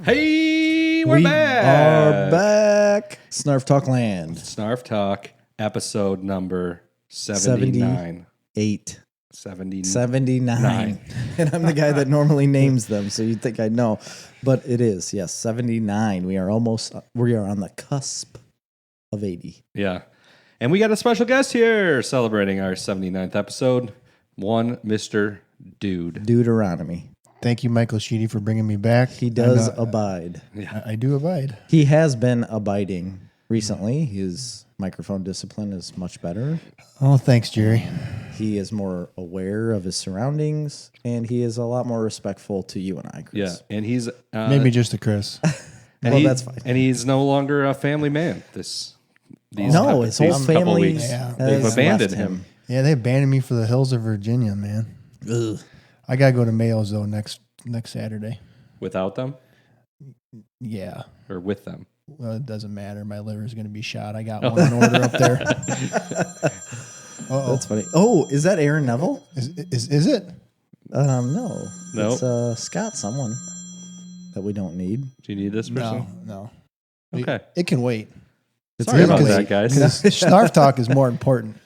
Hey, we're We back. are back. Snarf Talk Land. Snarf Talk, episode number 79. 78. 79. 79. And I'm the guy that normally names them, so you'd think I'd know. But it is, yes, 79. We are on the cusp of 80. Yeah. And we got a special guest here celebrating our 79th episode. One Mr. Dude. Deuteronomy. Thank you, Michael Sheedy, for bringing me back. He does abide. I do abide. He has been abiding recently. His microphone discipline is much better. Oh, thanks, Jerry. He is more aware of his surroundings, and he is a lot more respectful to you and I, Chris. Yeah. And he's... Maybe just a Chris. Well, that's fine. And he's no longer a family man. His His whole family they've abandoned him. Yeah, they abandoned me for the hills of Virginia, man. Ugh. I got to go to Mayo's, though, next Saturday. Without them? Yeah. Or with them? Well, it doesn't matter. My liver's going to be shot. I got one in order up there. That's funny. Oh, is that Aaron Neville? Is it? No. Nope. It's Scott someone that we don't need. Do you need this person? No. Okay. It can wait. Sorry about that, guys. Snarf Talk is more important.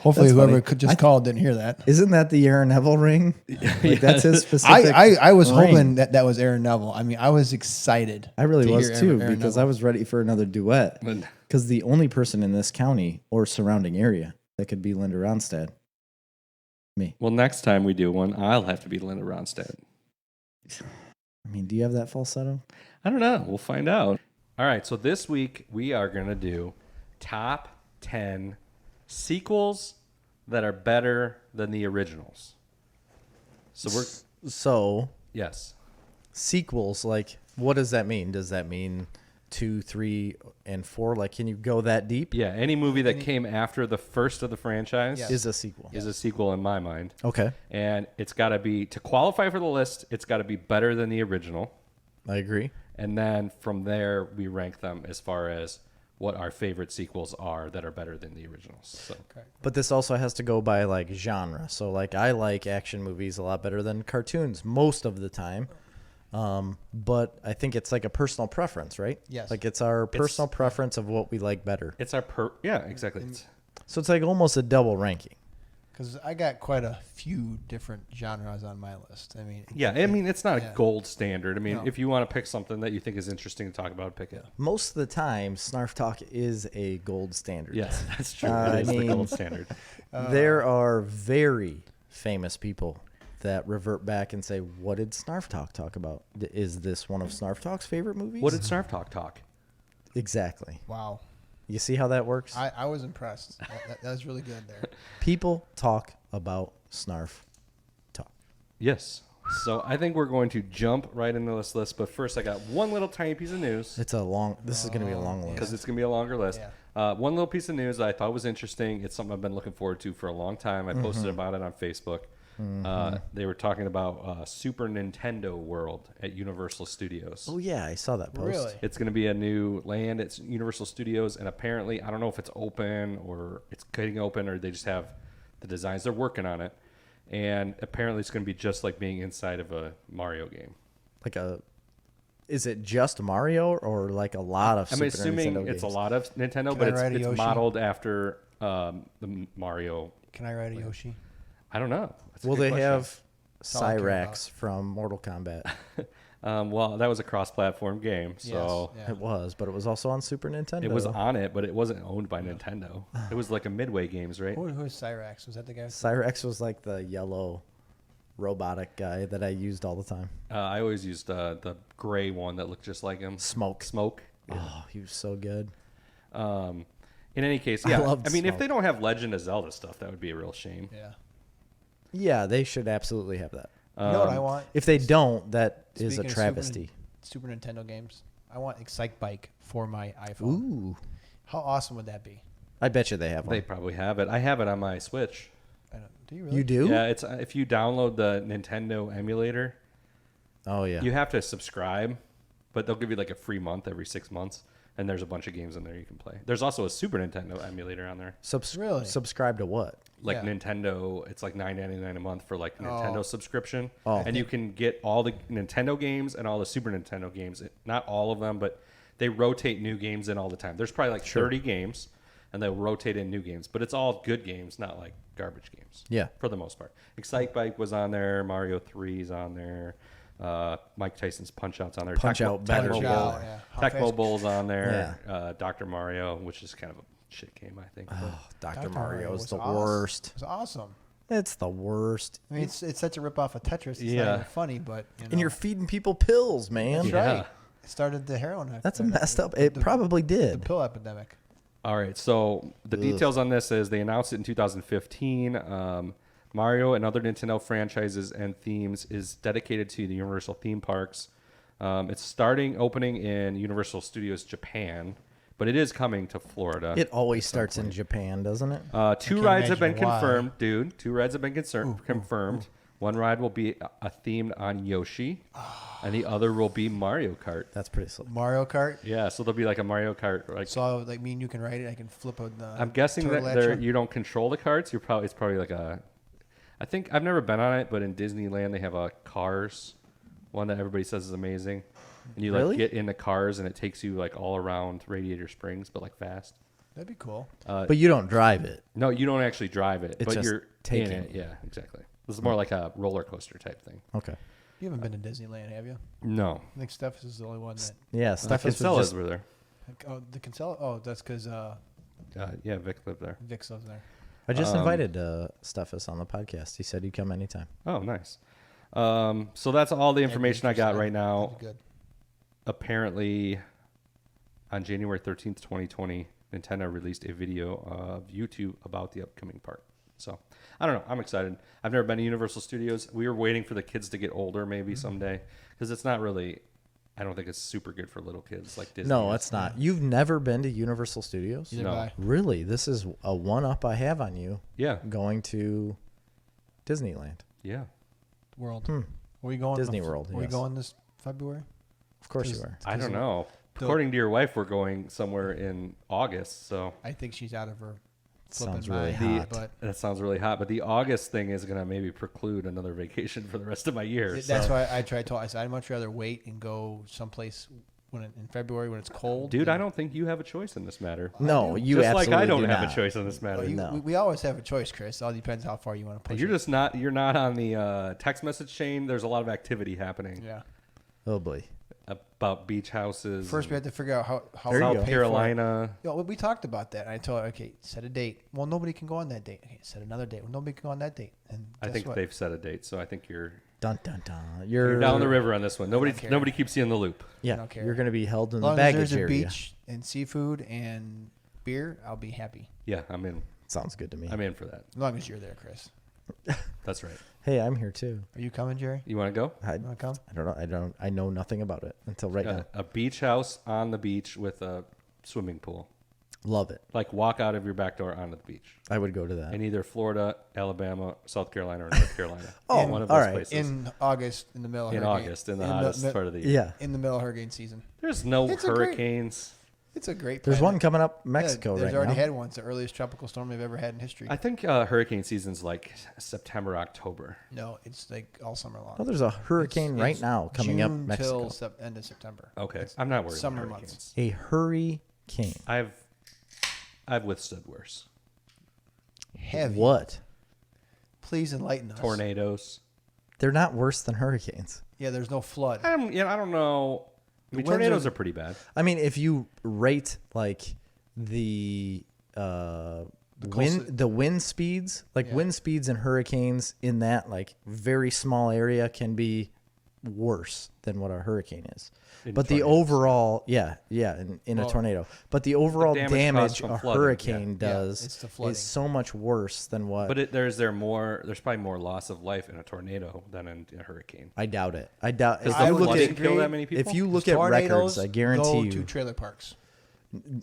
Hopefully, That's whoever funny. could just called didn't hear that. Isn't that the Aaron Neville ring? Like, that's his specific I was ring. hoping that was Aaron Neville. I mean, I was excited. I really to was hear too, Aaron because Neville. I was ready for another duet. Because the only person in this county or surrounding area that could be Linda Ronstadt, me. Well, next time we do one, I'll have to be Linda Ronstadt. I mean, do you have that falsetto? I don't know. We'll find out. All right. So this week we are going to do top 10 sequels that are better than the originals. So Yes. sequels, like, what does that mean? Does that mean 2, 3, and 4? Like, can you go that deep? Yeah. Any movie that came after the first of the franchise Is a sequel. is a sequel in my mind. Okay, And it's got to be, to qualify for the list, it's got to be better than the original. I agree. And then from there, we rank them as far as what our favorite sequels are that are better than the originals. So. But this also has to go by like genre. So like I like action movies a lot better than cartoons most of the time. But I think it's like a personal preference, right? Yes. Like it's our personal preference of what we like better. It's our yeah, exactly. So it's like almost a double ranking. Because I got quite a few different genres on my list. I mean, Yeah, I mean, it's not a gold standard. I mean, No. if you want to pick something that you think is interesting to talk about, pick it. Most of the time, Snarf Talk is a gold standard. Yes, that's true. I It is the mean- gold standard. There are very famous people that revert back and say, what did Snarf Talk about? Is this one of Snarf Talk's favorite movies? What did Snarf talk? Exactly. wow. You see how that works? I was impressed. That was really good there. People talk about Snarf Talk. Yes. So I think we're going to jump right into this list. But first, I got one little tiny piece of news This is going to be a long list. because it's going to be a longer list. Yeah. One little piece of news that I thought was interesting. It's something I've been looking forward to for a long time. I posted about it on Facebook. They were talking about Super Nintendo World at Universal Studios. Oh, yeah, I saw that post. Really? It's going to be a new land. It's Universal Studios, and apparently, I don't know if it's open or it's getting open or they just have the designs. They're working on it, and apparently, it's going to be just like being inside of a Mario game. Is it just Mario or like a lot of I'm Super assuming Nintendo it's a games? lot of Nintendo, Can but I ride a it's Yoshi? modeled after the Mario. Can I ride a Yoshi? I don't know. That's a Will good they question. have all I care Cyrax from Mortal Kombat? Well, that was a cross-platform game, so. Yes. Yeah. It was, but it was also on Super Nintendo. It was on it, but it wasn't owned by Nintendo. It was like a Midway Games, right? Who was Cyrax? Was that the guy? Cyrax was like the yellow robotic guy that I used all the time. I always used the gray one that looked just like him. Smoke. Smoke. Oh, he was so good. In any case, yeah. loved I mean, if Smoke. they don't have Legend of Zelda stuff, that would be a real shame. Yeah. Yeah, they should absolutely have that. You know what I want? If they don't, that is a Speaking of travesty. Super Nintendo games. I want Excite Bike for my iPhone. Ooh. How awesome would that be? I bet you they have They one. probably have it. I have it on my Switch. Do you really? You do? Yeah, it's if you download the Nintendo emulator, Oh, yeah. you have to subscribe, but they'll give you like a free month every 6 months. and there's a bunch of games in there you can play. There's also a Super Nintendo emulator on there. Really? Subscribe to what? Like Yeah. Nintendo, it's like $9.99 a month for like Nintendo subscription, Oh. and you can get all the Nintendo games and all the Super Nintendo games. Not all of them, but they rotate new games in all the time. There's probably like 30 games, and they'll rotate in new games, but it's all good games, not like garbage games. Yeah. For the most part. Excite Bike was on there. Mario 3's on there. Mike Tyson's Punch-Out's on there. Punch-Out better. Punch-Out, yeah. How Tecmo fast- Bowl's on there. Dr. Mario, which is kind of a shit game, I think. but- Oh, Dr. Dr. Mario is was the awesome. worst. It's awesome. It's the worst. I mean, it's such a ripoff of Tetris. It's Yeah. not even funny, but you know. And you're feeding people pills, man. That's Yeah. right. It started the heroin. That's a messed up. It probably the did. pill epidemic. All right, so the details on this is they announced it in 2015. Mario and other Nintendo franchises and themes is dedicated to the Universal theme parks. It's opening in Universal Studios Japan, but it is coming to Florida. It always starts in Japan, doesn't it? Two can't rides have been imagine why. confirmed, dude. Two rides have been confirmed. One ride will be themed on Yoshi, and the other will be Mario Kart. That's pretty slick. Mario Kart. Yeah, so there'll be like a Mario Kart. Like, So like me and you can ride it. I can flip a. I'm guessing turtle that at you. you don't control the carts. It's probably like a. I think I've never been on it, but in Disneyland they have a Cars, one that everybody says is amazing, and you like Really? get in the cars and it takes you like all around Radiator Springs, but like fast. That'd be cool. But you don't drive it. No, you don't actually drive it, It's but just you're taking in it. you. Yeah, exactly. This is more like a roller coaster type thing. Okay. You haven't been to Disneyland, have you? No, I think Steph is the only one that. Yeah, the stuff is Kinsellas just. were there. Oh, the Kinsella. Oh, that's because Yeah, Vic lived there. Vix lives there. I just invited Steffes on the podcast. He said he'd come anytime. Oh, nice. So that's all the information I got right now. That'd be good. Apparently, on January 13th, 2020, Nintendo released a video of YouTube about the upcoming park. So, I don't know. I'm excited. I've never been to Universal Studios. We were waiting for the kids to get older maybe someday because it's not really, I don't think it's super good for little kids like Disney. No, is. it's not. You've never been to Universal Studios? Either No. guy. Really? This is a one-up I have on you Yeah. going to Disneyland. Yeah. World. Where are you going? Disney World, Where are you yes. going this February? Of course Just- you are. I don't Disney- know. The- According to your wife, we're going somewhere in August. So I think she's out of her Sounds flipping really mind. hot. But that sounds really hot. But the August thing is going to maybe preclude another vacation for the rest of my year. that's so. why I said I'd much rather wait and go someplace in February when it's cold. Dude, and- I don't think you have a choice in this matter. No, you Just like absolutely I don't do have not. a choice in this matter. Well, No. we always have a choice, Chris. It all depends how far you want to push You're it. just not. You're not on the text message chain. There's a lot of activity happening Yeah. Oh, boy. about beach houses. First, we and have to figure out how There you we'll go. South pay for it. Carolina. You know, we talked about that. I told her, okay, set a date. Well, nobody can go on that date. Okay, set another date. Well, nobody can go on that date. And I guess think what? they've set a date, so I think you're Dun, dun, dun. you're down the river on this one. don't care. Nobody keeps you in the loop. I Yeah, don't care. you're going to be held in As the long as baggage there's a area. beach and seafood and beer, I'll be happy. Yeah, I'm in. Sounds good to me. I'm in for that. As long as you're there, Chris. That's right. Hey, I'm here too. Are you coming, Jerry? You want to go? I You want to come? don't know. I know nothing about it until right now. A beach house on the beach with a swimming pool. Love it. Like walk out of your back door onto the beach. I would go to that. In either Florida, Alabama, South Carolina, or North Carolina. Oh, one of all those right. places. In August, in the middle of In hurricane. August, in the hottest part of the year. Yeah. In the middle of hurricane season. There's no It's a great- hurricanes. It's a great There's planet. one coming up Yeah, Mexico there's right already now. had one. It's the earliest tropical storm they've ever had in history. I think hurricane season's like September, October. No, it's like all summer long. Oh, there's a hurricane right It's now coming up June Mexico. till end of September. Okay, I'm not worried summer about months. hurricanes. A hurricane. I've withstood worse. Heavy. What? Please enlighten us. Tornadoes. They're not worse than hurricanes. Yeah, there's no flood. I don't know. I mean, winds tornadoes are- are pretty bad. I mean, if you rate like the wind speeds, like Yeah. wind speeds and hurricanes in that like very small area can be worse than what a hurricane is. In But the tornadoes. overall, in a Well, tornado. But the overall damage damage caused from a flooding, hurricane yeah. does Yeah, it's the flooding. is so much worse than what. But there's probably more loss of life in a tornado than in a hurricane. I doubt it. I doubt if Does you the look flooding at kill that many people? if you look Because at records, tornadoes I guarantee go you to trailer parks.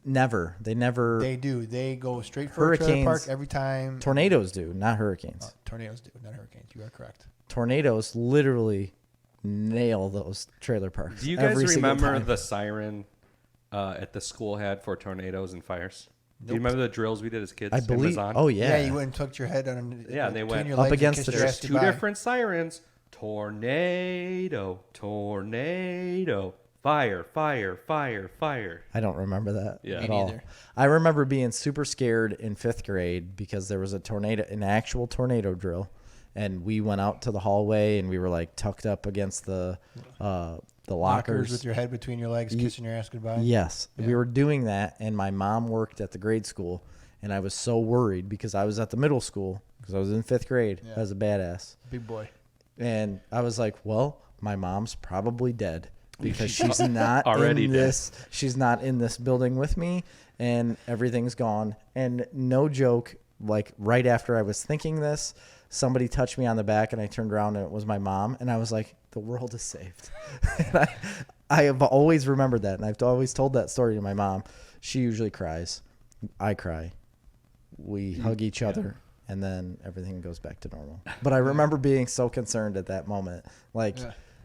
never. They never. They do. They go straight for a trailer Hurricanes- park every time. Tornadoes do, not hurricanes. Tornadoes do, not hurricanes. You are correct. Tornadoes literally nail those trailer parks. Do you guys every single remember time. the siren at the school had for tornadoes and fires? Do you remember the drills we did as kids? I in believe. Mazan? Oh yeah. Yeah, you went and tucked your head on. Yeah, and they between went your up legs and against kissed the your There's ass two goodbye. different sirens. Tornado, tornado, fire, fire, fire, fire. I don't remember that Yeah. at Me all. neither. I remember being super scared in 5th grade because there was a tornado, an actual tornado drill, and we went out to the hallway and we were like tucked up against the lockers. with your head between your legs, kissing your ass goodbye. Yes, Yeah. we were doing that, and my mom worked at the grade school, and I was so worried because I was at the middle school because I was in 5th grade Yeah. as a badass, Big boy. and I was like, well, my mom's probably dead because she's not Already in dead. this. She's not in this building with me, and everything's gone. And no joke, like right after I was thinking this, somebody touched me on the back, and I turned around, and it was my mom, and I was like, the world is saved. And I have always remembered that, and I've always told that story to my mom. She usually cries. I cry. We hug each other, and then everything goes back to normal. But I remember being so concerned at that moment, like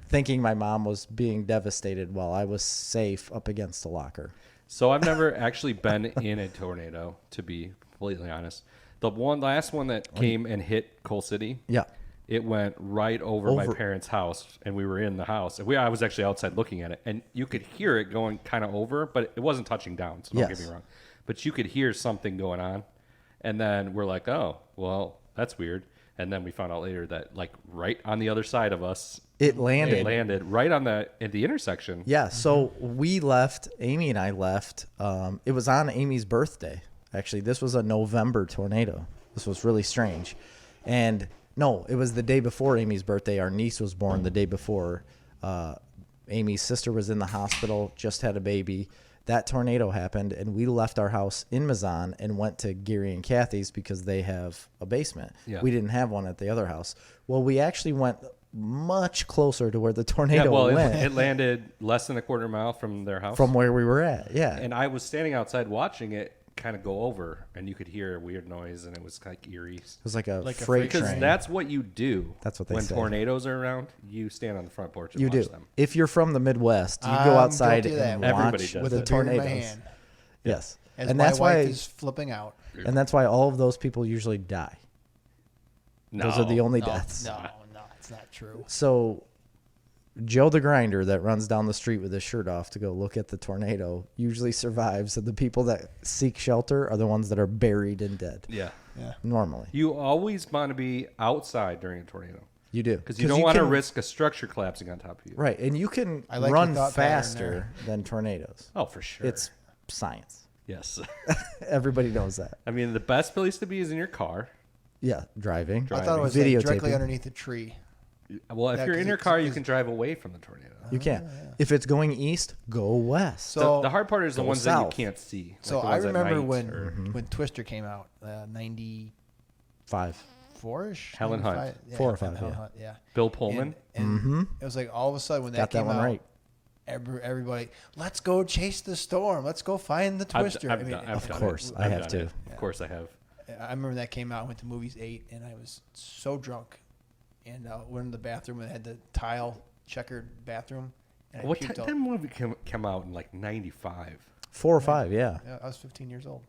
thinking my mom was being devastated while I was safe up against a locker. So I've never actually been in a tornado, to be completely honest. The last one that came and hit Coal City, Yeah. it went right over my parents' house, and we were in the house. I was actually outside looking at it, and you could hear it going kind of over, but it wasn't touching down, so don't get Yes. me wrong. But you could hear something going on, and then we're like, oh, well, that's weird. And then we found out later that, like, right on the other side of us, It landed. it landed right on at the intersection. Yeah, so we left, Amy and I left. It was on Amy's birthday. Actually, this was a November tornado. This was really strange. And no, it was the day before Amy's birthday. Our niece was born the day before. Amy's sister was in the hospital, just had a baby. That tornado happened, and we left our house in Mazan and went to Gary and Kathy's because they have a basement. Yeah. We didn't have one at the other house. Well, we actually went much closer to where the tornado Yeah, well, went. it landed less than a quarter mile from their house. From where we were at, yeah. And I was standing outside watching it kind of go over, and you could hear a weird noise, and it was like eerie. It was like a Like a freight freight Because train. that's what you do. That's what they when say. tornadoes are around. You stand on the front porch and You watch do. them. If you're from the Midwest, you I'm go outside guilty of that. and Everybody watch does with that. a the beer in my tornadoes. hand. Yes, As and my that's wife why. is flipping out. And that's why all of those people usually die. Those are the only deaths. No, it's not true. So, Joe the Grinder that runs down the street with his shirt off to go look at the tornado usually survives, and the people that seek shelter are the ones that are buried and dead. Yeah. Yeah. Normally, You always want to be outside during a tornado you do because you don't want to can- risk a structure collapsing on top of you. Right, and you can I like your run thought pattern faster than tornadoes. Oh, for sure. It's science. yes. Everybody knows that. I mean, the best place to be is in your car. Yeah, driving. I thought it was Videotaping. like directly underneath a tree. Well, if Yeah, you're 'cause in your it's- car, you it's- can drive away from the tornado. You can. If it's going east, go west. So The hard part is the Go ones south. that you can't see. So like the I ones at remember night when or- when Twister came out, 94-ish. 5. Helen Hunt. 95? Yeah, 4 or 5, Helen yeah. Hunt, yeah. Bill Pullman. And it was like all of a sudden when that Got that came one out, right. everybody, let's go chase the storm. Let's go find the Twister. I've done Of it. course, I I've have done to. it. Of course, I have. I remember that came out. I went to movies 8, and I was so drunk, and went in the bathroom and had the tile checkered bathroom. And I What puked time all- that movie came out in like '95? 4 or 5, yeah. Yeah, I was 15 years old.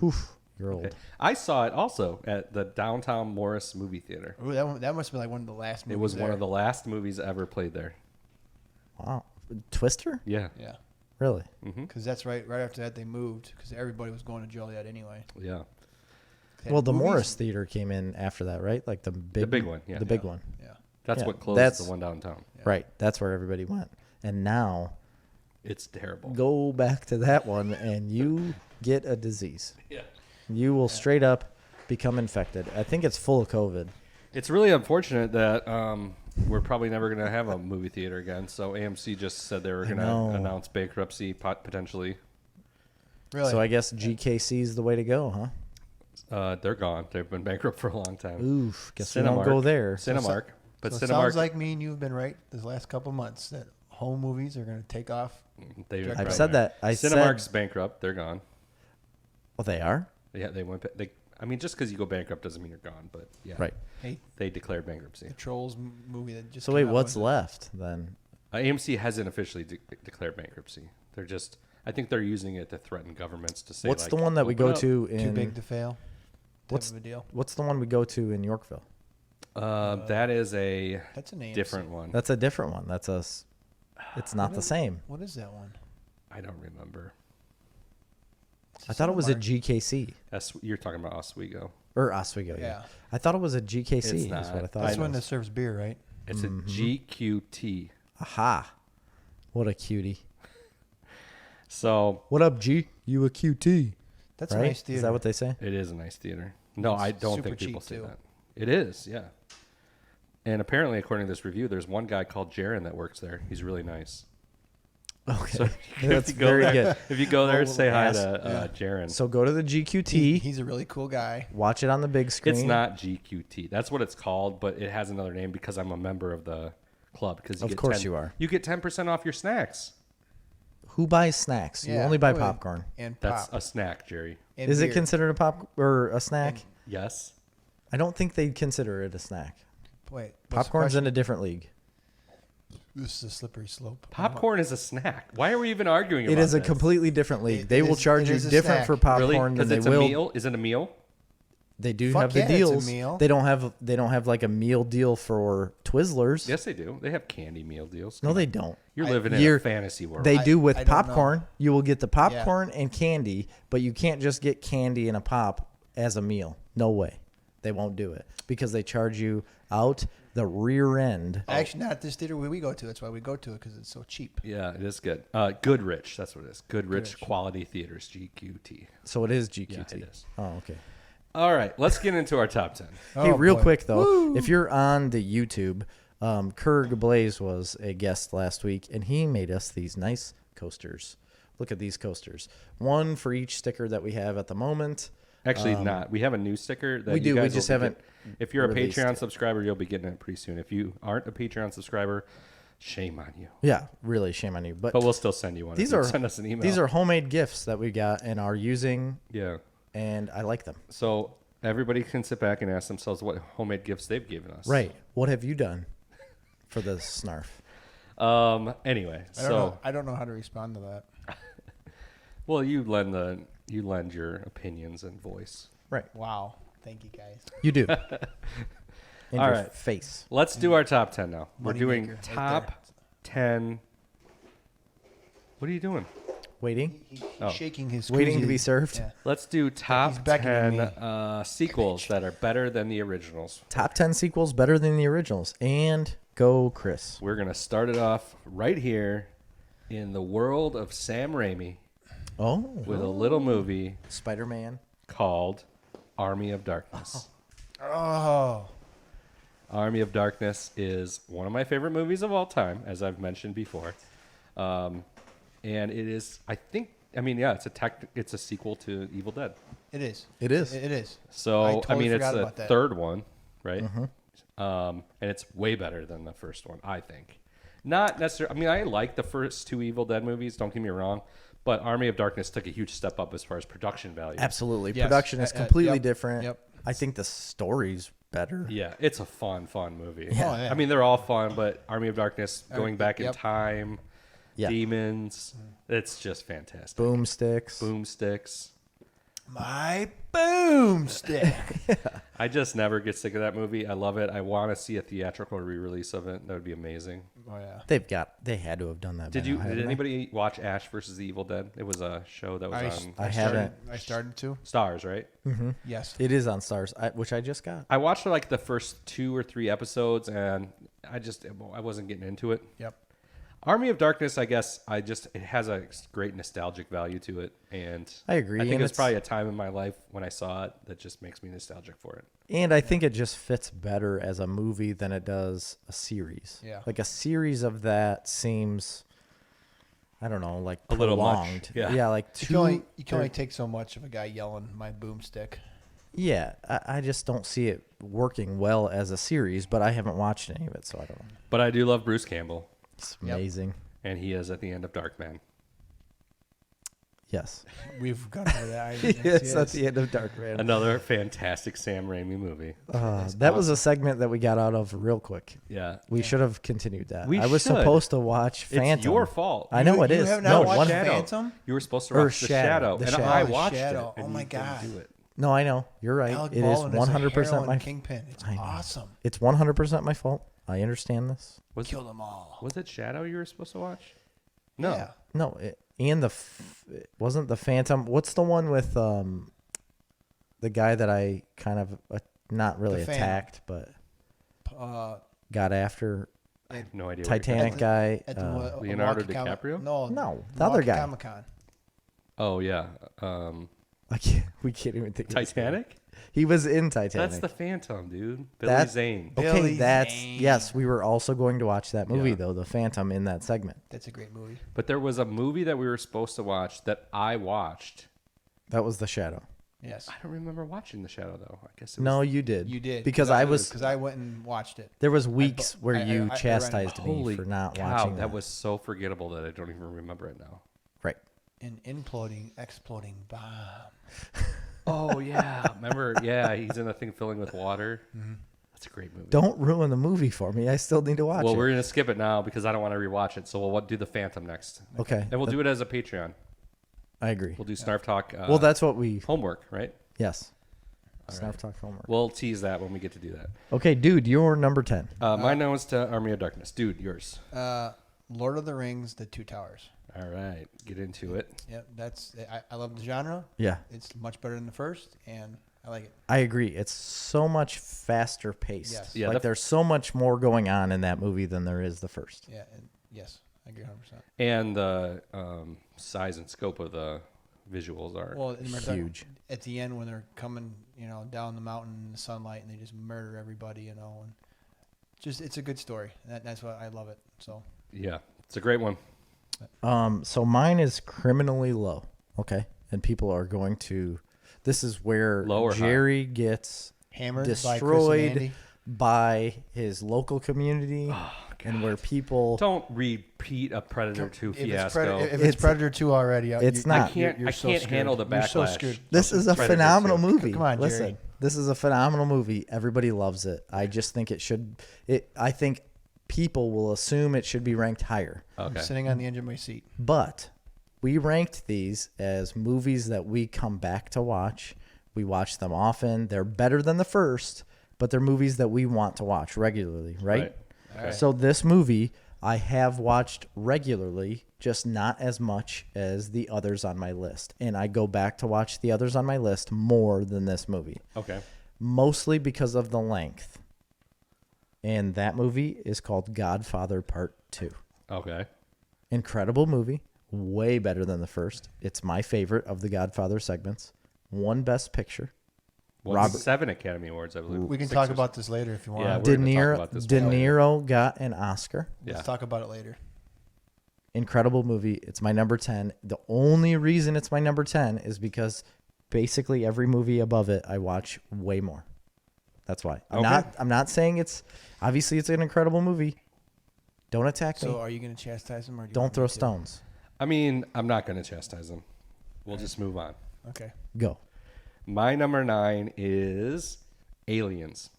Oof, you're old. Okay. I saw it also at the downtown Morris movie theater. Ooh, that must have been like one of the last movies. It was one there. of the last movies ever played there. Wow. Twister? Yeah. Yeah, Really? because that's right after that they moved because everybody was going to Joliet anyway. Yeah. They had Well, the movies. Morris Theater came in after that, right? Like the big one, yeah. The big Yeah. one. Yeah. That's Yeah, what closed that's- the one downtown. Right. That's where everybody went. And now It's terrible. go back to that one and you get a disease. Yeah. You will straight up become infected. I think it's full of COVID. It's really unfortunate that we're probably never going to have a movie theater again. So AMC just said they were going know. to announce bankruptcy potentially. Really? So I guess GKC is the way to go, huh? They're gone. They've been bankrupt for a long time. Oof. Guess we don't go there. Cinemark. But so it Cinemark, sounds like me and you've been right this last couple months that home movies are going to take off. I've said that. Cinemark's bankrupt. They're gone. Oh, they are? Yeah, they went. I mean, just because you go bankrupt doesn't mean you're gone. But yeah, Right. Hey, They declared bankruptcy. the Trolls movie that just So came wait, out what's was- left then? AMC hasn't officially declared bankruptcy. They're just. I think they're using it to threaten governments to say. What's like, the one that we "Open go up." to Too in? big to fail. What's Type of a deal. What's the one we go to in Yorkville? That is a That's a name. different one. That's a different one. It's not the same. What is that one? I don't remember. I thought it was a GKC You're talking about Oswego. or Oswego. Yeah. Yeah. I thought it was a GKC. It's Is not. what I thought. That's it one was. that serves beer, right? It's a GQT. Aha! What a cutie. So What up, G? You a QT? That's Right? a nice theater. Is that what they say? it is a nice theater. No, It's I don't super think people cheap, say too. that. It is, yeah. And apparently, according to this review, there's one guy called Jaron that works there. He's really nice. Okay, So that's if you go very there, good. If you go there, Oh, say hi ass. to Jaron. So go to the GQT. He's a really cool guy. Watch it on the big screen. It's not GQT. That's what it's called, but it has another name because I'm a member of the club. Because Of course you are. You get 10% off your snacks. Who buys snacks? You Yeah, only buy oh, popcorn. And That's pop. a snack, Jerry. And Is it beer. considered a pop or a snack? Yes. I don't think they'd consider it a snack. Wait. what's the Popcorn's question? in a different league. This is a slippery slope. Popcorn is a snack. Why are we even arguing It about is a this? completely different league. It They will is- charge it you is a different snack. for Really? popcorn than Because they it's a will. meal? Is it a meal? They do Fuck have the yeah, it's a deals. meal. They don't have like a meal deal for Twizzlers. Yes, they do. They have candy meal deals. No, they don't. You're I- living in you're- a fantasy world. They do with I don't know. popcorn. You will get the popcorn and candy, but you can't just get candy and a pop as a meal. No way. They won't do it because they charge you out the rear end. Actually, not at this theater we go to. That's why we go to it because it's so cheap. Yeah, it is good. Goodrich, that's what it is. Goodrich Goodrich. Quality Theaters, GQT. So it is GQT. Yeah, it is. Oh, okay. All right, let's get into our top 10. Hey, Oh, real boy. quick though, if you're on the YouTube, Kurg Blaze was a guest last week, and he made us these nice coasters. Look at these coasters. One for each sticker that we have at the moment. Actually, not. We have a new sticker that we you do. We guys just will be haven't getting. If you're a released Patreon it. subscriber, you'll be getting it pretty soon. If you aren't a Patreon subscriber, shame on you. Yeah, really shame on you. But But we'll still send you one. these if you are send us an email. These are homemade gifts that we got and are using, yeah. and I like them. So everybody can sit back and ask themselves what homemade gifts they've given us. Right. What have you done for the Snarf? Anyway, I don't know how to respond to that. well, you lend your opinions and voice. Right. Wow. Thank you, guys. You do. In All your right. face. Let's do our top 10 now. We're Money doing maker right top 10. What are you doing? Waiting. He's Oh. shaking his Waiting to koozie. be served. Yeah. Let's do top He's beckoning 10 sequels that are better than the originals. Top 10 sequels better than the originals. And go, Chris. We're going to start it off right here in the world of Sam Raimi Oh. with a little movie Spider-Man. called Army of Darkness. Oh. Army of Darkness is one of my favorite movies of all time, as I've mentioned before. And it is, it's a sequel to Evil Dead. It is. It is. It is. So, I totally it's forgot the about that. third one, right? And it's way better than the first one, I think. Not necessarily, I like the first two Evil Dead movies, don't get me wrong, but Army of Darkness took a huge step up as far as production value. Absolutely. Yes. Production is completely Yep. different. Yep. I think the story's better. Yeah, it's a fun movie. Yeah. Oh, yeah. They're all fun, but Army of Darkness, going back in Yep. time, Yeah. demons, it's just fantastic. Boomsticks. Boomsticks. My boomstick. I just never get sick of that movie. I love it. I want to see a theatrical re-release of it. That would be amazing. Oh yeah. They had to have done that. Did by you? now, Did hadn't they? anybody watch Ash versus the Evil Dead? It was a show that was on I haven't. I started to. Stars, right? Yes. It is on Stars, which I just got. I watched like the first 2 or 3 episodes, and I wasn't getting into it. Yep. Army of Darkness, I guess, it has a great nostalgic value to it, and I agree, I think and it was it's- probably a time in my life when I saw it that just makes me nostalgic for it. And I think it just fits better as a movie than it does a series. Yeah. Like a series of that seems, I don't know, like A little much, prolonged. yeah. Yeah, like You two. can only take so much of a guy yelling "my boomstick." Yeah, I just don't see it working well as a series, but I haven't watched any of it, so I don't know. But I do love Bruce Campbell, It's Yep. amazing. and he is at the end of Darkman. Yes. We've gone over that. Yes, at the end of Darkman. Another fantastic Sam Raimi movie. That was a segment that we got out of real quick. Yeah. We should have continued that. We I was should. supposed to watch Phantom. It's your fault. I know it You is. have No, not watched one. Phantom? You were supposed to Or watch The Shadow. Shadow. The And Shadow. I The watched Shadow. it. Oh and my you didn't God. do it. No, I know. You're right. Alec It is Baldwin as a 100% heroin my. kingpin. It's I know. awesome. It's 100% my fault. I understand this. Kill them all. Was it Shadow you were supposed to watch? No. Yeah. No, and it wasn't the Phantom. What's the one with the guy that I kind of not really The Phantom. attacked, but Uh, got after? I have no idea. Titanic At the- guy. at the Leonardo Milwaukee DiCaprio? No, the other guy. Comic-Con. Oh, yeah. We can't even think. of his name. Titanic? He was in Titanic. That's the Phantom, dude. Billy That- Zane. Okay, Billy that's Zane. yes. We were also going to watch that movie Yeah. though, the Phantom, in that segment. That's a great movie. But there was a movie that we were supposed to watch that I watched. That was The Shadow. Yes. I don't remember watching The Shadow, though. I guess it was. No, you did. You did. because I was. Because I went and watched it. There was weeks where I you rented it. chastised me Holy for not cow, watching that was so forgettable that I don't even remember it now. right. An imploding, exploding bomb. Oh, yeah. Remember? Yeah, he's in a thing filling with water. That's a great movie. Don't ruin the movie for me. I still need to watch Well, it. we're going to skip it now because I don't want to rewatch it. So we'll do The Phantom next. Okay. And we'll do it as a Patreon. I agree. We'll do Snarf Talk Well, that's what we. homework, right? Yes. All Snarf right. Talk homework. We'll tease that when we get to do that. Okay, dude, you're number 10. Mine now is to Army of Darkness. Dude, yours. Lord of the Rings, The Two Towers. All right. Get into it. Yep, I love the genre. Yeah, It's much better than the first, and I like it. I agree. It's so much faster paced. Yes. Yeah, like there's so much more going on in that movie than there is the first. Yeah, and yes, I agree 100%. And the size and scope of the visuals are. Well, and we're Huge. talking- at the end when they're coming, down the mountain in the sunlight, and they just murder everybody, and just it's a good story. That's why I love it. So Yeah, it's a great one. So mine is criminally low. Okay, and people are going to. This is where Low or high? Jerry gets hammered by Chris and destroyed Andy. by his local community, and where people. Don't repeat a Predator 2 If fiasco. If it's It's- Predator 2 already, It's you- not. You're I so can't screwed. handle the You're so backlash. screwed. This is a Predator phenomenal 2. movie. Come on, Jerry. Listen, this is a phenomenal movie. Everybody loves it. I just think it should. I think people will assume it should be ranked higher. I'm Okay. sitting on the edge of my seat. But we ranked these as movies that we come back to watch. We watch them often. They're better than the first, but they're movies that we want to watch regularly, right? Okay. So this movie I have watched regularly, just not as much as the others on my list. And I go back to watch the others on my list more than this movie, Okay. mostly because of the length. And that movie is called Godfather Part 2. Okay. Incredible movie, way better than the first. It's my favorite of the Godfather segments. One Best Picture. Won Robert- 7 Academy Awards, I believe. We can 6 talk or about this later if you want. Yeah, De we're gonna talk Niro, about this De one later. Niro got an Oscar. Let's Yeah. talk about it later. Incredible movie. It's my number 10. The only reason it's my number 10 is because basically every movie above it I watch way more. That's why. I'm not saying it's obviously it's an incredible movie. Don't attack So me. are you going to chastise him or do you Don't want me throw to? stones. I mean, I'm not going to chastise them. We'll just move on. Okay. Go. My number 9 is Aliens.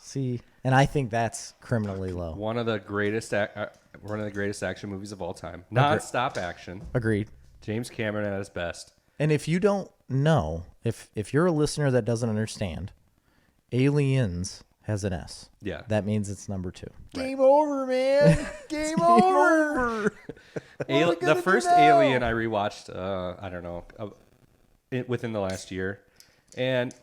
See, and I think that's criminally low. One of the greatest action movies of all time. Non-stop action. Agreed. James Cameron at his best. And if you don't know, if you're a listener that doesn't understand, Aliens has an S. Yeah. That means it's number 2. Game over, man. Game over. The first Alien I rewatched, I don't know, within the last year. And,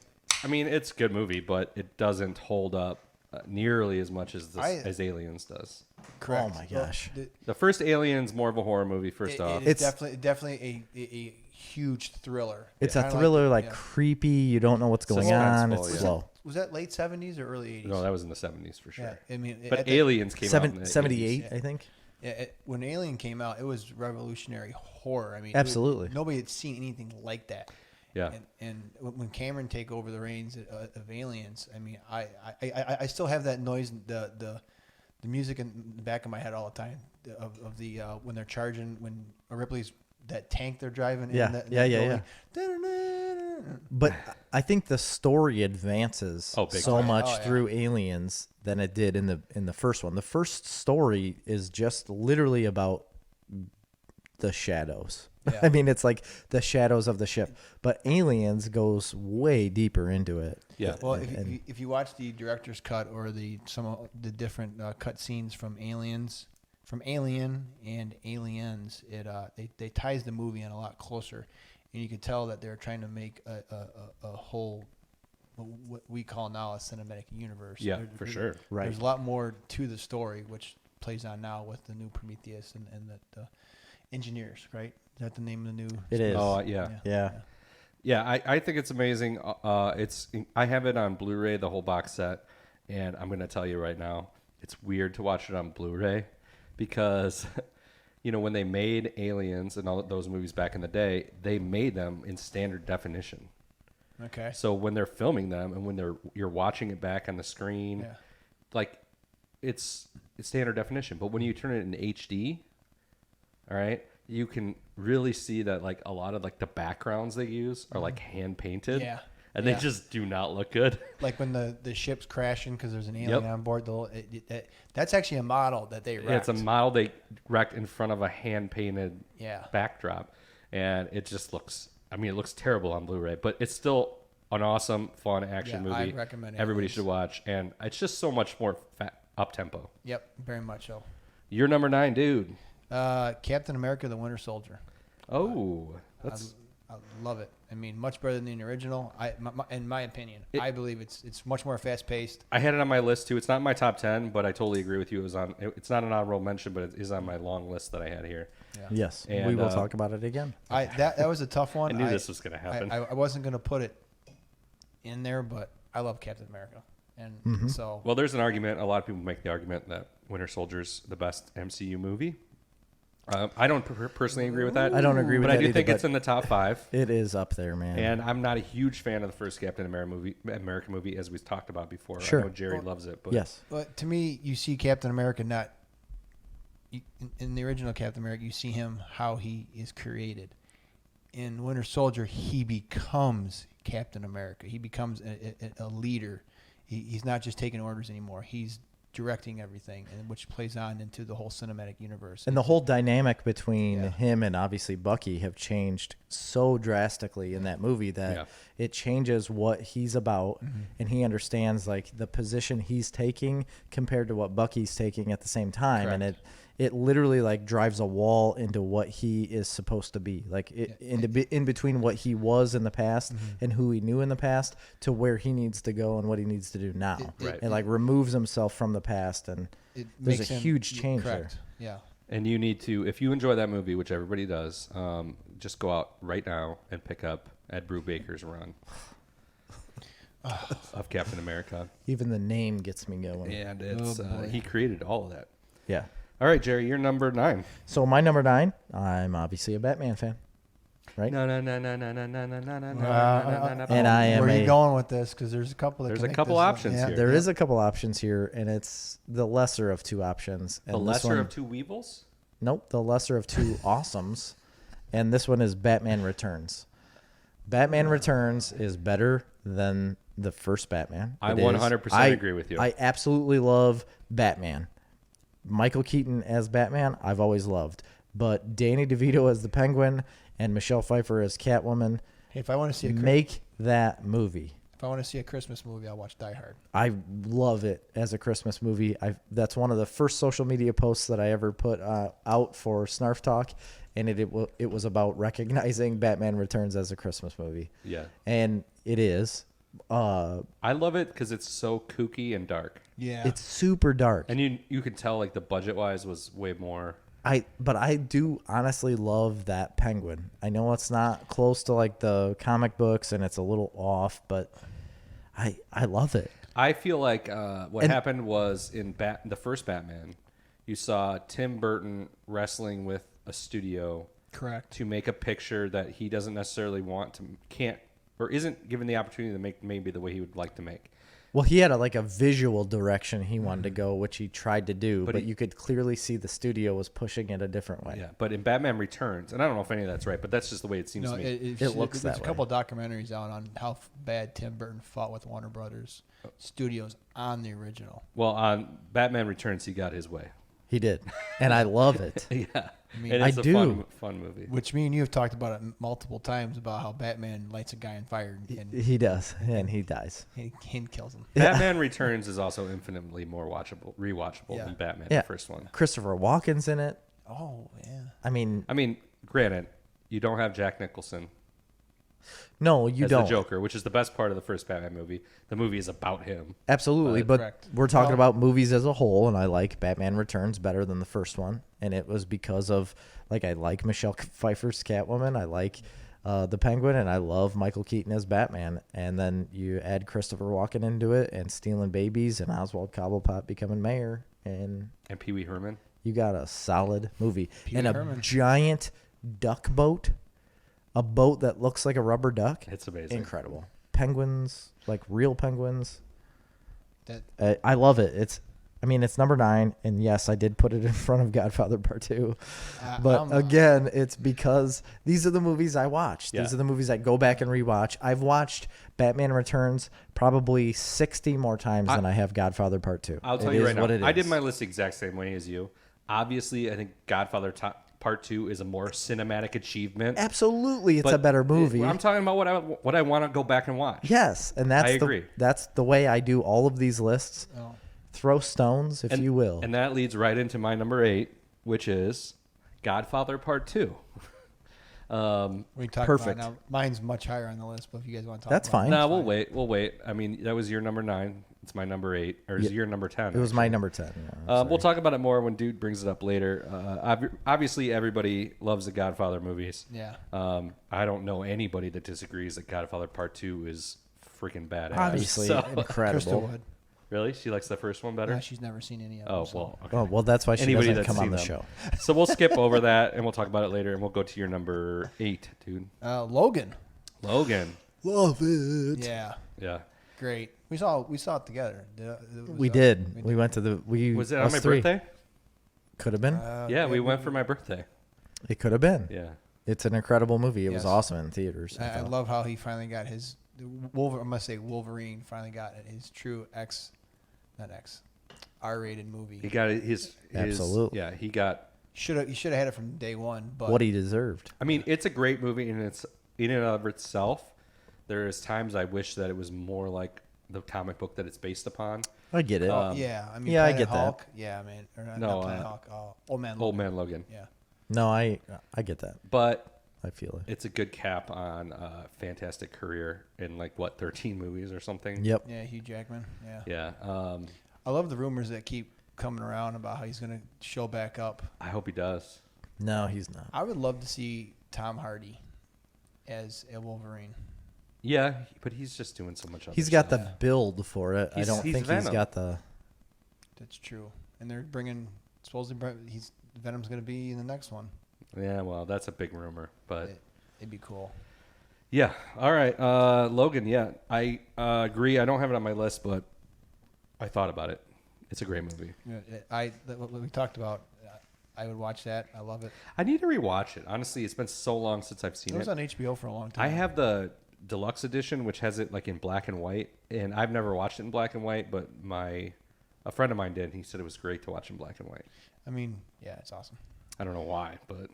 I mean, it's a good movie, but it doesn't hold up nearly as much as as Aliens does. Correct. Oh my gosh. The first Alien's more of a horror movie, first off. It's definitely a huge thriller. It's Kinda a thriller, like yeah. creepy. You don't know what's going on. Suspenseful, It's yeah. slow. Was that late 70s or early 80s? No, that was in the 70s for sure. Yeah, I mean, But at the- Aliens came out in the 78, 80s. I think. Yeah, when Alien came out, it was revolutionary horror. I mean, Absolutely. nobody had seen anything like that. Yeah. And when Cameron take over the reins of Aliens, I mean, I still have that noise, the music in the back of my head all the time of the when they're charging when Ripley's that tank they're driving Yeah, in. yeah. Building. But I think the story advances big so time. much Oh, yeah. through Aliens than it did in the first one. The first story is just literally about the shadows. Yeah. I mean, it's like the shadows of the ship. But Aliens goes way deeper into it. Yeah. Well, if you watch the director's cut or some of the different cut scenes from Alien and Aliens, they ties the movie in a lot closer, and you can tell that they're trying to make a whole what we call now a cinematic universe. Yeah, for sure. Right. There's a lot more to the story, which plays on now with the new Prometheus and the engineers. Right? Is that the name of the new? It is. Oh, yeah. Yeah. Yeah, I think it's amazing. I have it on Blu-ray, the whole box set, and I'm going to tell you right now, it's weird to watch it on Blu-ray because, when they made Aliens and all those movies back in the day, they made them in standard definition. Okay. So when they're filming them and when you're watching it back on the screen, Yeah. like it's standard definition. But when you turn it in HD, all right, you can really see that like a lot of like the backgrounds they use are like hand painted. Yeah. And Yeah. they just do not look good. Like when the ship's crashing because there's an alien Yep. on board. That's actually a model that they wrecked. It's a model they wrecked in front of a hand painted Yeah. backdrop. And it just looks, it looks terrible on Blu-ray, but it's still an awesome, fun action Yeah, movie. I recommend Everybody Aliens. should watch. And it's just so much more up-tempo. Yep, very much so. You're number 9, dude. Captain America: The Winter Soldier. Oh, that's I love it. I mean, much better than the original. In my opinion, I believe it's much more fast paced. I had it on my list too. It's not in my top 10, but I totally agree with you. It's not an honorable mention, but it is on my long list that I had here. Yeah. Yes. And, we will talk about it again. That was a tough one. I knew this was going to happen. I wasn't going to put it in there, but I love Captain America, and so Well, there's an argument. A lot of people make the argument that Winter Soldier's the best MCU movie. I don't personally agree with that. I don't agree with but that I do either, think but it's in the top 5. It is up there, man. And I'm not a huge fan of the first Captain America movie, as we've talked about before. Sure. I know Jerry loves it, but yes. But to me, you see Captain America in the original Captain America, you see him how he is created. In Winter Soldier, he becomes Captain America. He becomes a leader. He's not just taking orders anymore. He's directing everything, and which plays on into the whole cinematic universe. And the whole dynamic between Yeah. him and obviously Bucky have changed so drastically in that movie that Yeah. it changes what he's about, and he understands like the position he's taking compared to what Bucky's taking at the same time, and it literally like drives a wall into what he is supposed to be, like in between what he was in the past and who he knew in the past to where he needs to go and what he needs to do now. Right. And like removes himself from the past, and It there's makes a him- huge change correct. Yeah. And you need to, if you enjoy that movie, which everybody does, just go out right now and pick up Ed Brubaker's run of Captain America. even the name gets me going. And it's boy. he created all of that. Yeah. All right, Jerry, you're number 9. So my number 9, I'm obviously a Batman fan, right? No. And I am Where are you a- going with this? Because there's a couple. There's a couple options here. There is a couple options here, and it's the lesser of two options. And The this lesser one- of two Weevils? Nope, the lesser of two awesomes. And this one is Batman Returns. Batman Returns is better than the first Batman. I It is. 100% agree with you. I absolutely love Batman. Michael Keaton as Batman, I've always loved. But Danny DeVito as the Penguin and Michelle Pfeiffer as Catwoman, Hey, if I want to see a make that movie. if I want to see a Christmas movie, I'll watch Die Hard. I love it as a Christmas movie. That's one of the first social media posts that I ever put out for Snarf Talk, and it was about recognizing Batman Returns as a Christmas movie. Yeah. And it is. I love it because it's so kooky and dark. Yeah. It's super dark. And you can tell like the budget-wise was way more. But I do honestly love that Penguin. I know it's not close to like the comic books and it's a little off, but I love it. I feel like what happened was in the first Batman, you saw Tim Burton wrestling with a studio Correct. to make a picture that he doesn't necessarily want to, can't, or isn't given the opportunity to make maybe the way he would like to make. Well, he had a visual direction he wanted to go, which he tried to do, but But you could clearly see the studio was pushing it a different way. Yeah, but in Batman Returns, and I don't know if any of that's right, but that's just the way it seems No, to me. It looks There's that a couple of documentaries out on how bad Tim Burton fought with Warner Brothers Studios on the original. Well, on Batman Returns, he got his way. He did, and I love it. Yeah, mean, and it's I a do. fun movie. Which me and you have talked about it multiple times about how Batman lights a guy on fire and He does, and he dies. he kills him. Batman Returns is also infinitely more rewatchable Yeah. than Batman, Yeah. the first one. Christopher Walken's in it. Oh yeah. I mean, Granted, you don't have Jack Nicholson no, you as don't. the Joker, which is the best part of the first Batman movie. The movie is about him. Absolutely, but Correct. we're talking Well- about movies as a whole, and I like Batman Returns better than the first one, and it was because of I like Michelle Pfeiffer's Catwoman, I like the Penguin, and I love Michael Keaton as Batman, and then you add Christopher Walken into it, and stealing babies, and Oswald Cobblepot becoming mayor, and And Pee Wee Herman. you got a solid movie. Pee And Wee a Herman. giant duck boat, a boat that looks like a rubber duck. It's amazing. Incredible. Penguins, like real penguins. That I love it. It's number 9, and yes, I did put it in front of Godfather Part 2. But again, it's because these are the movies I watch. These Yeah. are the movies I go back and rewatch. I've watched Batman Returns probably 60 more times than I have Godfather Part 2. I'll tell It you is right now, what it I did is. my list the exact same way as you. Obviously, I think Godfather Part 2 is a more cinematic achievement. Absolutely, it's But a better movie. I'm talking about what I want to go back and watch. Yes, and that's I agree. that's the way I do all of these lists. oh, Throw stones, if you will. And that leads right into my number 8, which is Godfather Part 2. we talked Perfect. about it now. Mine's much higher on the list, but if you guys want to talk That's about fine. it, No, that's we'll fine. wait. We'll wait. I mean, that was your number 9. It's my number 8. Or is it your number 10? It was my number 10. Yeah, I'm We'll sorry. talk about it more when Dude brings it up later. Obviously, everybody loves the Godfather movies. Yeah. I don't know anybody that disagrees that Godfather Part 2 is freaking badass. Obviously, So- Crystal incredible. Wood. really? She likes the first one better? No, she's never seen any of them. Oh, so. well. Okay. Oh, well, that's why she Anybody doesn't that's come on seen the them. show. So we'll skip over that, and we'll talk about it later, and we'll go to your number 8, dude. Logan. Logan. Love it. Yeah. Yeah. Great. We saw it together. We did. We went to the. Was it on us my three. birthday? Could have been. Yeah, we went for my birthday. It could have been. Yeah. It's an incredible movie. It was Yes. awesome in theaters. I thought. love how he finally got his Wolverine finally got his true R-rated movie. He got his Absolutely. Yeah, he got. He should have had it from day one. But what he deserved. I mean, it's a great movie, and it's in and of itself. There is times I wish that it was more like the comic book that it's based upon. I get it. yeah, I mean, yeah, I Planet get that. Hulk, yeah, man. Or not, No, not Planet Hulk. Old Man Logan. Old Man Logan. Yeah. No, I get that. But I feel it. it's a good cap on a fantastic career in 13 movies or something. Yep. Yeah, Hugh Jackman. Yeah. Yeah. I love the rumors that keep coming around about how he's going to show back up. I hope he does. No, he's not. I would love to see Tom Hardy as a Wolverine. Yeah, but he's just doing so much other He's got stuff. the build for it. I He's- don't he's think he's Venom. got the. That's true. And they're bringing Venom's going to be in the next one. Yeah, well, that's a big rumor, but It'd be cool. yeah. All right, Logan. Yeah, I agree. I don't have it on my list, but I thought about it. It's a great movie. What we talked about, I would watch that. I love it. I need to rewatch it. Honestly, it's been so long since I've seen It was it. on HBO for a long time. I have the deluxe edition, which has it in black and white, and I've never watched it in black and white, but a friend of mine did. And he said it was great to watch in black and white. I mean, yeah, it's awesome. I don't know why, but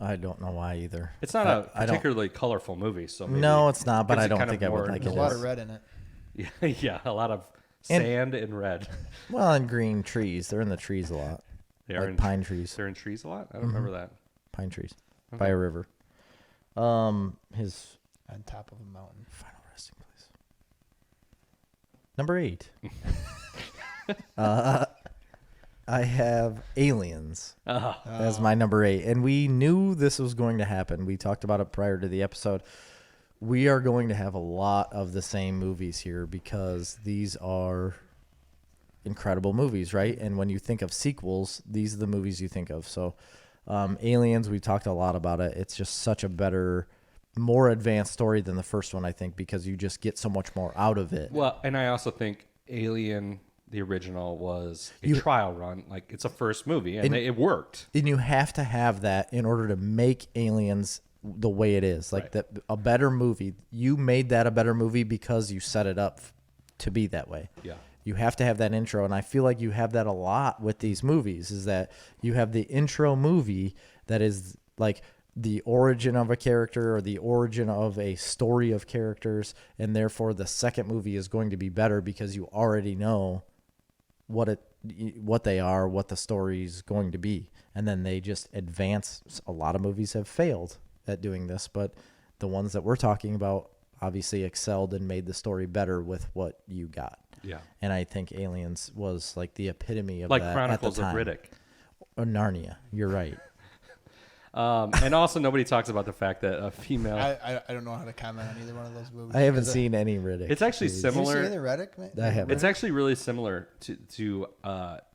I don't know why either. it's not a I don't- particularly colorful movie. So maybe No, it's not. But gives I it don't kind of think I would more- like There's it. a lot as- of red in it. Yeah, a lot of And- sand and red. Well, and green trees. They're in the trees a lot. They are Like in pine trees. They're in trees a lot. I don't remember that. Pine trees Okay. by a river. His On top of a mountain. final resting place. Number 8. I have Aliens as my number 8, and we knew this was going to happen. We talked about it prior to the episode. We are going to have a lot of the same movies here because these are incredible movies, right? And when you think of sequels, these are the movies you think of. So, Aliens, we talked a lot about it. It's just such a better, more advanced story than the first one, I think, because you just get so much more out of it. Well, and I also think Alien, the original, was a You- trial run. Like, it's a first movie, and it worked. And you have to have that in order to make Aliens the way it is. Like Right. a better movie. You made that a better movie because you set it up to be that way. Yeah. You have to have that intro, and I feel like you have that a lot with these movies, is that you have the intro movie that is like the origin of a character or the origin of a story of characters, and therefore the second movie is going to be better because you already know what they are, what the story is going to be, and then they just advance. A lot of movies have failed at doing this, but the ones that we're talking about obviously excelled and made the story better with what you got. Yeah. And I think Aliens was like the epitome of Like that Chronicles at of the time. Riddick. Or Narnia. You're right. And also, nobody talks about the fact that a female. I don't know how to comment on either one of those movies. I haven't seen any Riddick. It's actually movies. Did you see similar. the Reddick? Man? I haven't. It's actually really similar to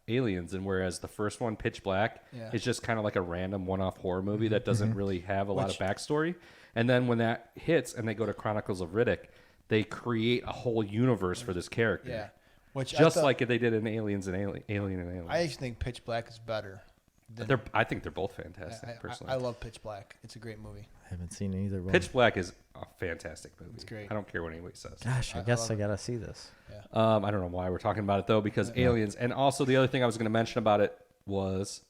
Aliens, and whereas the first one, Pitch Black, Yeah. is just kind of like a random one-off horror movie that doesn't really have a lot of Which- backstory. And then when that hits and they go to Chronicles of Riddick, they create a whole universe for this character. Yeah. Which Just I thought, like they did in Aliens and Alien and Aliens. I actually think Pitch Black is better. Than, I think they're both fantastic, personally. I love Pitch Black. It's a great movie. I haven't seen either one. Pitch Black is a fantastic movie. It's great. I don't care what anybody says. Gosh, I guess I gotta see this. I don't know why we're talking about it though, because Aliens, and also the other thing I was going to mention about it was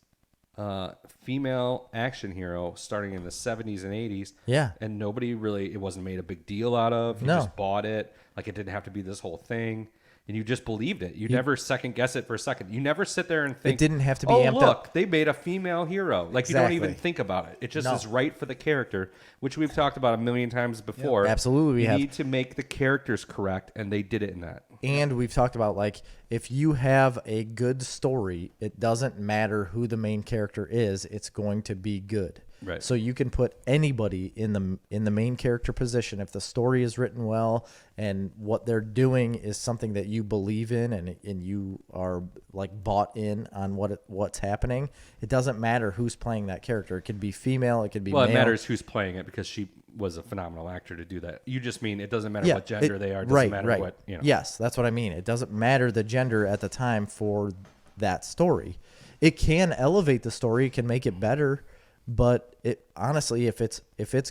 female action hero starting in the 70s and 80s. Yeah. And nobody really, it wasn't made a big deal out of. You No. just bought it. Like, it didn't have to be this whole thing. And you just believed it. You never second guess it for a second. You never sit there and think, It didn't have to be oh, amped look, up. they made a female hero. Like, you don't even Exactly. think about it. It just No. is right for the character, which we've talked about a million times before. Absolutely, we you have. need to make the characters correct, and they did it in that. And we've talked about, like, if you have a good story, it doesn't matter who the main character is, it's going to be good. Right. So you can put anybody in the main character position if the story is written well and what they're doing is something that you believe in and you are like bought in on what's happening. It doesn't matter who's playing that character. It could be female, it could be Well, male. it matters who's playing it because she was a phenomenal actor to do that. You just mean it doesn't matter Yeah, what gender they are. It doesn't right, matter right. what, you know. Yes, that's what I mean. It doesn't matter the gender at the time for that story. It can elevate the story, it can make it better, but it honestly, if it's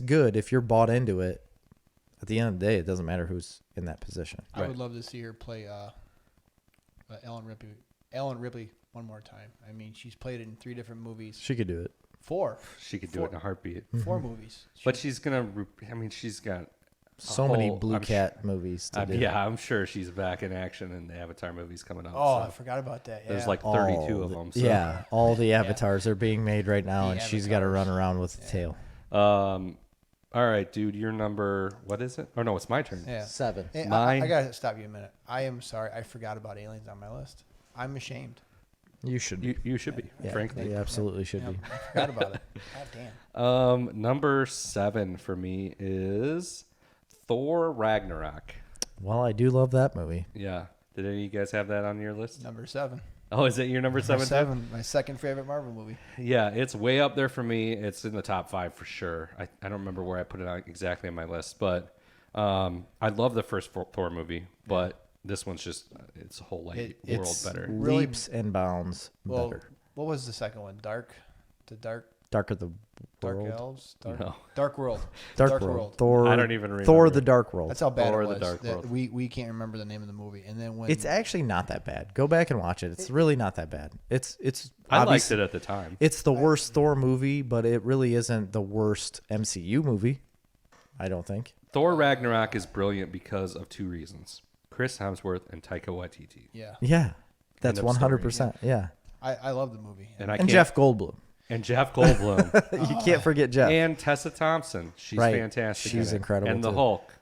good, if you're bought into it, at the end of the day, it doesn't matter who's in that position. I would love to see her play Ellen Ripley one more time. I mean, she's played it in 3 different movies. She could do it. 4. She could do it in a heartbeat. 4 movies. But she's going to, I mean, she's got So many whole- Blue I'm Cat movies to do. yeah, I'm sure she's back in action in the Avatar movies coming up. Oh, so I forgot about that. there's Yeah. like 32 of them. So. Yeah, all the avatars are being made right now, The and she's got to run avatars. around with the tail. All right, dude, your number, what is it? Oh, no, it's my turn. Yeah. 7. Hey, Mine- I got to stop you a minute. I am sorry. I forgot about Aliens on my list. I'm ashamed. You should be. You should be, Yeah, frankly. you absolutely should be. I forgot about it. God damn. Number 7 for me is Thor Ragnarok. Well, I do love that movie. Yeah. Did any of you guys have that on your list? Number 7. Oh, is it your number 7? Number 7. My second favorite Marvel movie. Yeah, it's way up there for me. It's in the top 5 for sure. I don't remember where I put it on exactly on my list, but I love the first Thor movie, but this one's just, it's a whole world it's better. Really- Leaps and bounds Well, better. what was the second one? Dark Darker the Dark World. Elves? No. Dark World. Dark World. Thor. I don't even remember. Thor the Dark World. That's how bad Thor it the was. Dark that World. we can't remember the name of the movie. And then when It's actually not that bad. Go back and watch it. It's really not that bad. It's I liked obvious- it at the time. It's the worst Thor movie, but it really isn't the worst MCU movie. I don't think. Thor Ragnarok is brilliant because of 2 reasons. Chris Hemsworth and Taika Waititi. yeah, Yeah, that's End of 100%. Yeah, I love the movie. And I and can't, Jeff Goldblum. and Jeff Goldblum. You can't forget Jeff. And Tessa Thompson. She's Right. fantastic. She's in it. incredible, And the too. Hulk.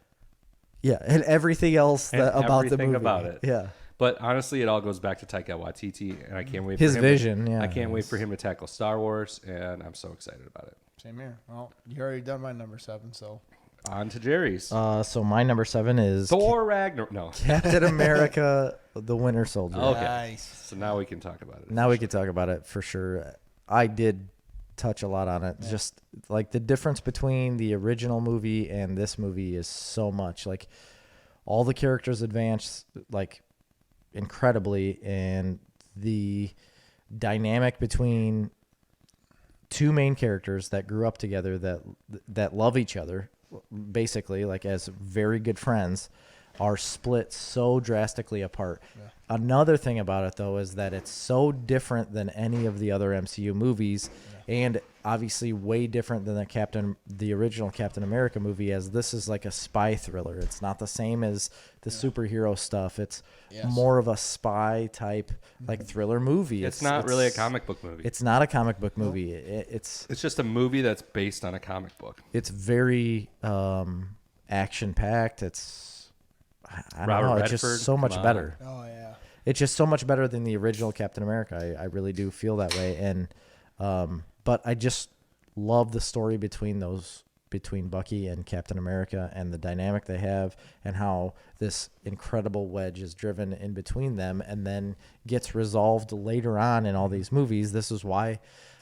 Yeah, and everything else And about the everything movie. about it. Yeah. But honestly, it all goes back to Taika Waititi, and I can't wait His for him vision, yeah. I can't wait for him to tackle Star Wars, and I'm so excited about it. Same here. Well, you already done my number 7, so On to Jerry's. So my number 7 is Thor Ragnarok. No. Captain America: The Winter Soldier. Okay. nice. So now we can talk about it. Now we could talk about it for sure. I did touch a lot on it. Just like the difference between the original movie and this movie is so much. Like all the characters advance like incredibly, and the dynamic between two main characters that grew up together that love each other, basically, like as very good friends, are split so drastically apart. Yeah. Another thing about it, though, is that it's so different than any of the other MCU movies, and obviously way different than the original Captain America movie, as this is like a spy thriller. It's not the same as the superhero stuff. It's more of a spy type like thriller movie. It's not really a comic book movie. It's not a comic book movie. It's just a movie that's based on a comic book. It's very action packed. I don't know. It's just so much better. Oh yeah. It's just so much better than the original Captain America. I really do feel that way. And but I just love the story between Bucky and Captain America, and the dynamic they have, and how this incredible wedge is driven in between them and then gets resolved later on in all these movies. This is why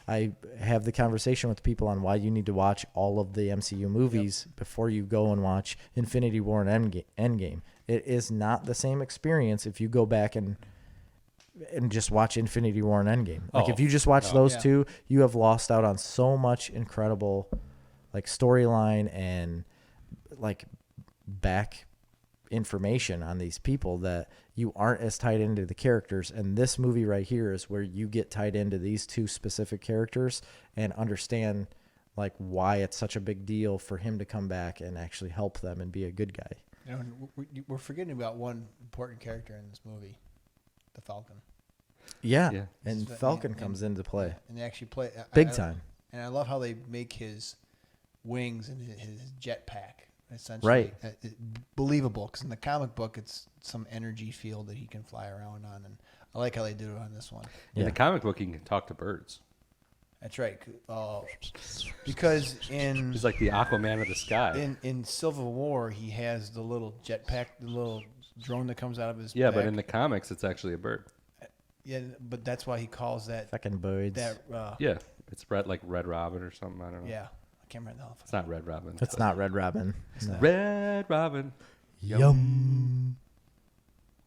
I have the conversation with people on why you need to watch all of the MCU movies before you go and watch Infinity War and Endgame. It is not the same experience if you go back and just watch Infinity War and Endgame. Like if you just watch those two, you have lost out on so much incredible like storyline and like back information on these people that you aren't as tied into the characters. And this movie right here is where you get tied into these two specific characters and understand like why it's such a big deal for him to come back and actually help them and be a good guy. You know, we're forgetting about one important character in this movie, the Falcon. Yeah. And Falcon comes into play. And they actually play big time. And I love how they make his wings and his jetpack essentially right. Believable, because in the comic book it's some energy field that he can fly around on, and I like how they do it on this one. In the comic book, he can talk to birds. That's right. Because he's like the Aquaman of the sky. In Civil War, he has the little jetpack, the little drone that comes out of his back. But in the comics, it's actually a bird. Yeah, but that's why he calls that fucking birds. It's like Red Robin or something. I don't know. Yeah, I can't remember the hell. It's not Red Robin. It's not Red Robin. No. Red Robin. Yum.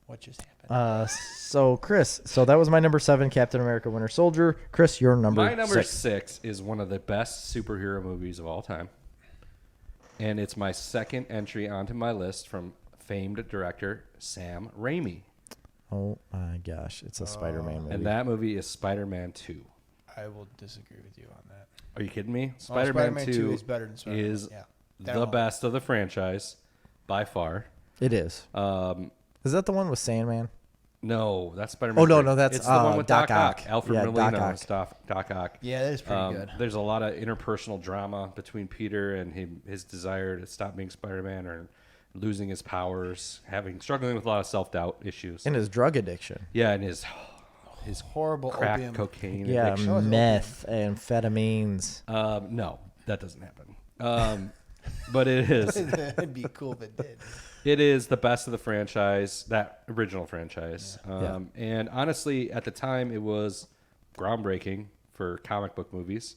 What just happened? So Chris, that was my number 7, Captain America: Winter Soldier. Chris, your number. My number 6 is one of the best superhero movies of all time, and it's my second entry onto my list from famed director Sam Raimi. Oh my gosh, it's a Spider-Man movie. And that movie is Spider-Man 2. I will disagree with you on that. Are you kidding me? Spider-Man 2 is better than Spider-Man. Is the best of the franchise by far. It is. Is that the one with Sandman? No, that's Spider-Man. Oh, no, that's it's the one with Doc Ock. Alfred Yeah, Molina Doc and stuff. Doc Ock. Yeah, that is pretty good. There's a lot of interpersonal drama between Peter and his desire to stop being Spider-Man, or losing his powers, struggling with a lot of self-doubt issues. And his drug addiction. Yeah, and his horrible crack opium. Cocaine Yeah, addiction. meth, amphetamines. No, that doesn't happen. But it is. It'd be cool if it did. It is the best of the franchise, that original franchise. And honestly, at the time, it was groundbreaking for comic book movies.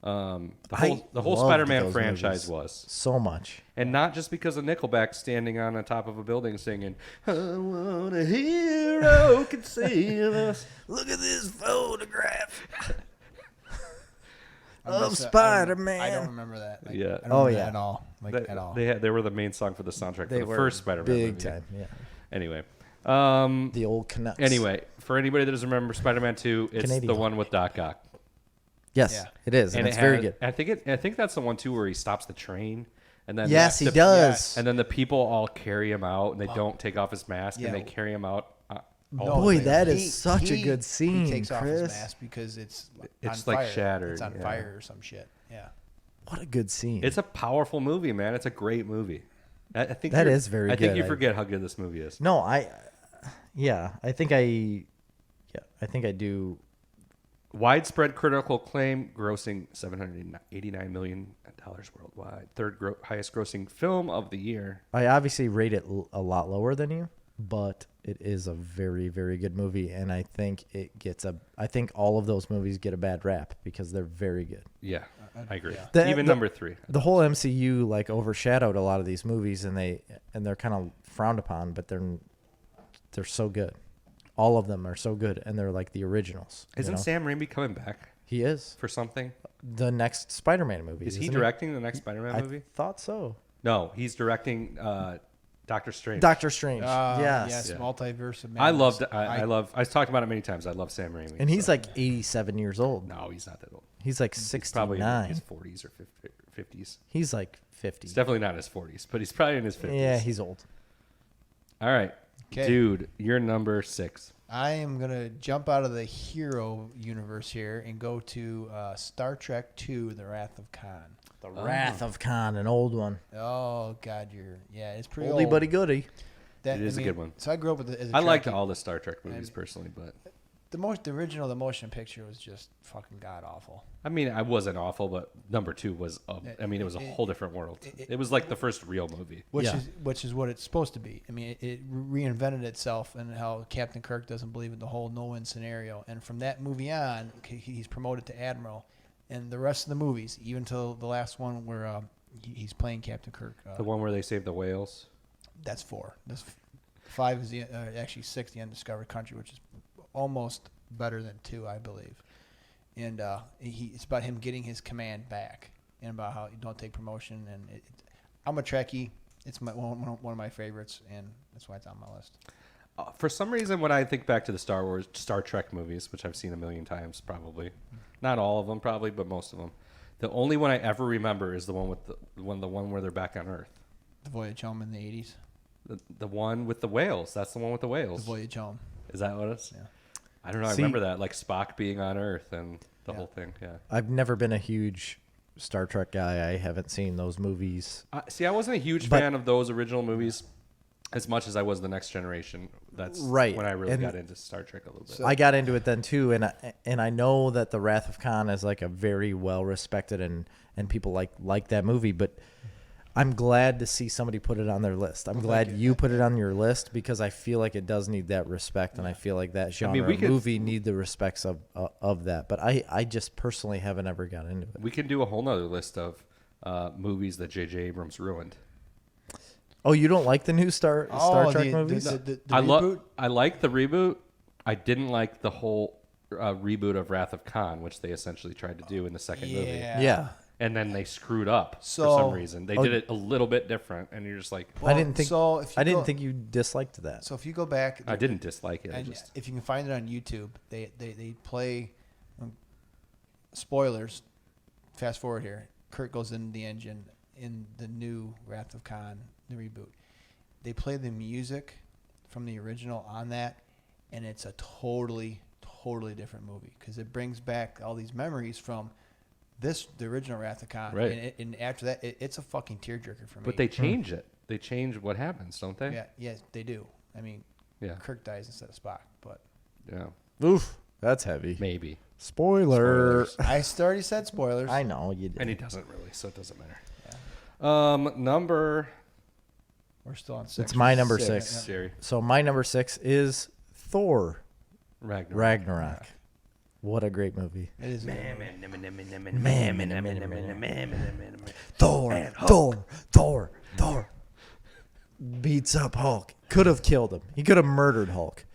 The whole Spider-Man franchise was. So much. And not just because of Nickelback standing on the top of a building singing, I want a hero can save us. Look at this photograph of Spider-Man. I don't remember that. Yeah. I don't remember that at all. At all. They were the main song for the soundtrack for the first Spider-Man big movie. time, yeah. Anyway. The old Canucks. Anyway, for anybody that doesn't remember Spider-Man 2, it's Canadian. the one with Doc Ock. Yes, it is, and it's very good. I think that's the one too where he stops the train, and then yes, he does. and then the people all carry him out, and they don't take off his mask, and they carry him out. Boy, that is such a good scene. He takes Chris. off his mask because it's on like fire. shattered. It's on fire or some shit. Yeah. What a good scene. It's a powerful movie, man. It's a great movie. I think that is very good. I think you forget how good this movie is. No, I think I do. Widespread critical acclaim, grossing $789 million worldwide. Third highest grossing film of the year. I obviously rate it a lot lower than you, but it is a very, very good movie, and I think I think all of those movies get a bad rap because they're very good. Yeah, I agree. Yeah. Even number 3. The whole MCU like overshadowed a lot of these movies, and they're kind of frowned upon, but they're so good. All of them are so good, and they're like the originals. Isn't Sam Raimi coming back He is. for something? The next Spider-Man movie. Is he isn't directing the next Spider-Man I movie? thought so. No, he's directing Doctor Strange. Doctor Strange. Yes, yes. Multiverse of Madness. I loved. I love. I've talked about it many times. I love Sam Raimi. And he's like 87 years old. no, he's not that old. He's like He's probably in 69. his 40s or 50s. He's like 50. He's definitely not in his 40s, but he's probably in his 50s. Yeah, he's old. All right, 'Kay. dude, you're number 6. I am gonna jump out of the hero universe here and go to Star Trek II: The Wrath of Khan. The Wrath of Khan, an old one. Oh God, it's pretty Oldie old. buddy goodie. That, It is a good one. So I grew up with it as a I liked Trekkie. all the Star Trek movies personally, but the original, the motion picture was just fucking god awful. I mean, I wasn't awful, but number 2 was. I mean, it was a whole different world. It was like the first real movie. Which is what it's supposed to be. I mean, it reinvented itself, and how Captain Kirk doesn't believe in the whole no-win scenario. And from that movie on, he's promoted to admiral. And the rest of the movies, even till the last one where he's playing Captain Kirk, The one where they save the whales. that's 4. That's 5 is actually 6, the Undiscovered Country, which is almost better than 2, I believe. And it's about him getting his command back, and about how you don't take promotion. And I'm a Trekkie. It's one of my favorites, and that's why it's on my list. For some reason, when I think back to the Star Trek movies, which I've seen a million times, probably not all of them, probably, but most of them, the only one I ever remember is the one with the one where they're back on Earth. The Voyage Home in the 80s. The one with the whales. That's the one with the The whales. Voyage Home. Is that what it is? Yeah. I don't know. I See- remember that, like Spock being on Earth and the Yeah. whole thing. Yeah. I've never been a huge Star Trek guy. I haven't seen those movies. See, I wasn't a huge But- fan of those original movies as much as I was the Next Generation. That's Right. when I really And- got into Star Trek a little bit. I got into it then too, and I know that the Wrath of Khan is like a very well respected and people like that movie, but I'm glad to see somebody put it on their list. I'm glad you put it on your list because I feel like it does need that respect, and I feel like that genre we of could- movie need the respects of that. But I just personally haven't ever got into it. We can do a whole nother list of movies that J.J. Abrams ruined. Oh, you don't like the new Star Trek movies? The I reboot? I like the reboot. I didn't like the whole reboot of Wrath of Khan, which they essentially tried to do in the second movie. Yeah. And then they screwed up for So- some reason. They did it a little bit different, and you're just like, I didn't think So if you I didn't go- think you disliked that. So if you go back, I didn't dislike it. I and just if you can find it on YouTube, they play spoilers. Fast forward here. Kurt goes into the engine in the new Wrath of Khan, the reboot. They play the music from the original on that, and it's a totally different movie because it brings back all these memories from the original Wrath of Khan. Right. And after that, it's a fucking tearjerker for me. but they change it. They change what happens, don't they? yeah, yes, they do. I mean, Yeah. Kirk dies instead of Spock, but Yeah. Oof, that's heavy. Maybe. Spoiler. I already said spoilers. I know you did. And he doesn't really, so it doesn't matter. Yeah. Number We're still on 6. It's my number six. 6. Jerry. So my number 6 is Thor Ragnarok. What a great movie. It is. Thor beats up Hulk. Could have killed him. He could have murdered Hulk.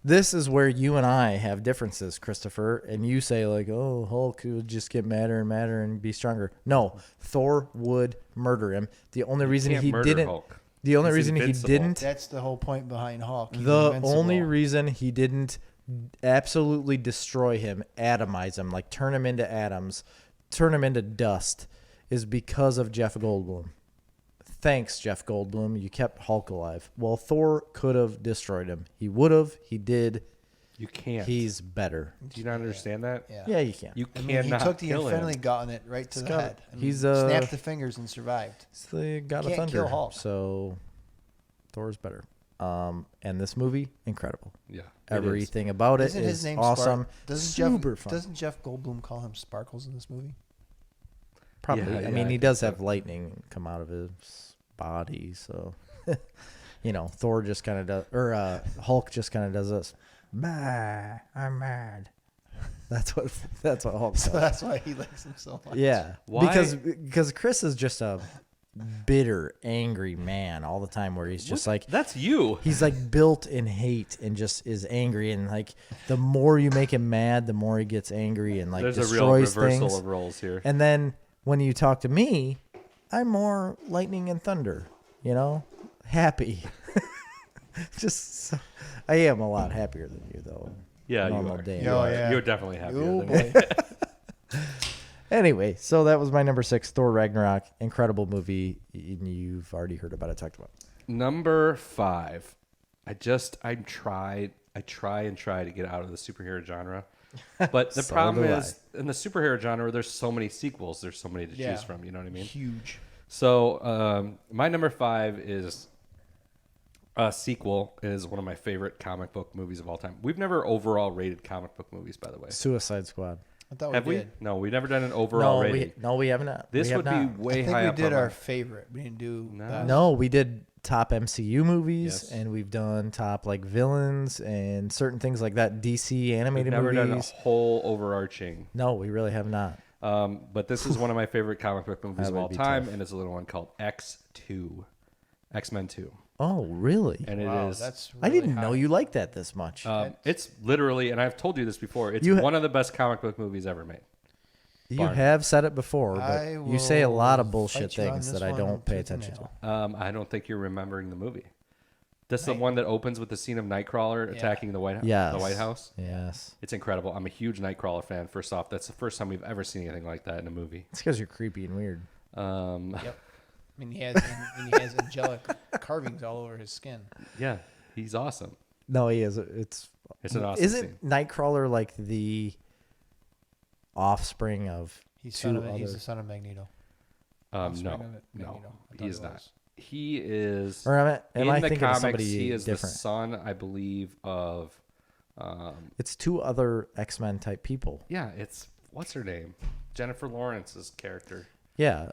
This is where you and I have differences, Christopher. And you say like, "Oh, Hulk would just get madder and madder and be stronger." No, Thor would murder him. The only reason Can't he murder didn't. Hulk. The only He's reason invincible. he didn't. That's the whole point behind Hulk. He's The invincible. only reason he didn't absolutely destroy him, atomize him, like turn him into atoms, turn him into dust, is because of Jeff Goldblum. Thanks, Jeff Goldblum. You kept Hulk alive. Well, Thor could have destroyed him. He would have. He did. You can't. He's better. Do you not understand that? Yeah, you can. You I mean, he cannot took the kill him. Infinity Gauntlet right to the Scott, head. I mean, he's, snapped the fingers and survived. It's the God of Can't Thunder. kill Hulk. So Thor's better. And this movie, incredible. Yeah. it is. Everything about it Isn't is his name awesome. Doesn't fun. Doesn't Jeff Goldblum call him Sparkles in this movie? Probably. Yeah, I mean, I he think does so. have lightning come out of his body, so Thor just kind of does, or Hulk just kind of does this. Bah, I'm mad. That's what Hulk So does. that's why he likes him so much. Yeah, Why- because Chris is just a bitter, angry man all the time where he's just like, That's you. he's like built in hate and just is angry. And like the more you make him mad, the more he gets angry and like There's a real destroys reversal things. of roles here. And then when you talk to me, I'm more lightning and thunder, you know, happy. I am a lot happier than you though. Yeah, you Normal are. day. You Oh, are. yeah. You're definitely happier Oh, than boy. me. Anyway, so that was my number 6, Thor Ragnarok. Incredible movie. You've already heard about it, talked about. Number 5. I try to get out of the superhero genre. But the So problem do is in the superhero genre, there's so many sequels. There's so many to Yeah. choose from. You know what I mean? Huge. So my number 5 is a sequel. Is one of my favorite comic book movies of all time. We've never overall rated comic book movies, by the way. Suicide Squad. I thought Have we we? did. No, we've never done an overall rating. We have not. This We have would be not. way I think high we up. did on our my- favorite. We didn't do No. best. No, we did top MCU movies, Yes. and we've done top like villains and certain things like that. DC We've animated never done a movies. whole overarching. No, we really have not. But this is one of my favorite comic book movies That of would all be time, tough. and it's a little one called X2, X-Men 2, Oh, really? and it Wow, is. that's I really didn't know high. you liked that this much. It's literally, and I've told you this before. It's You ha- one of the best comic book movies ever made. you Barney. have said it before, I but you say a lot of will bullshit fight you on things this that I one don't pay tooth and attention to. nail. I don't think you're remembering the movie. This is the Right. one that opens with the scene of Nightcrawler Yeah. attacking the White House. Yes. The White House. Yes. It's incredible. I'm a huge Nightcrawler fan. First off, that's the first time we've ever seen anything like that in a movie. It's because you're creepy and weird. Yep. I mean, he has angelic carvings all over his skin. Yeah, he's awesome. No, he is. It's an awesome Isn't scene. Nightcrawler like the offspring of He's two he's other? the son of Magneto. No, Offspring of no, Magneto. I thought he is it not. was. He is. Or am in I the thinking comics, of somebody he is different? the son, I believe, of. It's two other X-Men type people. Yeah, it's what's her name? Jennifer Lawrence's character, Yeah.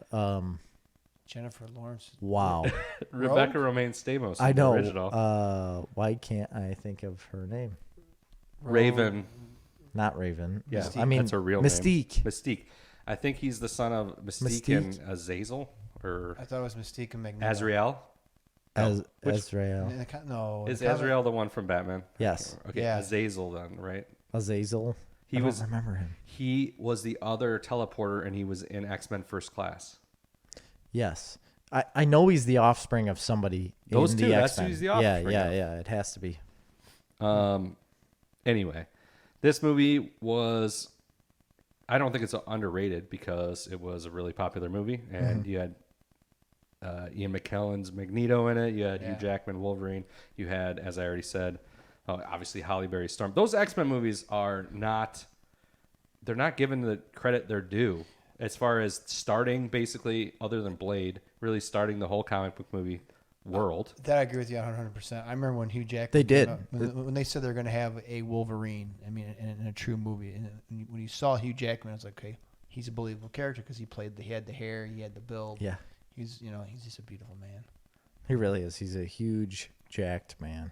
Jennifer Lawrence. Wow. Rebecca Romaine Stamos. I in the know. Original. Why can't I think of her name? Raven. Not Raven. Yeah, I mean that's her real name. Mystique. Mystique. I think he's the son of Mystique, and Azazel or I thought it was Mystique and Magneto. Azrael. As Which- Azrael. No. Is the comic- Azrael the one from Batman? Yes. Okay, Yeah. Azazel then, right? Azazel. He I was- don't remember him. He was the other teleporter, and he was in X-Men First Class. Yes. I know he's the offspring of somebody Those in two, the that's X-Men. who he's the Yeah, offspring yeah, of. yeah. It has to be. Anyway, this movie was. I don't think it's underrated because it was a really popular movie, and you had Ian McKellen's Magneto in it. You had Hugh Yeah. Jackman Wolverine. You had, as I already said, obviously Halle Berry Storm. Those X-Men movies are not. They're not given the credit they're due as far as starting, basically, other than Blade, really starting the whole comic book movie world. That I agree with you 100%. I remember when Hugh Jackman. They came did. out- when they said they're going to have a Wolverine. I mean, in a true movie. And when you saw Hugh Jackman, I was like, okay, he's a believable character because he had the hair, he had the build. Yeah. He's just a beautiful man. He really is. He's a huge, jacked man.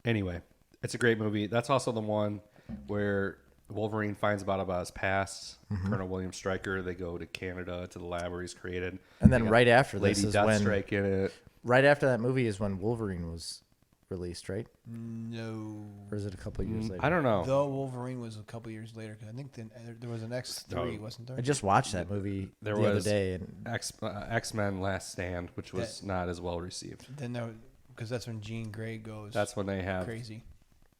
Anyway, it's a great movie. That's also the one where Wolverine finds out about his past. Colonel William Stryker. They go to Canada to the lab where he's created. And then They got right after Lady this is when Deathstrike in it. right after that movie is when Wolverine was released, right? No. Or is it a couple of years later? I don't know. Though Wolverine was a couple years later. 'Cause I think there was an X3, No. wasn't there? I just watched that movie There the other was day, and X-Men Last Stand, which was not as well received. Then because that's when Jean Grey goes That's when they have crazy.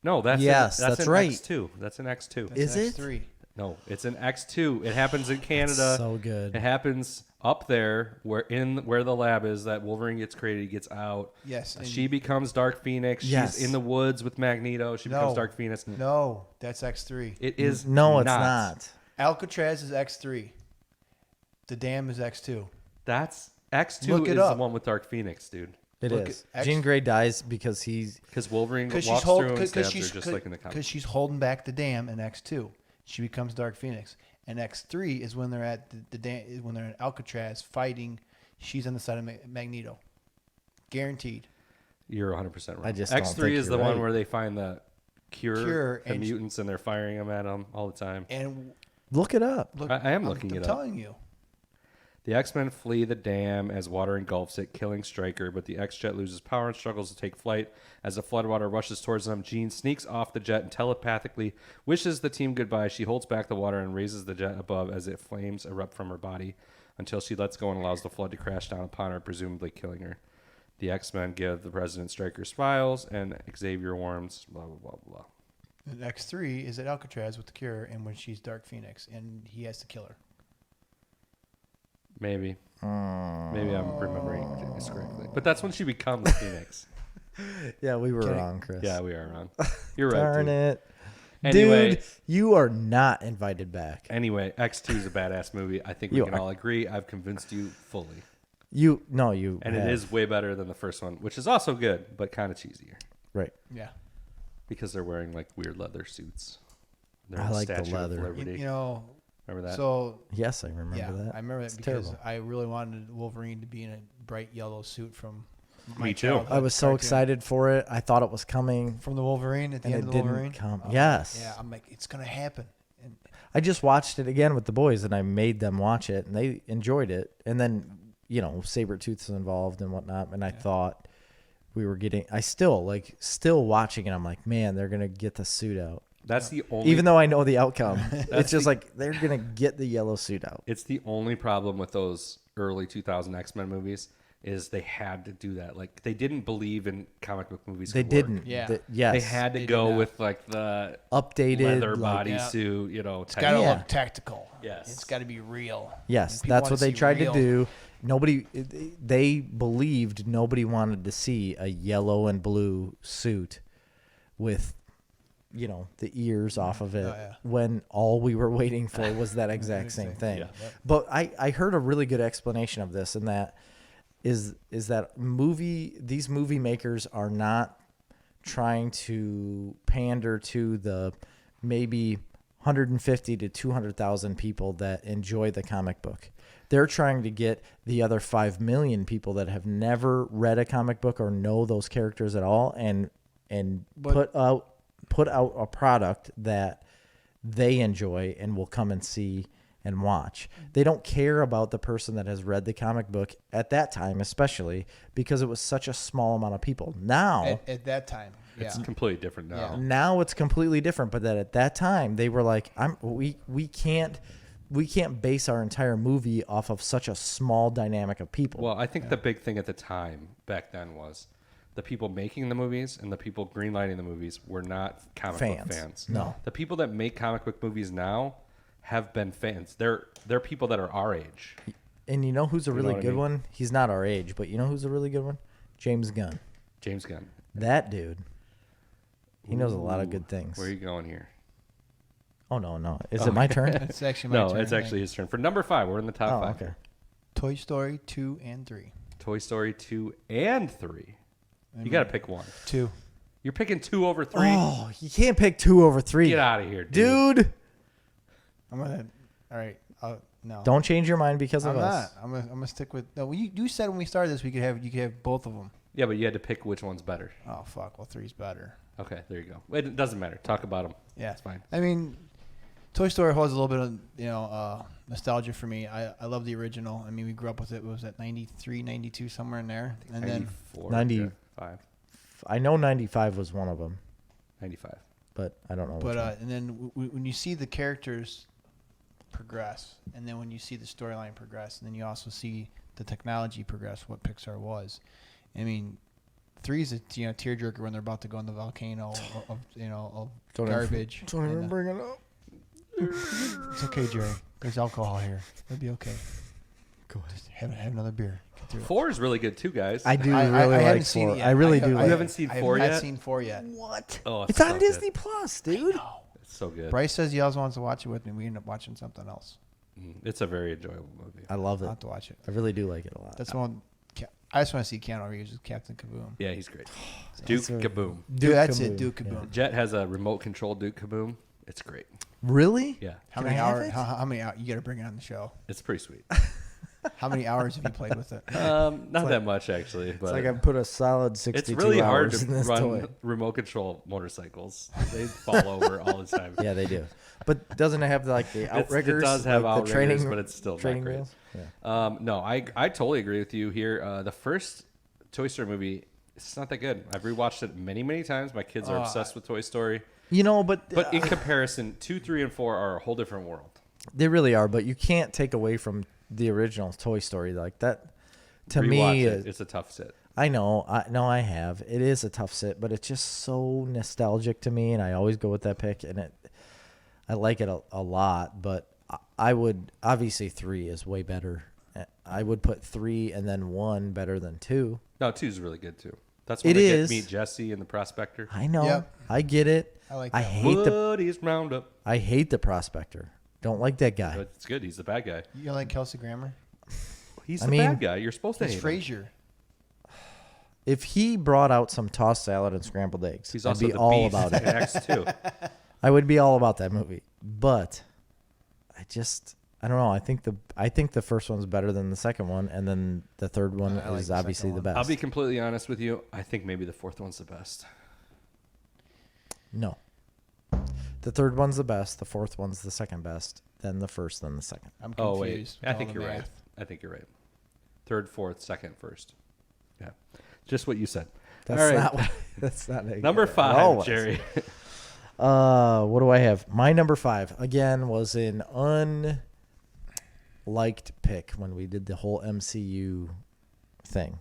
no. That's Yes, in, that's in right. X2. That's in X2. That's Is an it? X3. No, it's in X2. It happens in Canada. so good. It happens up there where the lab is that Wolverine gets created. He gets out. Yes. and- She becomes Dark Phoenix. Yes. She's in the woods with Magneto. She becomes No. Dark Phoenix. No, that's X3. It is No, it's not. Alcatraz is X3. The Dam is X2. That's X2 Look it is up. the one with Dark Phoenix, dude. It Look is. at X- Jean Grey dies because he's Because Wolverine walks Because through and stabs her just like in the comics. Because she's holding back the Dam in X2. She becomes Dark Phoenix. And X3 is when they're at the dam, when they're in Alcatraz fighting. She's on the side of Magneto. Guaranteed. You're 100% right. I just don't X3 think is the you're one right. where they find the cure the and- mutants and they're firing them at them all the time. And look it up. look, I am looking I'm it up. telling you. The X-Men flee the dam as water engulfs it, killing Stryker, but the X-Jet loses power and struggles to take flight. As the floodwater rushes towards them, Jean sneaks off the jet and telepathically wishes the team goodbye. She holds back the water and raises the jet above as flames erupt from her body until she lets go and allows the flood to crash down upon her, presumably killing her. The X-Men give the President Stryker smiles, and Xavier warns, blah, blah, blah, blah. And X3 is at Alcatraz with the Cure, and when she's Dark Phoenix, and he has to kill her. Maybe. Maybe I'm remembering this correctly. But that's when she becomes Phoenix. Yeah, we were Kidding. wrong, Chris. Yeah, we are wrong. You're right. Darn Dude. it. Anyway, Dude, you are not invited back. Anyway, X2 is a badass movie. I think we You can are. all agree. I've convinced you fully. You And have. it is way better than the first one, which is also good, but kind of cheesier. Right. Yeah. Because they're wearing like weird leather suits. They're I in like the Statue of leather. Liberty. You know, Remember that? so Yes, I remember yeah, that. I remember that It's because terrible. I really wanted Wolverine to be in a bright yellow suit from my Me too. childhood I was so cartoon. excited for it. I thought it was coming, From the Wolverine at the and end it of the didn't Wolverine. come. Oh, Yes. Yeah, I'm like, it's gonna happen. And I just watched it again with the boys, and I made them watch it, and they enjoyed it. And then, Sabretooth's involved and whatnot, and I thought we were getting. I still watching it. I'm like, man, they're gonna get the suit out. That's the only. Even though I know the outcome, it's just like they're gonna get the yellow suit out. It's the only problem with those early 2000 X-Men movies is they had to do that. Like they didn't believe in comic book movies. They could work. didn't. Yeah. Yes. They had to They did go not. with like the updated leather like, bodysuit. it's gotta Yeah. look tactical. Yes. It's got to be real. Yes, And people that's wanna what they see tried real. to do. They believed nobody wanted to see a yellow and blue suit with, the ears off of it. Oh, yeah. When all we were waiting for was that exact same thing. Yeah. But I heard a really good explanation of this, and that is that these movie makers are not trying to pander to the maybe 150 to 200,000 people that enjoy the comic book. They're trying to get the other 5 million people that have never read a comic book or know those characters at all, and But- put out a product that they enjoy and will come and see and watch. They don't care about the person that has read the comic book at that time, especially because it was such a small amount of people. Now, At that time. Yeah. It's completely different now. Yeah. now it's completely different. But that at that time they were like, we can't base our entire movie off of such a small dynamic of people. Well, I think the big thing at the time back then was the people making the movies and the people greenlighting the movies were not comic book fans. No. The people that make comic book movies now have been fans. They're people that are our age. And you know who's a know really what I good mean? one? He's not our age, but you know who's a really good one? James Gunn. James Gunn. That dude. He knows a lot of good things. Where are you going here? Oh no. Is it my turn? It's actually my No, turn, it's I actually think. his turn. For number 5, we're in the top Oh, 5. okay. Toy Story 2 and 3. Toy Story 2 and 3. You got to pick one. 2. You're picking 2 over 3? Oh, you can't pick 2 over 3. Get out of here, dude. Dude. I'm gonna. All right. No. Don't change your mind because I'm of us. not. I'm gonna stick with. No, you said when we started this, you could have both of them. Yeah, but you had to pick which one's better. Oh fuck. Well, 3's better. Okay, there you go. It doesn't matter. Talk about them. Yeah, It's fine. I mean, Toy Story holds a little bit of nostalgia for me. I love the original. I mean, we grew up with it. What was that 93, 92, somewhere in there? And then 94, 95. I know 95 was one of them, 95. but I don't know. But which one. and then when you see the characters progress, and then when you see the storyline progress, and then you also see the technology progress, what Pixar was. I mean, 3 is a tearjerker when they're about to go in the volcano of Don't garbage. Don't even And, bring it up. it's okay, Jerry. There's alcohol here. It'll be okay. Go ahead. Just have another beer. Get through it. 4 is really good too, guys. I do I really haven't like seen 4. it yet. I really do. You like haven't seen 4 I yet? haven't seen 4 yet. What? Oh, It's so on good. Disney Plus, dude. It's so good. Bryce says he also wants to watch it with me. We end up watching something else. It's a very enjoyable movie. I love I'll it. have to watch it. I really do like it a lot. That's the one. I just want to see Keanu Reeves as Captain Kaboom. Yeah, he's great. Duke a- Kaboom. Dude, that's Kaboom. it. Duke Yeah. Kaboom. Jet has a remote control Duke Kaboom. It's great. Really? Yeah, How Can many I have hours? it? How many hours? You got to bring it on the show. it's pretty sweet. How many hours have you played with it? Not that much actually, but It's like I put a solid 62 it's really hard hours to in this run toy. remote control motorcycles. They fall over all the time. Yeah, they do. But doesn't it have like the outriggers? It does have like outriggers, the training, but it's still training not great. wheels? Yeah. No, I totally agree with you here. The first Toy Story movie, it's not that good. I've rewatched it many, many times. My kids are obsessed with Toy Story. You know, but in comparison, 2, 3, and 4 are a whole different world. they really are. But you can't take away from the original Toy Story like that. To Rewatch me, it. It's a tough sit. I know. I have. It is a tough sit, but it's just so nostalgic to me, and I always go with that pick. And I like it a lot. But I would obviously 3 is way better. I would put 3 and then 1 better than 2. No, 2 is really good too. That's when It they is. meet Jesse and the Prospector. I know. Yep. I get it. I like I that hate the Woody's Roundup. I hate the Prospector. Don't like that guy. But it's good. He's the bad guy. You like Kelsey Grammer? He's I the mean, bad guy. You're supposed to It's hate him. Frasier. If he brought out some tossed salad and scrambled eggs, He's I'd also be the all beast about in it. X2. I would be all about that movie. But I don't know. I think the first one's better than the second one, and then the third one I like is the obviously second the one. best. I'll be completely honest with you. I think maybe the fourth one's the best. No. The third one's the best. The fourth one's the second best. Then the first. Then the second. I'm Oh, confused. wait. I think you're right. I think you're right. Third, fourth, second, first. Yeah. Just what you said. That's All right. not what. That's not Number it all 5, was. Jerry. What do I have? My number 5 again was an unliked pick when we did the whole MCU thing,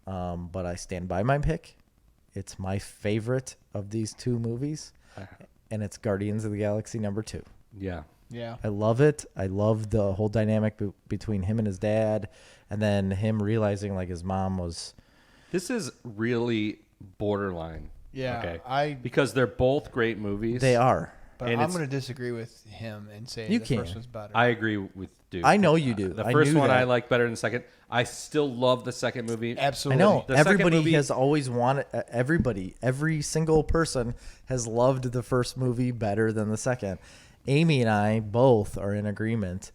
but I stand by my pick. It's my favorite of these 2 movies, and it's Guardians of the Galaxy number 2. Yeah. Yeah. I love it. I love the whole dynamic between him and his dad, and then him realizing like his mom was. This is really borderline. Yeah. Okay. Because they're both great movies. They are. But And I'm it's- going to disagree with him and say You the can. first one's better. I agree with Duke. I know you do. The I first knew one that. I like better than the second. I still love the second movie. I Absolutely. know The second everybody movie- has always wanted. Every single person has loved the first movie better than the second. Amy and I both are in agreement.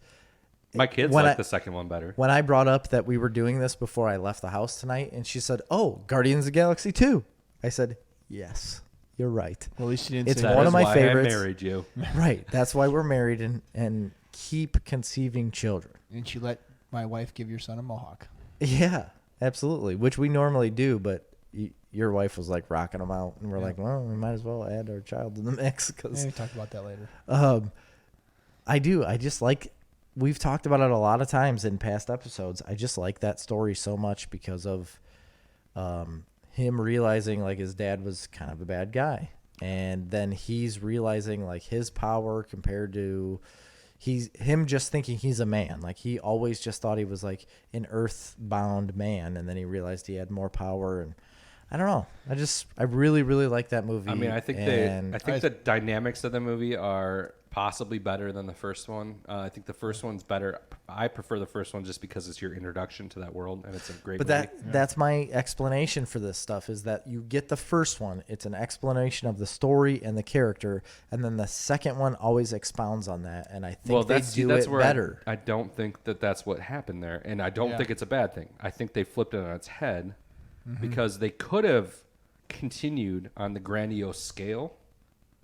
My kids When like I- the second one better. When I brought up that we were doing this before I left the house tonight, and she said, "Oh, Guardians of the Galaxy 2." I said, "Yes, you're right." Well, at least you didn't It's say one That of is my why favorites. I married you. Right. That's why we're married and keep conceiving children. And she let my wife give your son a mohawk. Yeah, absolutely. Which we normally do, but your wife was like rocking them out, and we're Yeah. like, well, we might as well add our child to the mix because Yeah, we talk about that later. I do. I just like. We've talked about it a lot of times in past episodes. I just like that story so much because of him realizing like his dad was kind of a bad guy, and then he's realizing like his power compared to him just thinking he's a man. Like he always just thought he was like an earthbound man, and then he realized he had more power. And I don't know. I really really like that movie. I mean, I think the dynamics of the movie are possibly better than the first one. I think the first one's better. I prefer the first one just because it's your introduction to that world, and it's a great But movie. that's my explanation for this stuff is that you get the first one, it's an explanation of the story and the character, and then the second one always expounds on that, and I think they do it where better. I don't think that that's what happened there, and I don't Yeah. think it's a bad thing. I think they flipped it on its head Mm-hmm. because they could have continued on the grandiose scale,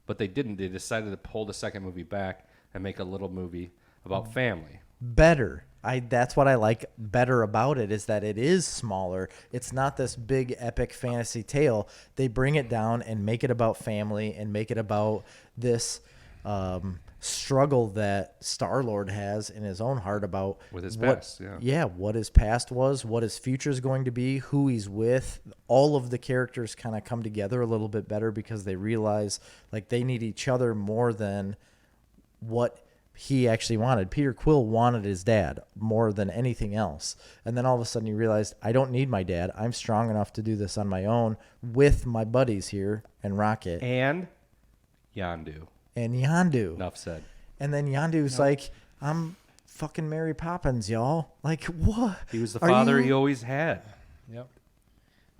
but they didn't. They decided to pull the second movie back and make a little movie about family. Better. That's what I like better about it is that it is smaller. It's not this big epic fantasy tale. They bring it down and make it about family and make it about this struggle that Star-Lord has in his own heart about With his what, past, yeah. Yeah, what his past was, what his future is going to be, who he's with. All of the characters kind of come together a little bit better because they realize like they need each other more than what he actually wanted. Peter Quill wanted his dad more than anything else. And then all of a sudden he realized, I don't need my dad. I'm strong enough to do this on my own with my buddies here and Rocket And Yondu. and Yondu. Enough said. And then Yondu's like, I'm fucking Mary Poppins, y'all. Like, what? He was the Are father you- he always had. Yep.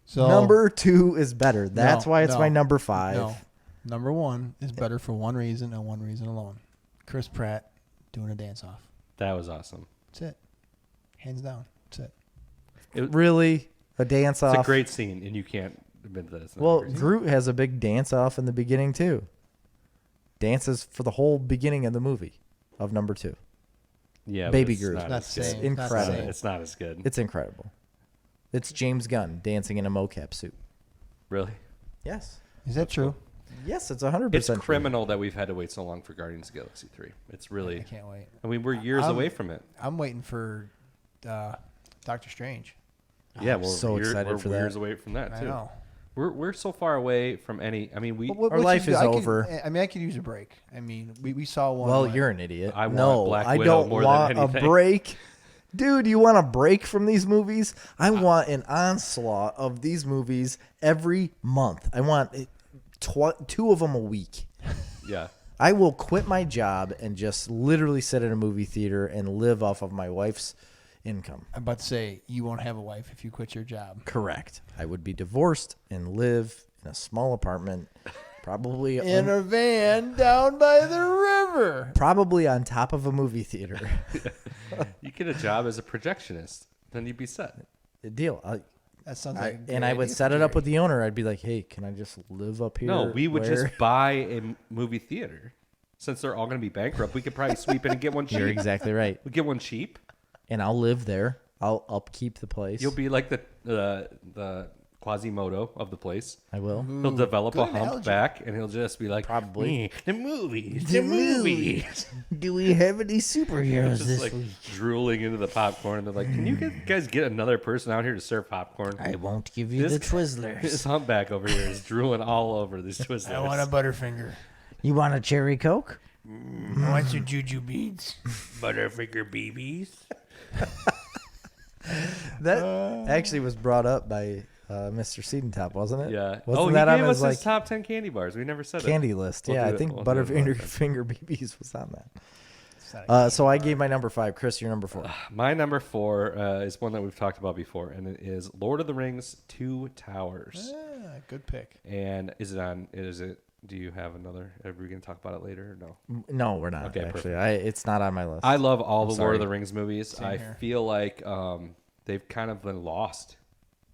So Number 2 is better. That's No, why it's no, my number 5. No. Number 1 is better for one reason and one reason alone. Chris Pratt doing a dance off. That was awesome. That's it. Hands down. That's it. Really? A dance off? It's a great scene, and you can't admit that. It's not Well, a great scene. Groot has a big dance off in the beginning too. Dances for the whole beginning of the movie of number 2. Yeah, but Baby it's Groot. not Not as the good. same. Incredible. It's not as good. It's incredible. It's James Gunn dancing in a mocap suit. Really. Yes. Is that true? Yes, it's 100%. It's true. criminal that we've had to wait so long for Guardians of the Galaxy 3. It's I really. can't wait. I mean, we're years I'm- away from it. I'm waiting for Doctor Strange. Yeah, I'm well, so excited we're for years that. away from that I too. know. We're so far away from any. I mean, we. Our life is over. I could use a break. I mean, we saw one. Well, like- you're an idiot. I want no, Black I Widow don't more than want a anything. break. Dude, you want a break from these movies? I want an onslaught of these movies every month. I want 2 of them a week. Yeah. I will quit my job and just literally sit in a movie theater and live off of my wife's income. I'm about to say you won't have a wife if you quit your job. Correct. I would be divorced and live in a small apartment, probably In a van down by the river. probably on top of a movie theater. You get a job as a projectionist, then you'd be set. Deal. That sounds like. a great And I would idea set for it up Jerry. with the owner. I'd be like, "Hey, can I just live up here?" No, we would where- just buy a movie theater. Since they're all going to be bankrupt, we could probably sweep in and get one cheap. You're exactly right. We get one cheap. And I'll live there. I'll upkeep the place. You'll be like the Quasimodo of the place. I will. He'll develop a good analogy. humpback, and he'll just be like, Probably. the movies. Do we have any superheroes Just like drooling into the popcorn. They're like, can you guys get another person out here to serve popcorn? I won't give you This- the Twizzlers. This humpback over here is drooling all over these Twizzlers. I want a Butterfinger. You want a cherry Coke? I want some Juju beads. Butterfinger BBs. That actually was brought up by Mr. Seedentop, wasn't it? Yeah. Wasn't he that on gave his us like his top 10 candy bars. We never said candy list? We'll Yeah, do I it- think we'll do it Butterfinger later. Finger BBs was on that. It's not a So I gave my number 5. Chris, your number 4. it. My number 4 is one that we've talked about before, and it is Lord of the Rings 2 Towers. good pick. And do you have another? Are we going to talk about it later or no? No, we're not. Okay, actually, it's not on my list. I love all the Lord sorry. of the Rings movies. Same I here. feel like they've kind of been lost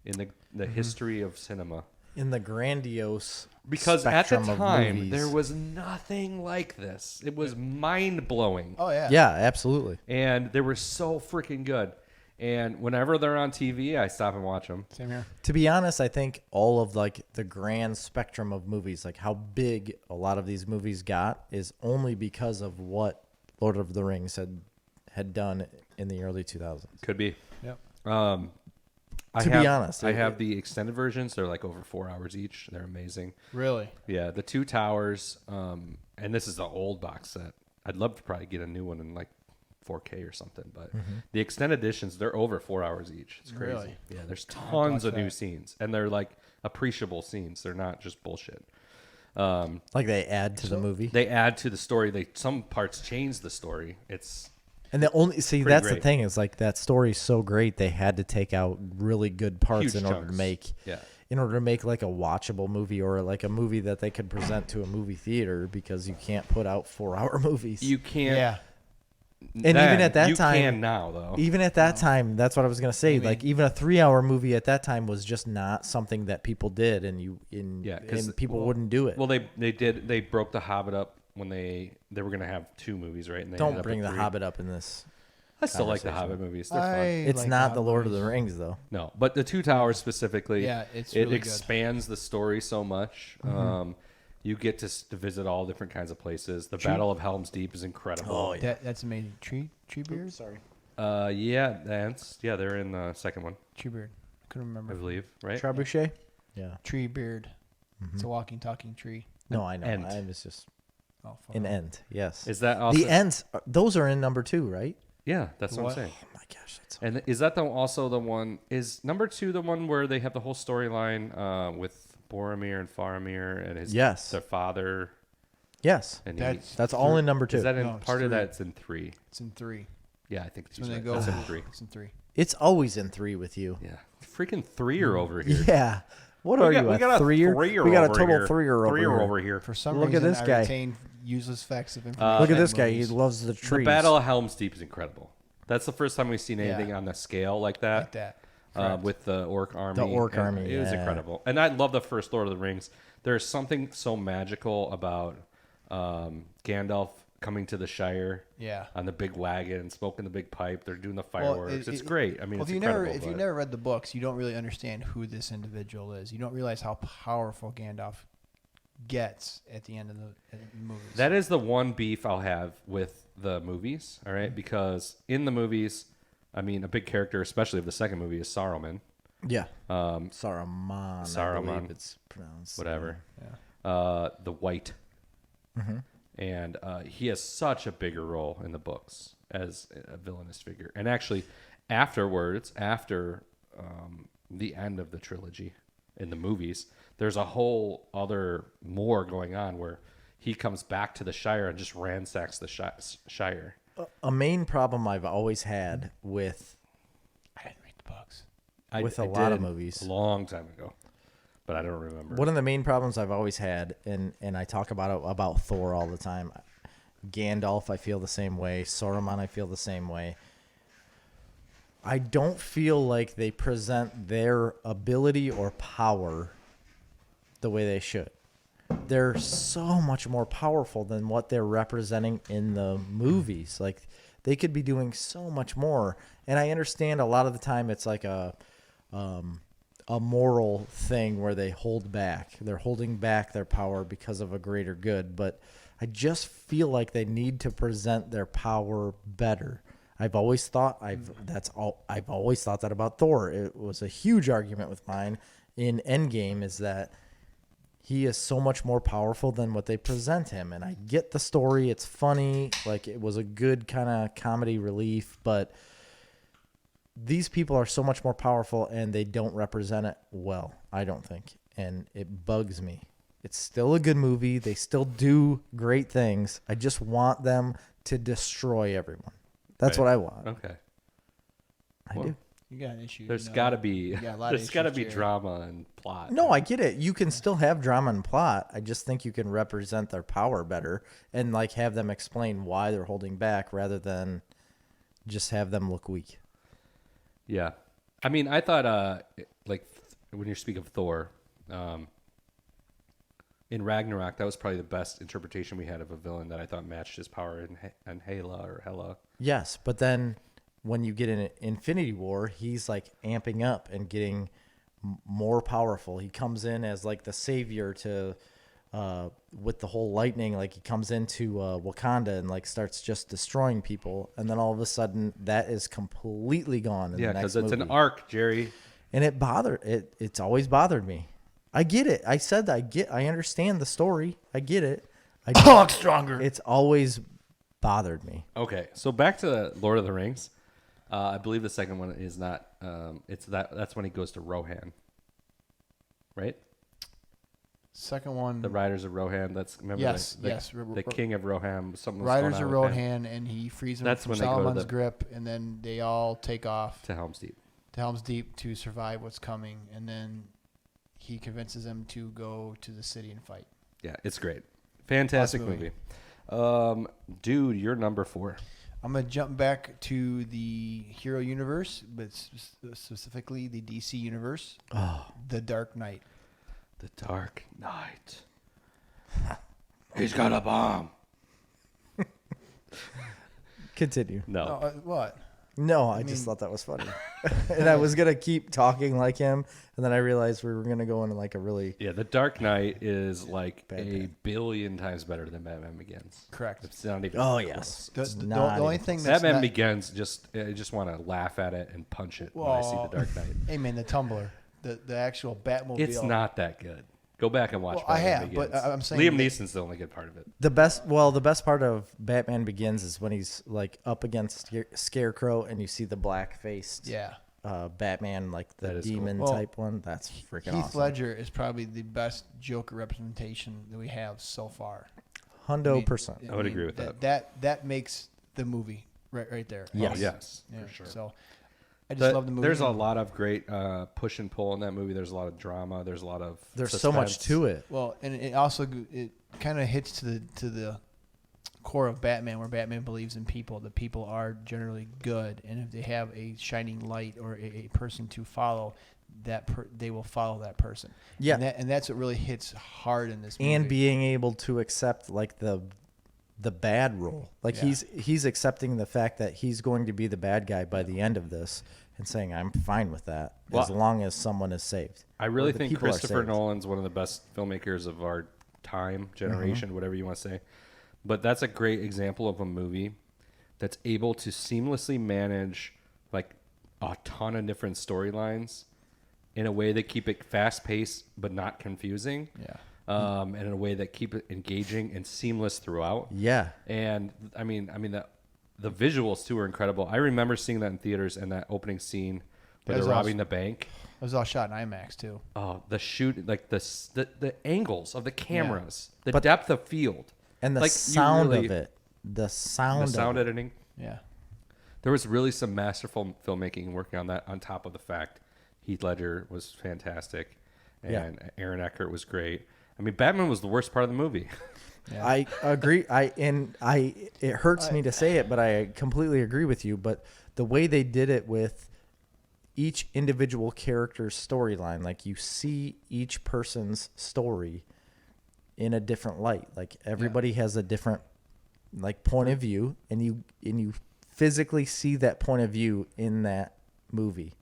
in the Mm-hmm. history of cinema. in the grandiose Because at the spectrum of time, movies. there was nothing like this. It was mind-blowing. Oh yeah. Yeah, absolutely. And they were so freaking good. And whenever they're on TV, I stop and watch them. Same here. To be honest, I think all of like the grand spectrum of movies, like how big a lot of these movies got, is only because of what Lord of the Rings had done in the early 2000s. Could be. Yep. To be honest, I have the extended versions. They're like over 4 hours each. They're amazing. Really. Yeah, the 2 Towers, and this is the old box set. I'd love to probably get a new one in like 4K or something, but the extended editions, they're over 4 hours each. It's crazy. Really? Yeah, there's tons of watch new that. scenes, and they're like appreciable scenes. They're not just bullshit. Like they add to the movie. They add to the story. Some parts change the story. It's And the only Pretty that's the great. thing is like that story's so great they had to take out really good parts Huge in order to chunks. make Yeah. like a watchable movie or like a movie that they could present to a movie theater because you can't put out 4-hour movies. You can't. Yeah. And even at that you time- can now though. Even at that time, that's what I was gonna say. Maybe. Like even a 3-hour movie at that time was just not something that people did, and 'cause- people wouldn't do it. Well, they broke the Hobbit up when they were gonna have 2 movies, right? And they ended Don't up bring with the 3. Hobbit up in this. I still like the conversation. Hobbit movies. They're fun. It's like not Hobbit the Lord of movies. the Rings though. No, but the 2 Towers specifically, Yeah, it's it really good. expands the story so much. You get to visit all different kinds of places. The Battle of Helm's Deep is incredible. Oh, yeah. That's amazing. Treebeard. Sorry. They're in the second one, Treebeard. Couldn't I remember. believe, right? Trebuchet. Yeah. Treebeard. It's a walking, talking tree. No, I know. Ent. I was just Oh, fuck. an end. Yes. Is that also The ends. Those are in number 2, right? Yeah, that's what What? I'm saying. Oh my gosh, that's And is that also the one? Is number 2 the one where they have the whole storyline with Boromir and Faramir and his Yes. their father? yes. And That's all in number 2. is that in No, it's part of 3. that's in 3? It's in 3. Yeah, I think It's when they right. go. That's in 3. It's in 3. It's always in 3 with you. Yeah, freaking 3-year over here. Yeah. What are you? we a got a 3-year? three-year We got a over total here. 3-year over 3-year here. over here. For some Look at reason, this I guy. retain useless facts of information. Look at in this guy. He movies. loves the The trees. Battle of Helm's Deep is incredible. That's the first time we've seen anything on the scale like that. Like that. Correct. With the orc army. The orc And army, It was yeah. incredible. And I love the first Lord of the Rings. There's something so magical about Gandalf coming to the Shire Yeah. on the big wagon, smoking the big pipe. They're doing the Well, fireworks. It's great. I mean, well, it's if incredible. you've never read the books, you don't really understand who this individual is. You don't realize how powerful Gandalf gets at the end of the movies. That is the one beef I'll have with the movies, all Mm-hmm. right? Because in the movies, I mean, a big character, especially of the second movie, is Saruman. Yeah. Saruman. I Saruman. believe it's pronounced. Whatever. Yeah. The White. Mm-hmm. And he has such a bigger role in the books as a villainous figure. And actually, afterwards, after the end of the trilogy in the movies, there's a whole other more going on where he comes back to the Shire and just ransacks the Shire. A main problem I've always had with I didn't read the books. I lot of did movies. a long time ago, but I don't remember. One of the main problems I've always had, and I talk about Thor all the time. Gandalf, I feel the same way. Saruman, I feel the same way. I don't feel like they present their ability or power the way they should. They're so much more powerful than what they're representing in the movies. Like, they could be doing so much more. And I understand a lot of the time it's like a moral thing where they hold back. They're holding back their power because of a greater good. But I just feel like they need to present their power better. I've always thought I've always thought that about Thor. It was a huge argument with mine in Endgame is that he is so much more powerful than what they present him. And I get the story. It's funny. Like, it was a good kind of comedy relief, but these people are so much more powerful and they don't represent it well, I don't think. And it bugs me. It's still a good movie. They still do great things. I just want them to destroy everyone. That's Right. what I want. Okay. I Well, do. You got an issue. There's you know. got to be got a lot of there's got to issues, be Jerry. drama and plot. No, I get it. You can still have drama and plot. I just think you can represent their power better and like have them explain why they're holding back rather than just have them look weak. Yeah. I mean, I thought like when you speak of Thor, in Ragnarok, that was probably the best interpretation we had of a villain that I thought matched his power in Hela. Yes, but then when you get in Infinity War, he's like amping up and getting more powerful. He comes in as like the savior to with the whole lightning. Like, he comes into Wakanda and like starts just destroying people, and then all of a sudden that is completely gone in Yeah, the next because it's movie. an arc, Jerry. And it's always bothered me. I get it. I said that I understand the story. I get it. Talk stronger. It's always bothered me. Okay, so back to Lord of the Rings. I believe the second one is not. That's when he goes to Rohan, right? Second one. The Riders of Rohan. Remember Yes, the yes. the King of Rohan. Something was Riders going of on with him. Rohan, and he frees them That's from when they go to Solomon's the- grip, and then they all take off to Helm's Deep. to Helm's Deep to survive what's coming, and then he convinces them to go to the city and fight. Yeah, it's great. Fantastic Awesome movie. Dude, you're number 4. I'm going to jump back to the hero universe, but specifically the DC universe, The Dark Knight. The Dark Knight. He's got a bomb. Continue. No. What? No, I just mean- thought that was funny. And I was going to keep talking like him, and then I realized we were going to go into like a really... Yeah, The Dark Knight is like Batman. a billion times better than Batman Begins. Correct. It's not even. Oh, close. yes. The, It's the, the not only even thing that's Batman not, Begins, I just want to laugh at it and punch it when I see The Dark Knight. Hey man, the Tumbler, the actual Batmobile. It's not that good. Go back and watch. Well, I Batman have, Begins. but I'm saying Liam that- Neeson's the only good part of it. The best part of Batman Begins is when he's like up against Scarecrow and you see the black-faced Yeah. Batman, like the That is demon cool. Well, type one. That's freaking Heath awesome. Ledger is probably the best Joker representation that we have so far. 100%. I would agree with That makes the movie right there. Yes. Oh, yes, Yeah, for sure. So I just love the movie. There's a lot of great push and pull in that movie. There's a lot of drama. There's a lot of There's so much suspense. to it. Well, and it also it kind of hits to the core of Batman, where Batman believes in people, that people are generally good, and if they have a shining light or a person to follow, they will follow that person. Yeah. And that's what really hits hard in this movie. And being able to accept like the bad role. Like Yeah. he's accepting the fact that he's going to be the bad guy by the end of this and saying, I'm fine with that as Well, long as someone is saved. I really Or the think people are Christopher saved. Nolan's one of the best filmmakers of our time, generation, Mm-hmm. whatever you want to say. But that's a great example of a movie that's able to seamlessly manage like a ton of different storylines in a way that keep it fast paced but not confusing. Yeah. And in a way that keep it engaging and seamless throughout. Yeah. And I mean the visuals too are incredible. I remember seeing that in theaters and that opening scene where That was they're robbing awesome. the bank. It was all shot in IMAX too. Oh, the shoot, like the angles of the cameras, the But- depth of field, And the like, you sound really- of it. The sound, the sound of it. editing. Yeah. There was really some masterful filmmaking working on that. On top of the fact, Heath Ledger was fantastic, and Aaron Eckhart was great. I mean, Batman was the worst part of the movie. Yeah. I agree. It hurts me to say it, but I completely agree with you. But the way they did it with each individual character's storyline, like you see each person's story in a different light. Like everybody has a different like point of view, and you physically see that point of view in that movie,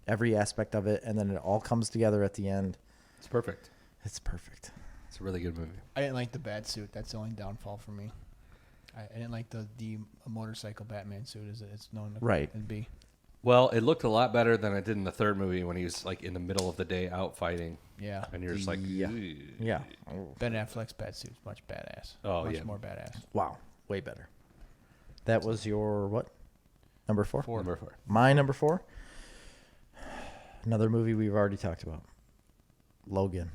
every aspect of it, and then it all comes together at the end. It's perfect. It's perfect. It's a really good movie. I didn't like the bat suit. That's the only downfall for me. I didn't like the motorcycle Batman suit as it's known to Right. be. Well, it looked a lot better than it did in the third movie when he was like in the middle of the day out fighting, Yeah. and you're just like, Yeah. "Ew." Yeah. Ben Affleck's bat suit's much badass. Oh, much yeah. more badass. Wow. Way better. That was your what? Number 4? Number 4. My number 4. Another movie we've already talked about. Logan.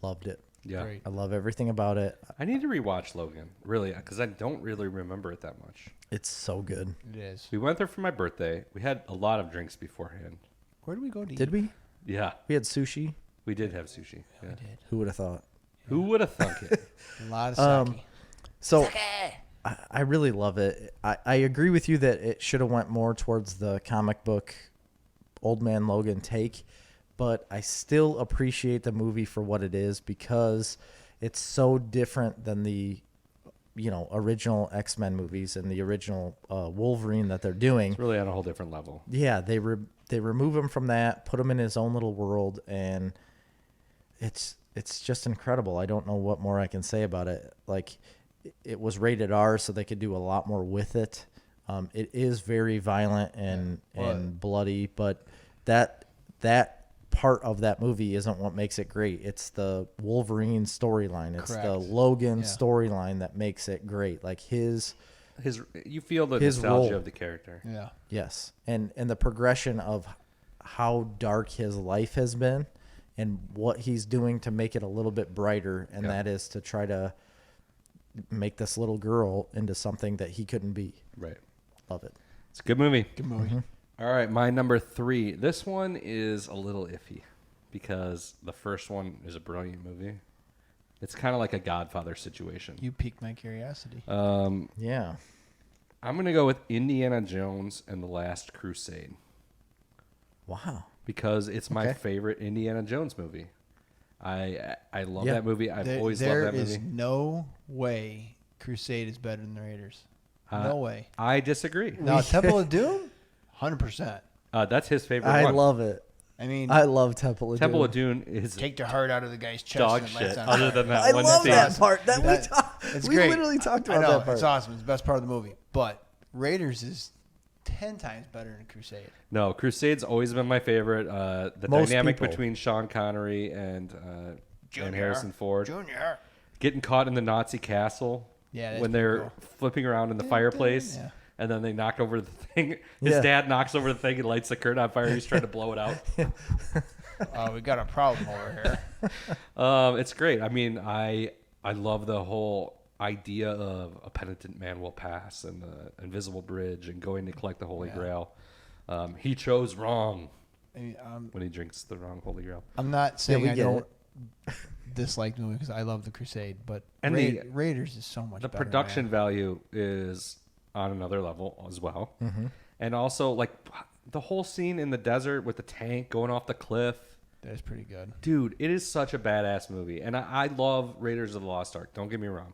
Loved it. Yeah. Great. I love everything about it. I need to rewatch Logan, really, because I don't really remember it that much. It's so good. It is. We went there for my birthday. We had a lot of drinks beforehand. Where did we go to eat? Did we? Yeah, We had sushi. we did have sushi. Yeah. We did. Who would have thought? Who would have thunk it? A lot of sake. So I really love it. I agree with you that it should have went more towards the comic book Old Man Logan take, but I still appreciate the movie for what it is because it's so different than the original X-Men movies and the original Wolverine that they're doing. It's really on a whole different level. Yeah, they remove him from that, put him in his own little world, and it's just incredible. I don't know what more I can say about it. Like, it was rated R, so they could do a lot more with it. It is very violent and bloody, but that part of that movie isn't what makes it great. It's the Wolverine storyline. It's the Correct. Logan storyline that makes it great. Like You feel the his nostalgia role. of the character. Yeah. yes, and the progression of how dark his life has been and what he's doing to make it a little bit brighter, and that is to try to make this little girl into something that he couldn't be. Right. Love it. It's a good movie. Good movie. All right, my number 3. This one is a little iffy because the first one is a brilliant movie. It's kind of like a Godfather situation. You piqued my curiosity. Yeah. I'm going to go with Indiana Jones and the Last Crusade Wow. because it's my Okay. favorite Indiana Jones movie. I love Yeah. that movie. I've always There loved that is movie. no way Crusade is better than the Raiders. No way. I disagree. Now, Temple of Doom, 100%. That's his favorite I one. love it. I mean, I love Temple of Temple Doom. of Doom is take the heart out of the guy's chest. dog and it lights shit. on Other fire. than that I one love scene. that part. It's We great. literally talked I about know, that part. it's awesome. It's the best part of the movie. But Raiders is 10 times better than Crusade. No, Crusade's always been my favorite. The Most dynamic people. between Sean Connery and Junior. Harrison Ford, Junior. getting caught in the Nazi castle Yeah, that's when pretty they're cool. flipping around in the fireplace, Yeah. and then they knock over the thing. His Yeah. dad knocks over the thing and lights the curtain on fire. He's trying to blow it out. We got a problem over here. It's great. I mean, I love the whole idea of a penitent man will pass and the invisible bridge and going to collect the Holy Yeah. Grail. He chose wrong I mean, when he drinks the wrong Holy Grail. I'm not saying we I get don't disliked the movie because I love The Crusade, but And Raiders is so much the better. production man. value is on another level as well. And also, like, the whole scene in the desert with the tank going off the cliff. That is pretty good. Dude, it is such a badass movie. And I love Raiders of the Lost Ark. Don't get me wrong.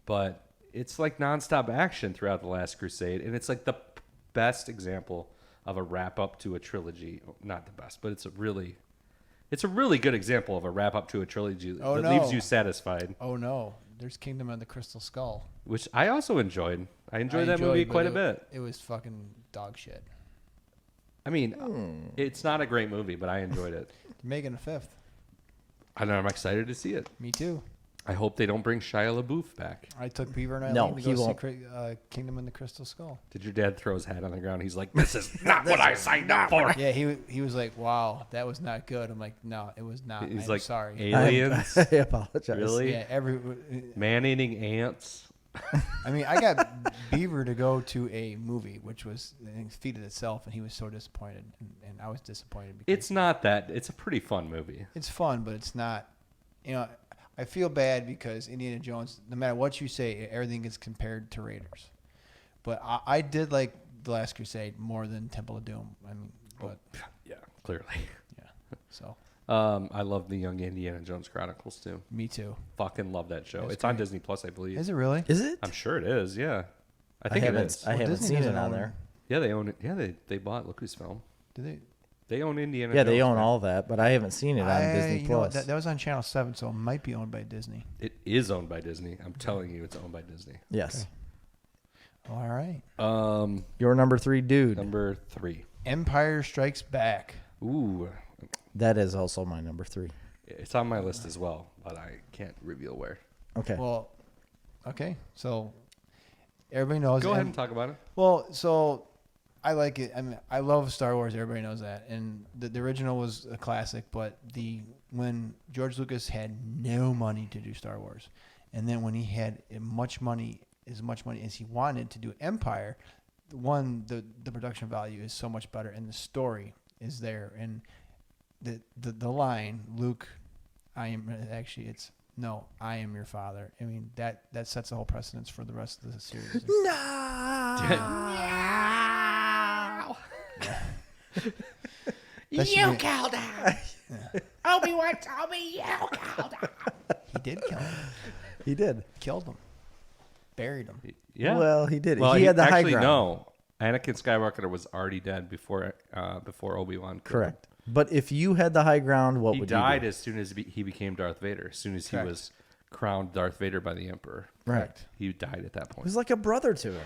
But it's like nonstop action throughout The Last Crusade. And it's like the best example of a wrap-up to a trilogy. Not the best, but it's a really good example of a wrap-up to a trilogy that leaves you satisfied. Oh, no. There's Kingdom of the Crystal Skull. Which I also enjoyed. I enjoyed that movie quite a bit. It was fucking dog shit. I mean, it's not a great movie, but I enjoyed it. Making a fifth. I know I'm excited to see it. Me too. I hope they don't bring Shia LaBeouf back. I took Beaver and No, Eileen to he go won't. see Kingdom of the Crystal Skull. Did your dad throw his hat on the ground? He's like, "This is not what I signed up for." Yeah, he was like, "Wow, that was not good." I'm like, "No, it was not." He's I'm like, sorry. aliens, I apologize. really? Yeah, Man-eating ants. I mean, I got Beaver to go to a movie, which was feeded itself, and he was so disappointed, and I was disappointed. Because It's not that. It's a pretty fun movie. it's fun, but it's not. I feel bad because Indiana Jones, no matter what you say, everything gets compared to Raiders. But I did like The Last Crusade more than Temple of Doom. I mean, but Yeah, clearly. yeah. So I love the Young Indiana Jones Chronicles too. me too. Fucking love that show. That's It's on great. Disney Plus, I believe. Is it really? Is it? I'm sure it is. Yeah, I think it haven't, is. I haven't Disney seen it doesn't on own there. Yeah, they own it. Yeah, they bought Lucasfilm. Did they? They own Indiana. Yeah, Jones, they own man. all that, but I haven't seen it on Disney You know what, Plus. that was on Channel 7, so it might be owned by Disney. It is owned by Disney. I'm telling you, it's owned by Disney. Yes. All right. Your number 3 dude. Number 3. Empire Strikes Back. Ooh, That is also my number 3. it's on my list as well, but I can't reveal where. Okay. Well, okay. So everybody knows. Go ahead and talk about it. Well, so I like it. I mean, I love Star Wars. Everybody knows that. And the original was a classic, but when George Lucas had no money to do Star Wars, and then when he had as much money as he wanted to do Empire, the production value is so much better, and the story is there, and the line, Luke, I am your father. I mean, that sets the whole precedence for the rest of the series. You killed him. Obi-Wan told me you killed him. He did kill him. He did. Killed him. Buried him. Yeah. Well, he did. Well, he had the high actually ground. no. Anakin Skywalker was already dead before Obi-Wan. killed him. Correct. But if you had the high ground, what He would died you as soon as he became Darth Vader. As soon as he Correct. was crowned Darth Vader by the Emperor. do? Right. Correct. He died at that He point. was like a brother to him.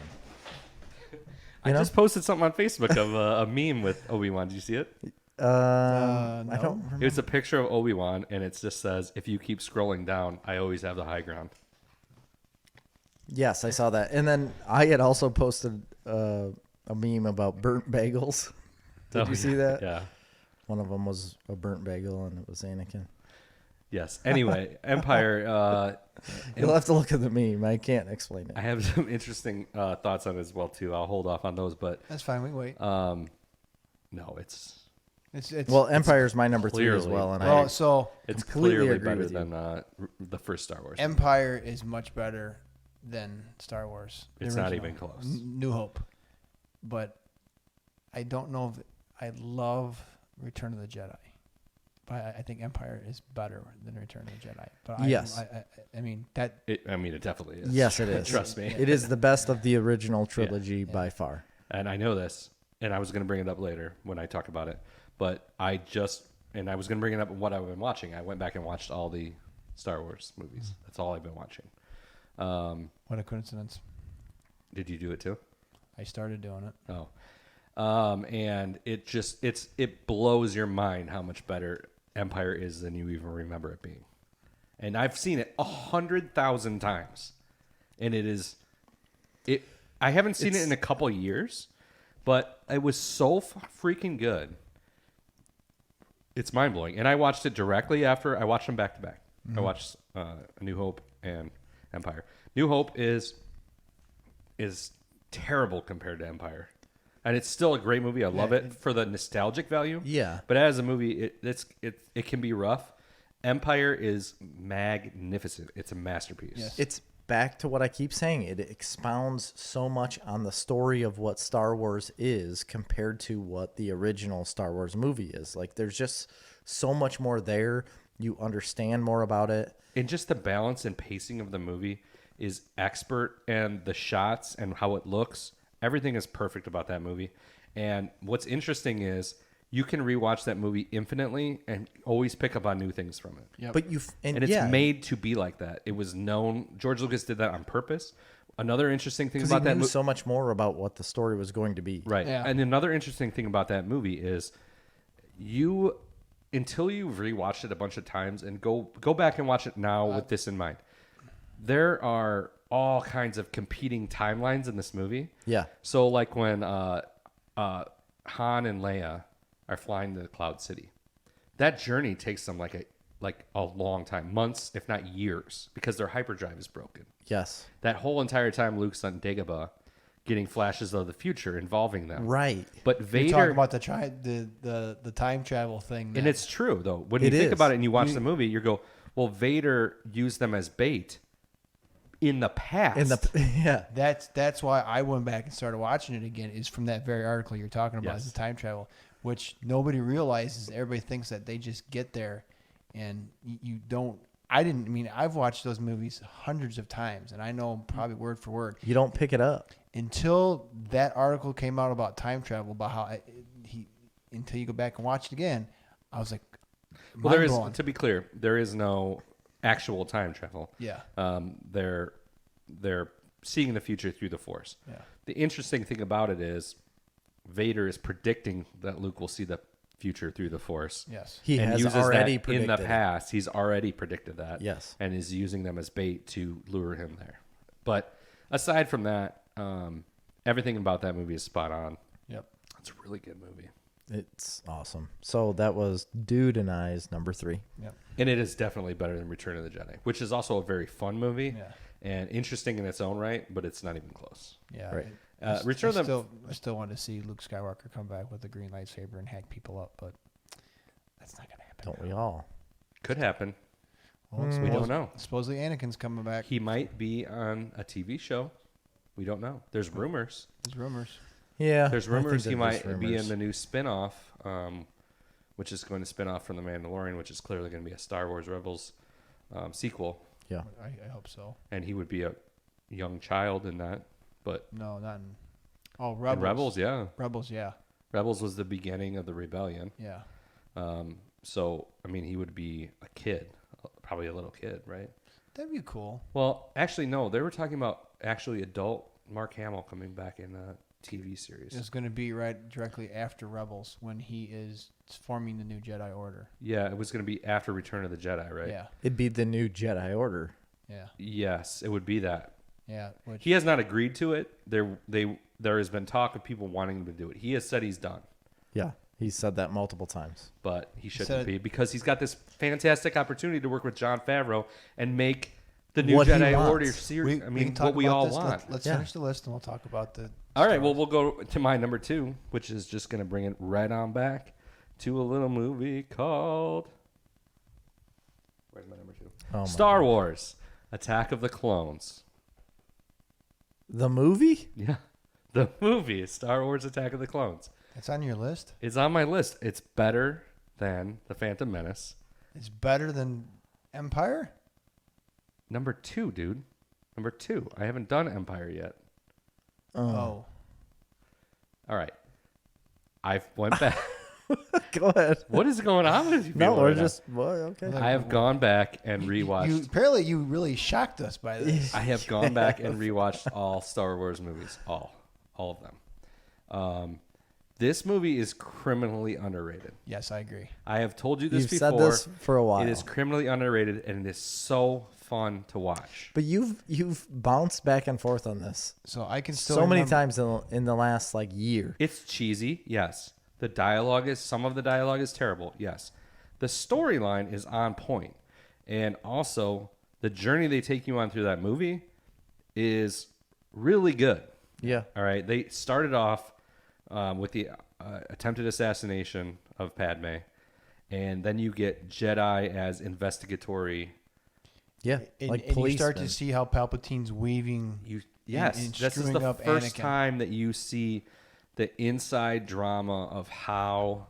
I just posted something on Facebook of a meme with Obi-Wan. Did you see it? I No. don't remember. It was a picture of Obi-Wan, and it just says, "If you keep scrolling down, I always have the high ground." Yes, I saw that. And then I had also posted a meme about burnt bagels. Did Oh, you see that? Yeah. One of them was a burnt bagel, and it was Anakin. Yes. Anyway, Empire. You'll have to look at the meme. I can't explain I it. have some interesting thoughts on it as well too. I'll hold off on those, but That's fine. We wait. no, it's It's Well, Empire's my number 3 as clearly- well, and well, so completely clearly agree better with you. than the first Star Wars. Empire is much better than Star Wars. the It's not original. even close. New Hope. But I don't know if I love Return of the Jedi. But I think Empire is better than Return of the Jedi. But Yes. I mean that. It definitely is. Yes, it is. Trust me. It is the best of the original trilogy by far. And I know this, and I was going to bring it up later when I talk about it. But I was going to bring it up what I've been watching. I went back and watched all the Star Wars movies. That's all I've been watching. What a coincidence. Did you do it too? I started doing it. Oh. And it blows your mind how much better Empire is than you even remember it being. And I've seen it 100,000 times. And I haven't seen it in a couple years, but it was so freaking good. It's mind blowing. And I watched it directly after. I watched them back to back. I watched A New Hope and Empire. New Hope is terrible compared to Empire. And it's still a great movie. I love it for the nostalgic value. Yeah. But as a movie, it can be rough. Empire is magnificent. It's a masterpiece. Yes. It's back to what I keep saying. It expounds so much on the story of what Star Wars is compared to what the original Star Wars movie is. Like, there's just so much more there. You understand more about it. And just the balance and pacing of the movie is expert, and the shots and how it looks, everything is perfect about that movie. And what's interesting is you can rewatch that movie infinitely and always pick up on new things from it. Yep. But And it's made to be like that. It was known. George Lucas did that on purpose. Another interesting thing because about he that knew movie, so much more about what the story was going to be. right? Yeah. And another interesting thing about that movie is until you've rewatched it a bunch of times and go back and watch it now with this in mind. There are all kinds of competing timelines in this movie. Yeah. So like when Han and Leia are flying to the Cloud City, that journey takes them like a long time, months if not years, because their hyperdrive is broken. Yes. That whole entire time Luke's on Dagobah, getting flashes of the future involving them. Right. But You're Vader, talking about the time travel thing. and that- it's true though. When It you think is. about it and you watch the movie, you go, "Well, Vader used them as bait in the past." Yeah. That's why I went back and started watching it again. Is from that very article you're talking about, Yes. is the time travel, which nobody realizes. Everybody thinks that they just get there, and you don't. I didn't. I mean, I've watched those movies hundreds of times, and I know them probably word for word. You don't pick it up. Until that article came out about time travel, about how until you go back and watch it again, I was like, Well, there is, mind-blown. to be clear, there is no actual time travel. Yeah. They're seeing the future through the Force. Yeah. The interesting thing about it is Vader is predicting that Luke will see the future through the Force. Yes. He and has uses already that predicted in the it. past. He's already predicted that. Yes. And is using them as bait to lure him there. But aside from that, everything about that movie is spot on. Yep. It's a really good movie. It's awesome. So that was Dude and I's number 3. Yep. And it is definitely better than Return of the Jedi, which is also a very fun movie Yeah. and interesting in its own right, but it's not even close. Yeah. Right. Return of the I still want to see Luke Skywalker come back with a green lightsaber and hack people up, but that's not gonna happen. Don't we all? could happen. Well, We don't know. Supposedly Anakin's coming back. He might be on a TV show. We don't know. There's rumors. There's rumors. Yeah. There's I think rumors that he there's might be in rumors. the new spin-off, which is going to spin off from The Mandalorian, which is clearly going to be a Star Wars Rebels sequel. Yeah. I hope so. And he would be a young child in that. But No, not in. Oh, in Rebels. Rebels, yeah. Rebels, yeah. Rebels was the beginning of the rebellion. Yeah. So, I mean, he would be a kid, probably a little kid, right? That'd be cool. Well, actually, no. They were talking about actually adult Mark Hamill coming back in a TV series. It's going to be right directly after Rebels when he is forming the new Jedi Order. Yeah, it was going to be after Return of the Jedi, right? Yeah. It'd be the new Jedi Order. Yeah. Yes, it would be that. Yeah. Which, He has not agreed to it. There has been talk of people wanting him to do it. He has said he's done, Yeah. He said that multiple times. but he shouldn't said- be because he's got this fantastic opportunity to work with Jon Favreau and make the new What he Jedi wants. Order series. I mean, can talk what we about all this. want. Let's Yeah. finish the list and we'll talk about the. All right, well, we'll go to my number 2, which is just going to bring it right on back to a little movie called. Where's my number 2? Oh my Star God. Wars: Attack of the Clones. The movie? Yeah, the movie is Star Wars: Attack of the Clones. It's on your list. It's on my list. It's better than The Phantom Menace. It's better than Empire. Number 2, dude. Number 2. I haven't done Empire yet. Oh. All right. I went back. Go ahead. What is going on with you? No, people we're right now? just well, okay. I have gone back and rewatched. Apparently you really shocked us by this. I have gone back and rewatched all Star Wars movies, all of them. This movie is criminally underrated. Yes, I agree. I have told you this You've before. said this for a while. It is criminally underrated, and it is so fun to watch. But you've bounced back and forth on this So I can still so many remember- times in the last like year. It's cheesy, yes. Some of the dialogue is terrible, yes. The storyline is on point, and also the journey they take you on through that movie is really good. Yeah. All right, they started off with the attempted assassination of Padme, and then you get Jedi as investigatory. Yeah, And, like and you start policemen. to see how Palpatine's weaving. Yes, and this is screwing the up first Anakin. time that you see the inside drama of how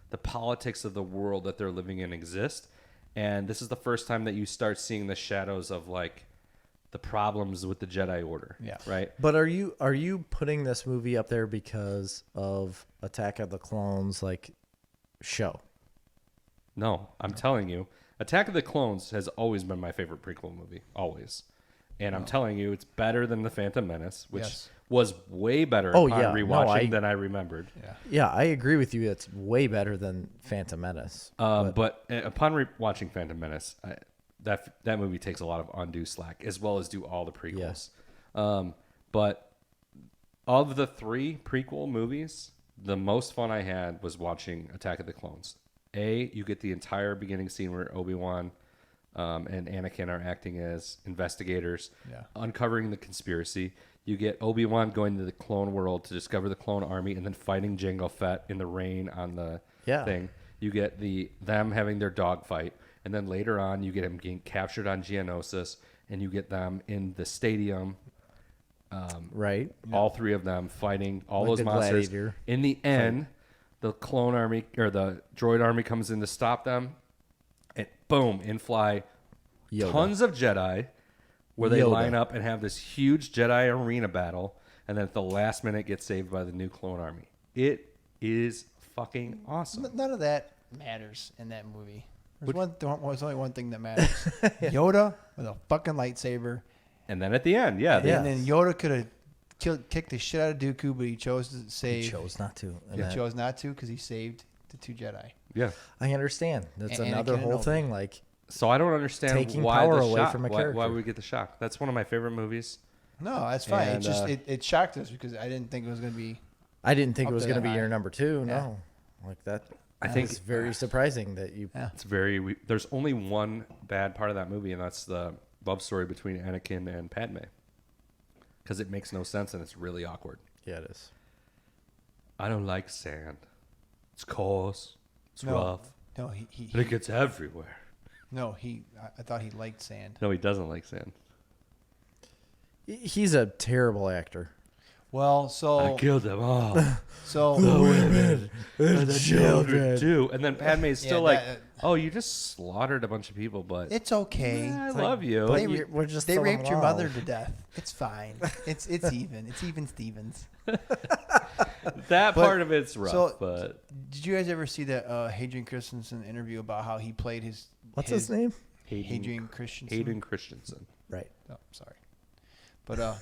the politics of the world that they're living in exist, and this is the first time that you start seeing the shadows of like the problems with the Jedi Order. Yeah. Right. But are you putting this movie up there because of Attack of the Clones like show? No, I'm telling you, Attack of the Clones has always been my favorite prequel movie, always. And I'm telling you, it's better than The Phantom Menace, which Yes. was way better Oh, upon yeah. No, rewatching than I remembered. Yeah. Yeah, I agree with you. It's way better than Phantom Menace. But upon watching Phantom Menace, that movie takes a lot of undue slack, as well as do all the prequels. But of the 3 prequel movies, the most fun I had was watching Attack of the Clones. You get the entire beginning scene where Obi-Wan and Anakin are acting as investigators, uncovering the conspiracy. You get Obi-Wan going to the clone world to discover the clone army and then fighting Jango Fett in the rain on the thing. You get them having their dogfight. And then later on, you get him getting captured on Geonosis, and you get them in the stadium. Right. All 3 of them fighting all Like those the monsters. gladiator In the end, the clone army or the droid army comes in to stop them, and boom, in fly Yoda. tons of Jedi, where they Yoda. line up and have this huge Jedi arena battle, and then at the last minute get saved by the new clone army. It is fucking awesome. None of that matters in that movie. There's only one thing that matters. Yoda with a fucking lightsaber. And then at the end, Yeah. And then Yoda could have kicked the shit out of Dooku, but he chose to save. He chose not to. And He that- chose not to because he saved the 2 Jedi. yeah. I understand. That's Anakin another and whole Obi. thing. Like, So I don't understand Taking why power the away shock. from a Why character. we get the shock? That's one of my favorite movies. No, that's fine. And, It's just it shocked us because I didn't think it was going to be. I didn't think it Up was to going to that be your high. number 2. No, like that. I think it's very surprising that you. Yeah. It's there's only one bad part of that movie, and that's the love story between Anakin and Padme. Because it makes no sense and it's really awkward. Yeah, it is. I don't like sand. It's coarse. It's No. rough. No, And it gets everywhere. I thought he liked sand. No, he doesn't like sand. He's a terrible actor. Well, I so killed them all. so the women. And the children, children. too. And then Padme's still Yeah, like, that- oh, you just slaughtered a bunch of people, but it's okay. I It's love like, you. but They you're- we're just they throwing raped your love. mother to death. It's fine. It's even. It's even Stevens. That But- part of it's rough, so- but Did you guys ever see that Hadrian Christensen interview about how he played his? What's his name? Hadrian Christensen. Hayden Christensen. Right. Oh, sorry. But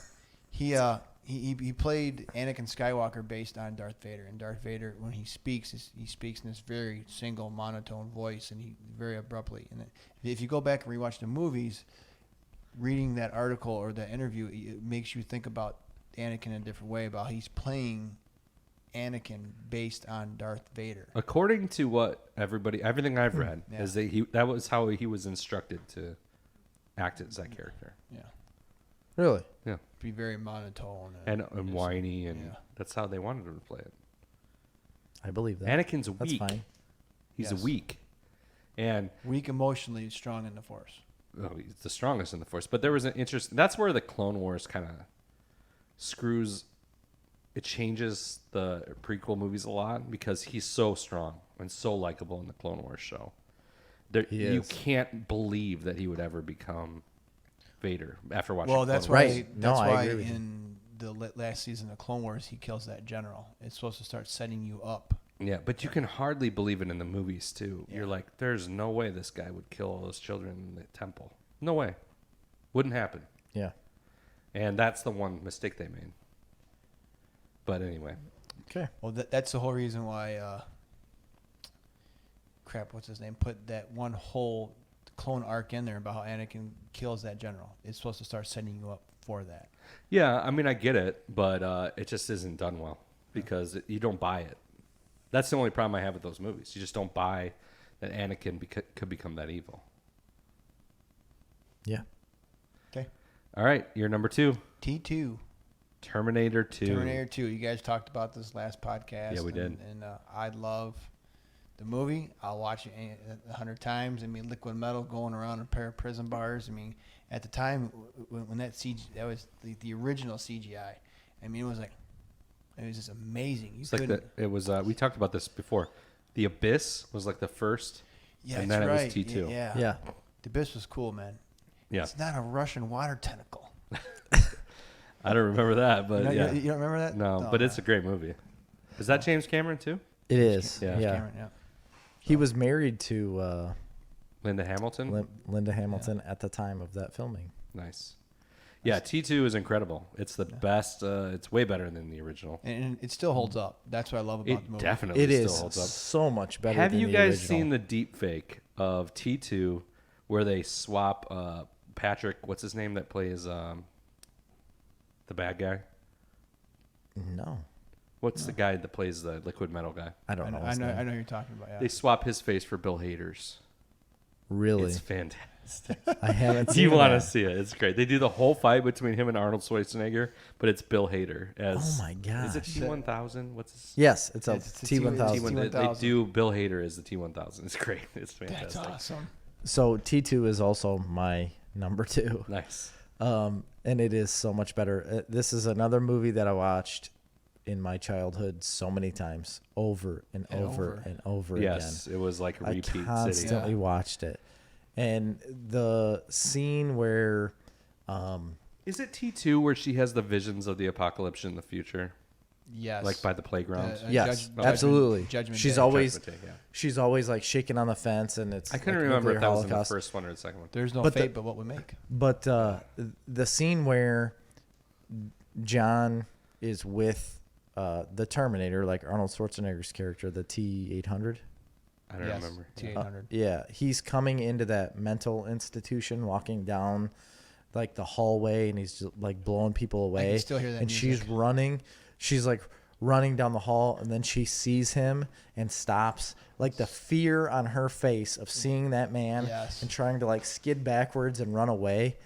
he played Anakin Skywalker based on Darth Vader, and Darth Vader when he speaks in this very single monotone voice, and he very abruptly. And if you go back and rewatch the movies, reading that article or that interview, it makes you think about Anakin in a different way, about he's playing Anakin based on Darth Vader. According to what everything I've read Yeah. is that was how he was instructed to act as that character. Yeah, Really? Yeah, be very monotone and whiny, and yeah. that's how they wanted him to play it. I believe that. Anakin's That's weak. fine. He's Yes. weak, and weak emotionally, strong in the Force. he's the strongest in the Force. But there was an interest. That's where the Clone Wars kind of screws. It changes the prequel movies a lot because he's so strong and so likable in the Clone Wars show. He You is. can't believe that he would ever become Vader after watching. Well, that's Clone why. Wars. Right. No, That's I why agree with you. in the last season of Clone Wars, he kills that general. It's supposed to start setting you up. Yeah, but you can hardly believe it in the movies too. Yeah. You're like, there's no way this guy would kill all those children in the temple. No way, wouldn't happen. Yeah. And that's the one mistake they made. But anyway, Okay. Well, that's the whole reason why. What's his name? Put that one whole clone arc in there about how Anakin kills that general. It's supposed to start setting you up for that. yeah, I mean, I get it, but it just isn't done well because you don't buy it. That's the only problem I have with those movies. You just don't buy that Anakin could become that evil. Yeah. Okay. All right, you're number 2, T2. Terminator 2. Terminator 2. You guys talked about this last podcast. Yeah, we did. And I love The movie, I'll watch it 100 times. I mean, liquid metal going around a pair of prison bars. I mean, at the time when that was the original CGI. I mean, it was just amazing. It's like it was. We talked about this before. The Abyss was like the first, Yeah, and that's then right. it was T2. Yeah. Yeah. The Abyss was cool, man. Yeah. It's not a Russian water tentacle. I don't remember that, but yeah. You don't remember that? No, but it's a great movie. Is that James Cameron too? It is. Yeah. Yeah. Cameron, yeah. He was married to Linda Hamilton. Linda Hamilton at the time of that filming. Nice. Yeah, T2 is incredible. It's the best. It's way better than the original. And it still holds up. That's what I love about the It movie. definitely It still is holds up. so much better. Have than you the guys original. seen the deep fake of T2 where they swap Patrick, what's his name that plays the bad guy? No, What's the guy that plays the liquid metal guy? I don't know. I his know name. who you're talking about. Yeah. They swap his face for Bill Hader's. Really, It's fantastic. I haven't seen. You want to that. see it? It's great. They do the whole fight between him and Arnold Schwarzenegger, but it's Bill Hader as. Oh my Is it gosh. T1000? What's his? Yes, it's a It's a T1000. T1000. They do Bill Hader as the T1000. It's great. It's That's fantastic. awesome. So T2 is also my number 2. Nice. And it is so much better. This is another movie that I watched in my childhood so many times, over and over and over again. Yes, it was like a I repeat city. constantly watched it. And the scene where Is it T2 where she has the visions of the apocalypse in the future, Yes. like by the playground? yes, Judgment- absolutely. Judgment she's Day. always Judgment Day, yeah. she's always like shaking on the fence, and it's I couldn't like remember if nuclear that was in the holocaust. first one or the second one. There's no But fate but what we make. But the scene where John is with the Terminator, like Arnold Schwarzenegger's character, the T-800. I don't Yes, remember. T800. Yeah, he's coming into that mental institution, walking down like the hallway, and he's just like blowing people away. still hear that and she's music. running. She's like running down the hall, and then she sees him and stops. Like the fear on her face of seeing that man Yes. and trying to like skid backwards and run away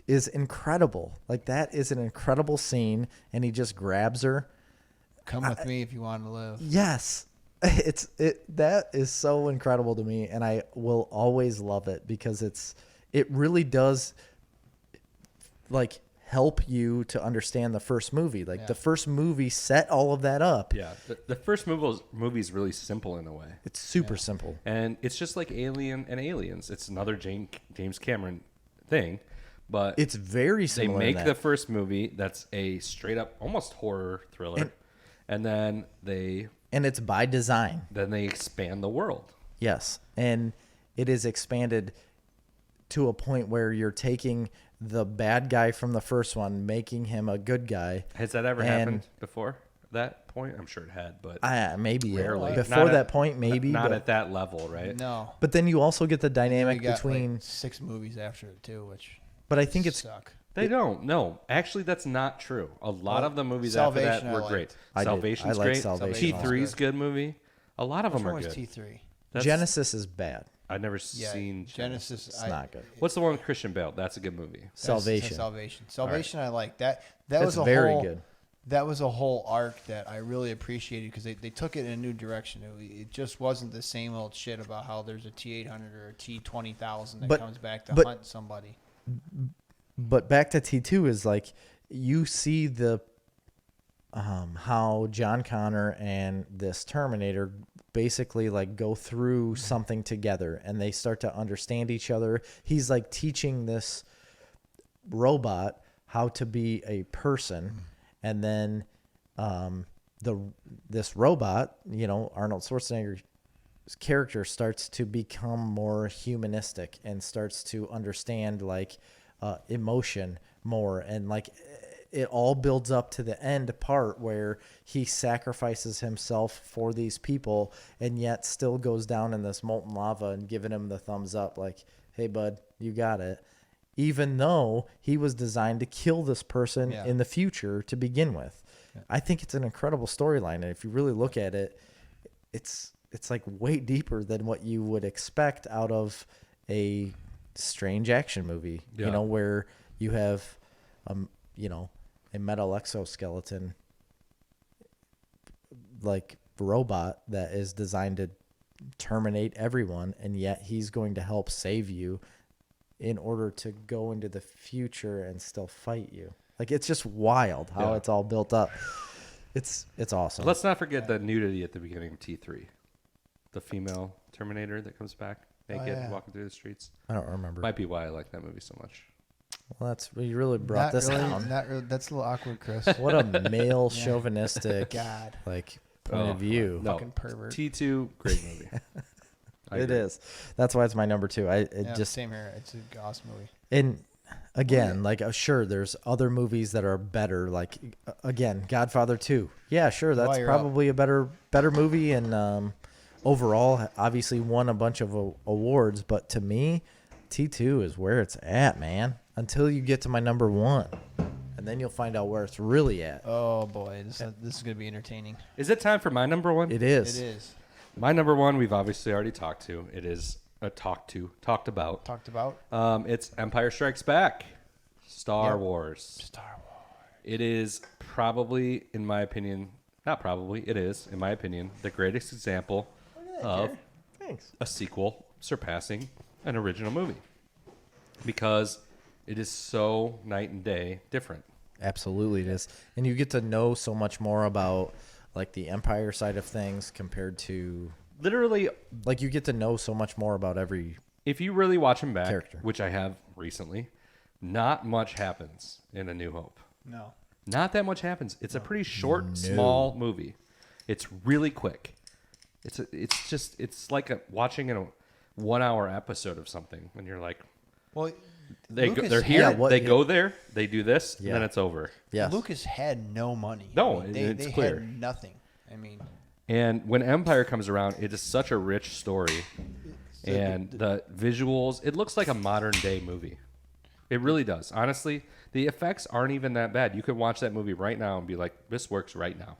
is incredible. Like that is an incredible scene, and he just grabs her. Come with me if you want to live. Yes. That is so incredible to me, and I will always love it because it really does like help you to understand the first movie. Like the first movie set all of that up. Yeah, the first movie is really simple in a way, It's super simple. and it's just like Alien and Aliens. It's another James Cameron thing, but It's very they similar. make in the that. first movie that's a straight up almost horror thriller, and then they and it's by design. expand the world. Yes. And it is expanded to a point where you're taking the bad guy from the first one, making him a good guy. Has that ever And- happened before that point? I'm sure it had, but Maybe rarely. before Not that at- point, maybe. not but, at that level, right? No. but then you also get the We dynamic got between. like 6 movies after it too, which But I think it's. suck. They don't. No, actually, that's not true. A lot of the movies after that Salvation I were liked. great. I did. Salvation's I liked great. Salvation. T3's good movie. A lot of Which them one are was good. T3? That's- Genesis is bad. I've never Yeah, seen Genesis. It's not good. What's the one with Christian Bale? That's a good movie. Salvation. Salvation. I like that. That That's was a very whole, good. That was a whole arc that I really appreciated because they took it in a new direction. It just wasn't the same old shit about how there's a T800 or a T20,000 that But- comes back to but- hunt somebody. But back to T2 is like you see the how John Connor and this Terminator basically like go through something together, and they start to understand each other. He's like teaching this robot how to be a person, and then this robot, Arnold Schwarzenegger's character starts to become more humanistic and starts to understand like emotion more, and like it all builds up to the end part where he sacrifices himself for these people and yet still goes down in this molten lava and giving him the thumbs up like, hey bud, you got it, even though he was designed to kill this person in the future to begin with. I think it's an incredible storyline, and if you really look at it, it's like way deeper than what you would expect out of a strange action movie, Yeah. where you have, a metal exoskeleton like robot that is designed to terminate everyone, and yet he's going to help save you in order to go into the future and still fight you. Like, it's just wild how Yeah. it's all built up. It's awesome. Let's not forget the nudity at the beginning of T3. The female Terminator that comes back naked yeah. walking through the streets. I don't remember. Might be why I like that movie so much. Well, that's you really brought Not this really, down. Not really. That's a little awkward, Chris. What a male chauvinistic God. like point of view. No, Fucking pervert. T2, great movie. I It agree. is. That's why it's my number 2. Yeah, Just same here. It's an awesome movie. and again, like sure, there's other movies that are better. Like again, Godfather 2. Yeah, sure, that's you're probably a better movie, and overall, obviously won a bunch of awards. But to me, T2 is where it's at, man. Until you get to my number 1, and then you'll find out where it's really at. Oh boy, this is gonna be entertaining. Is it time for my number 1? It is. It is My number 1, we've obviously already talked to. It is talked about. talked about. It's Empire Strikes Back, Star Yep. Wars. Star Wars. It is probably, in my opinion, not probably, it is, in my opinion, the greatest example of Thanks. a sequel surpassing an original movie. Because it is so night and day different. Absolutely, it is. And you get to know so much more about like the Empire side of things compared to Literally, like you get to know so much more about every if you really watch them back, Character. which I have recently, not much happens in A New Hope. No. Not that much happens. It's a pretty short, No. small movie. It's really quick. It's like watching a 1 hour episode of something, and you're like, Well, they're here, Yeah, they go there, they do this, Yeah. and then it's over. yes. Lucas had no money. No, they clear. had nothing. I mean, And when Empire comes around, it is such a rich story, and the visuals, it looks like a modern day movie. It really does. Honestly, the effects aren't even that bad. You could watch that movie right now and be like, this works right now.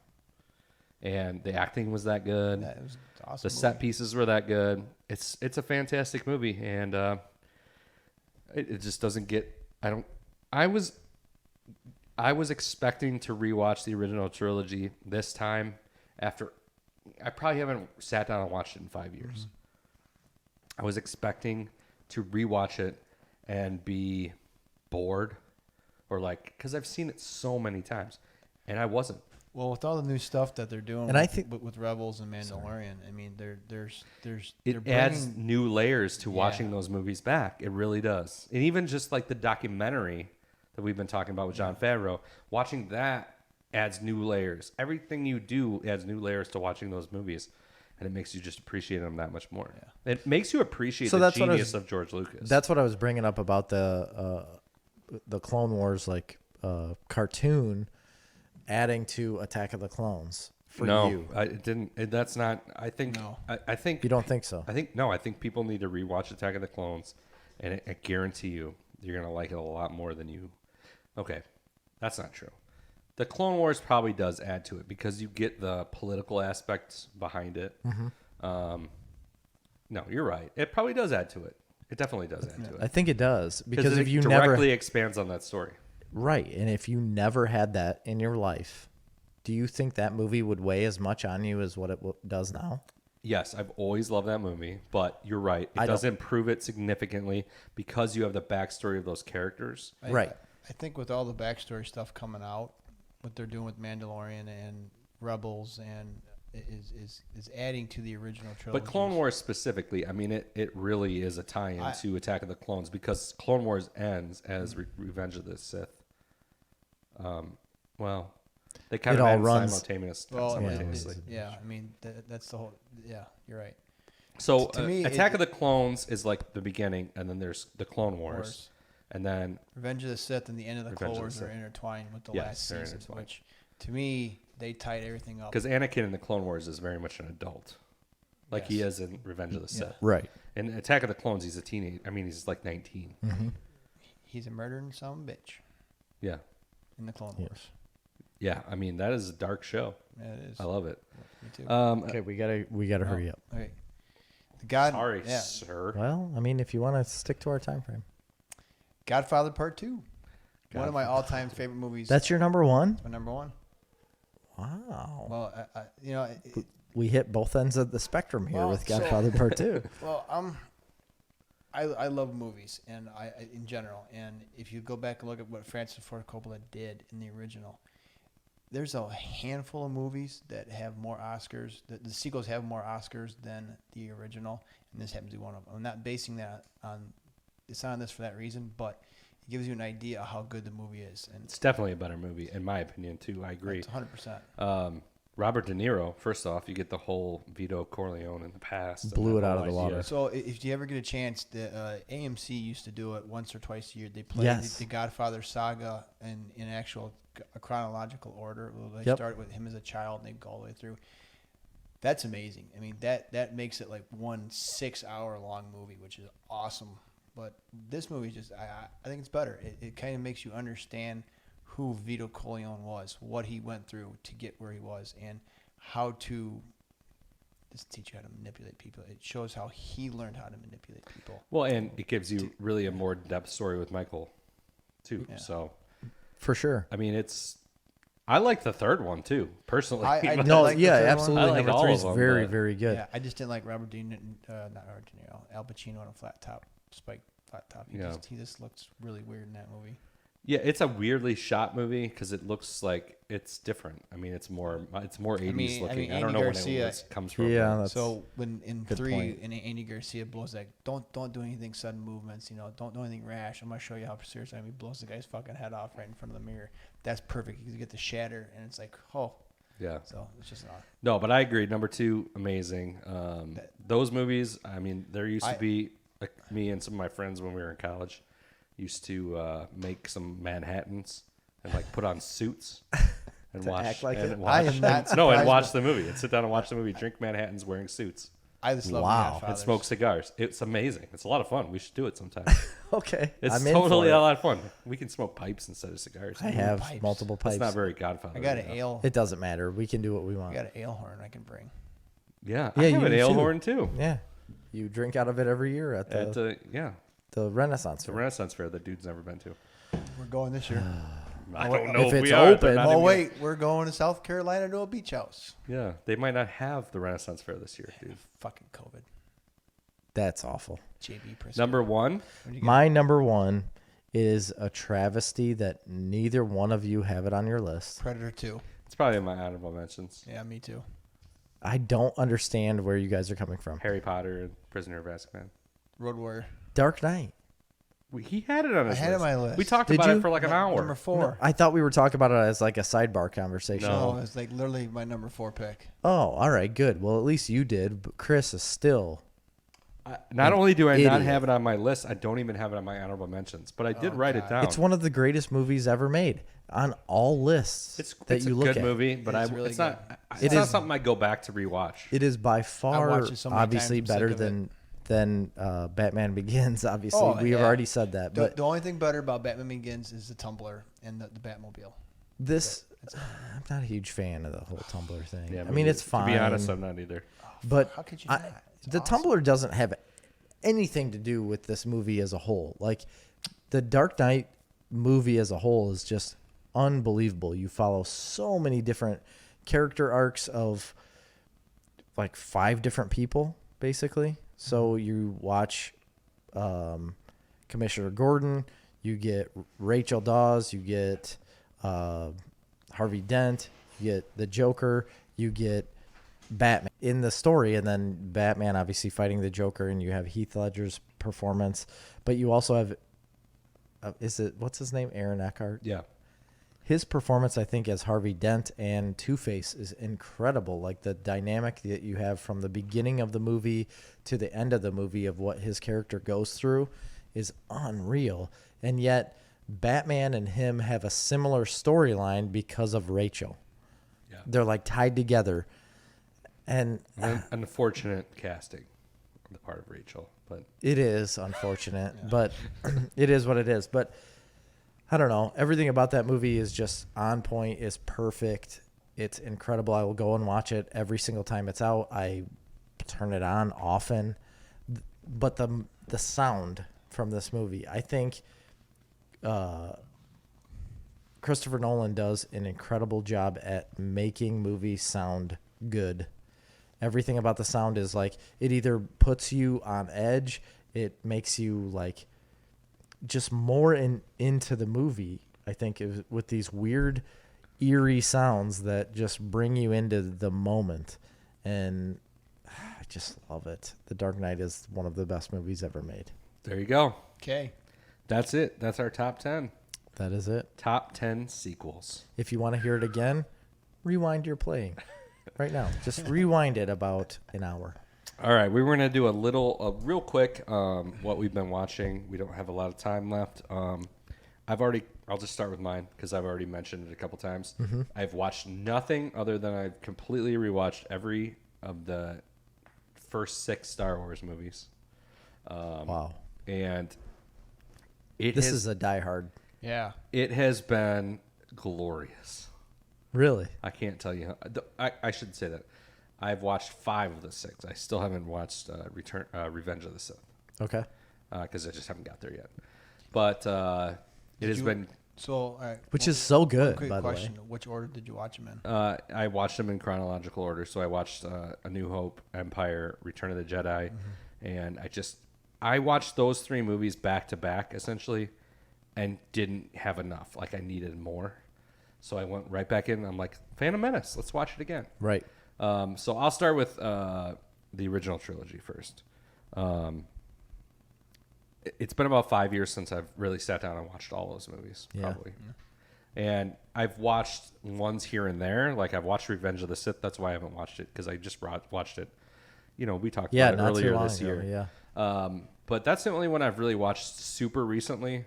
And the acting was that good. that was awesome. The set pieces were that good. It's a fantastic movie, and it just doesn't get. I was expecting to rewatch the original trilogy this time. After I probably haven't sat down and watched it in 5 years. Mm-hmm. I was expecting to rewatch it and be bored, or like because I've seen it so many times, and I wasn't. Well, with all the new stuff that they're doing, And I think- with Rebels and Mandalorian, I mean, there's It they're adds bringing- new layers to Yeah. watching those movies back. It really does. And even just like the documentary that we've been talking about with John Favreau, watching that adds new layers. Everything you do adds new layers to watching those movies, and it makes you just appreciate them that much more. It makes you appreciate So the that's what I was- genius of George Lucas. That's what I was bringing up about the Clone Wars like cartoon adding to Attack of the Clones for no, you. it didn't. That's not. I think. No. I think. You don't think so? I think no. I think people need to rewatch Attack of the Clones, and I guarantee you're gonna like it a lot more than you. Okay, that's not true. The Clone Wars probably does add to it because you get the political aspects behind it. No, you're right. It probably does add to it. It definitely does add to I it think it does because it if you directly never expands on that story. right, and if you never had that in your life, do you think that movie would weigh as much on you as what it does now? Yes, I've always loved that movie, but you're right. It I does don't- improve it significantly because you have the backstory of those characters. Right. I think with all the backstory stuff coming out, what they're doing with Mandalorian and Rebels and is adding to the original trilogy. But Clone Wars specifically, I mean, it really is a tie-in to Attack of the Clones because Clone Wars ends as Revenge of the Sith. Well, they kind It of all end runs- simultaneously. Yeah, I mean that's the whole. Yeah, you're right. So To me, Attack of the Clones is like the beginning, and then there's the Clone Wars, Wars. and then Revenge of the Sith and the end of the Revenge Clone of the Wars are Sith. intertwined with the Yes, last they're season, intertwined. which to me they tied everything up. because Anakin in the Clone Wars is very much an adult, like he Yes. is in Revenge of the Sith. Right. In Attack of the Clones, he's a teenage. I mean, he's like 19. He's a murdering son bitch Yeah, in the Clone Yes. Wars. yeah. I mean, that is a dark show. Yeah, it is. I love it. Me too. Okay, we gotta hurry up. Okay. The God. Sorry, yeah. sir. Well, I mean, if you want to stick to our time frame, Godfather Part 2. One of my all-time favorite movies. that's your number one. my number one. Wow. Well, we hit both ends of the spectrum here Well, with so- Godfather Part 2. Well, I love movies and I in general. And if you go back and look at what Francis Ford Coppola did in the original, there's a handful of movies that have more Oscars. The sequels have more Oscars than the original, and this happens to be one of them. I'm not basing that on. It's not on this for that reason, but it gives you an idea of how good the movie is. And It's definitely a better movie, in my opinion, too. I agree. it's 100%. Robert De Niro, first off, you get the whole Vito Corleone in the past. and Blew that it out whole of the idea. water. So if you ever get a chance, the AMC used to do it once or twice a year. They play Yes. the Godfather saga in actual chronological order. They Yep. start with him as a child and they go all the way through. That's amazing. I mean, that makes it like one 6-hour long movie, which is awesome. But this movie just, I think it's better. It kind of makes you understand who Vito Corleone was, what he went through to get where he was, and how to just teach you how to manipulate people. It shows how he learned how to manipulate people. Well, and it gives you really a more depth story with Michael, too. Yeah. So, For sure. I mean, I like the third one, too, personally. I No, like the yeah, third one. absolutely. I like Number all 3 of is them, very, but- very good. Yeah, I just didn't like not Robert De Niro, Al Pacino on a flat top, spiked flat top. He just looks really weird in that movie. Yeah, it's a weirdly shot movie because it looks like it's different. I mean, it's more 80s mean, looking. I Andy don't know when Garcia- it comes from. Yeah, but- that's So when in good 3, point. and Andy Garcia blows like, don't do anything sudden movements, don't do anything rash. I'm gonna show you how serious I am. He blows the guy's fucking head off right in front of the mirror. That's perfect. You get the shatter, and it's like, oh, yeah. so it's just not. No, but I agree. Number 2, amazing. Those movies, I mean, there used to I- be like me and some of my friends when we were in college used to make some Manhattans and like put on suits and To watch act like and it. watch- I am not no, and surprised watch by- the movie and sit down and watch the movie, drink Manhattans wearing suits I just love Wow. and Godfathers. smoke cigars. It's amazing. It's a lot of fun. We should do it sometime. Okay. It's I'm in totally for a it. lot of fun. We can smoke pipes instead of cigars. I have pipes. multiple pipes. It's not very Godfather. I got an though. ale. It doesn't matter. We can do what we I want. got an ale horn I can bring. Yeah, Yeah, I have you an do ale too. horn too. Yeah. You drink out of it every year at the, Yeah, the Renaissance it's a Fair. Renaissance fair that dude's never been to. We're going this year. I wait, don't know if if, it's we are. They're open- not Oh even- wait, we're going to South Carolina to a beach house. Yeah, they might not have the Renaissance fair this year, dude. Fucking COVID. That's awful. JB Pritzker. Number 1, What do you got? My number 1 is a travesty that neither one of you have it on your list. Predator 2. it's probably in my honorable mentions. Yeah, me too. I don't understand where you guys are coming from. Harry Potter and Prisoner of Azkaban. Road Warrior. Dark Knight. He had it on his I had it on my list. We talked Did about you? it for like an hour. Number 4. I thought we were talking about it as like a sidebar conversation. No. No, it's like literally my number 4 pick. Oh, all right, good. Well, at least you did. But Chris is still. Not only do I not idiot. have it on my list, I don't even have it on my honorable mentions. But I did Oh, write it God. down. It's one of the greatest movies ever made on all lists It's that it's you a look good at. movie, but It's really it's not. good. It's It not is- something I go back to rewatch. It is by far watched it so many obviously times, I'm better sick of than Batman Begins. Obviously, Oh, we have yeah. already said that. But The only thing better about Batman Begins is the Tumblr and the Batmobile. this, I'm not a huge fan of the whole Tumblr thing. Yeah, I me mean, neither. it's fine. To be honest, I'm not either. but How could you I- not? It's the awesome. Tumblr doesn't have anything to do with this movie as a whole. Like the Dark Knight movie as a whole is just unbelievable. You follow so many different character arcs of like 5 different people, basically. So you watch Commissioner Gordon, you get Rachel Dawes, you get Harvey Dent, you get the Joker, you get Batman in the story, and then Batman obviously fighting the Joker, and you have Heath Ledger's performance, but you also have what's his name, Aaron Eckhart? Yeah. His performance, I think, as Harvey Dent and Two-Face is incredible. Like the dynamic that you have from the beginning of the movie to the end of the movie of what his character goes through is unreal. And yet Batman and him have a similar storyline because of Rachel. Yeah. They're like tied together. And Unfortunate casting on the part of Rachel, but it is unfortunate, but it is what it is. But I don't know. Everything about that movie is just on point, is perfect. It's incredible. I will go and watch it every single time it's out. I turn it on often. But the sound from this movie, I think Christopher Nolan does an incredible job at making movies sound good. everything about the sound is like it either puts you on edge, it makes you like just more into the movie. I think with these weird, eerie sounds that just bring you into the moment, and I just love it. The Dark Knight is one of the best movies ever made. There you go. Okay. That's it. That's our top 10. That is it. Top 10 sequels. If you want to hear it again, rewind your playing right now. Just rewind it about an hour. All right, we were going to do a real quick what we've been watching. We don't have a lot of time left. I'll just start with mine because I've already mentioned it a couple times. Mm-hmm. I've watched nothing other than I've completely rewatched every of the first 6 Star Wars movies. Wow. And This is a diehard. Yeah. it has been glorious. Really? I can't tell you. I should say that. I've watched 5 of the 6. I still haven't watched Revenge of the Sith Okay. because I just haven't got there yet. But it has been. So, all right. Which is so good, One quick by the way. question. Which order did you watch them in? I watched them in chronological order. So I watched A New Hope, Empire, Return of the Jedi, and I watched those 3 movies back to back essentially, and didn't have enough. Like I needed more, so I went right back in. I'm like, Phantom Menace. Let's watch it again. Right. So I'll start with the original trilogy first. It's been about 5 years since I've really sat down and watched all those movies, probably. And I've watched ones here and there. Like I've watched Revenge of the Sith. That's why I haven't watched it, because I just watched it. You know, we talked about it not too earlier long this ago, year. Yeah. But that's the only one I've really watched super recently,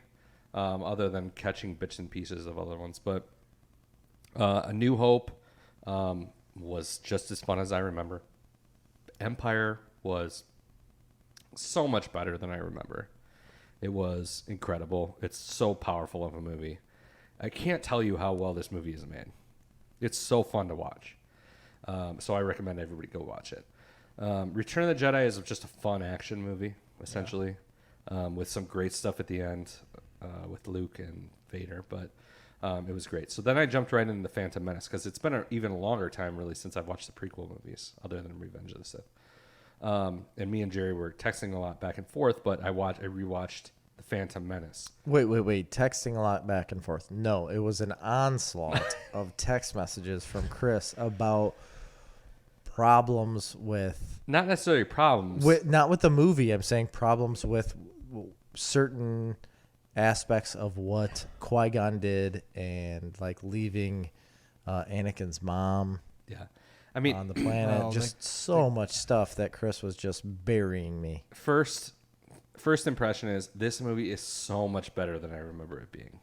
other than catching bits and pieces of other ones. But A New Hope was just as fun as I remember. Empire was so much better than I remember. It was incredible. It's so powerful of a movie. I can't tell you how well this movie is made. It's so fun to watch. So I recommend everybody go watch it. Return of the Jedi is just a fun action movie, essentially, with some great stuff at the end with Luke and Vader. But it was great. So then I jumped right into Phantom Menace because it's been an even longer time, really, since I've watched the prequel movies, other than Revenge of the Sith. And me and Jerry were texting a lot back and forth, but I rewatched The Phantom Menace. Wait. Texting a lot back and forth. No, it was an onslaught of text messages from Chris about problems with... Not necessarily problems. Not with the movie. I'm saying problems with certain aspects of what Qui-Gon did and like leaving Anakin's mom Yeah. I mean, on the planet. Well, just so much stuff that Chris was just burying me. first impression is this movie is so much better than I remember it being.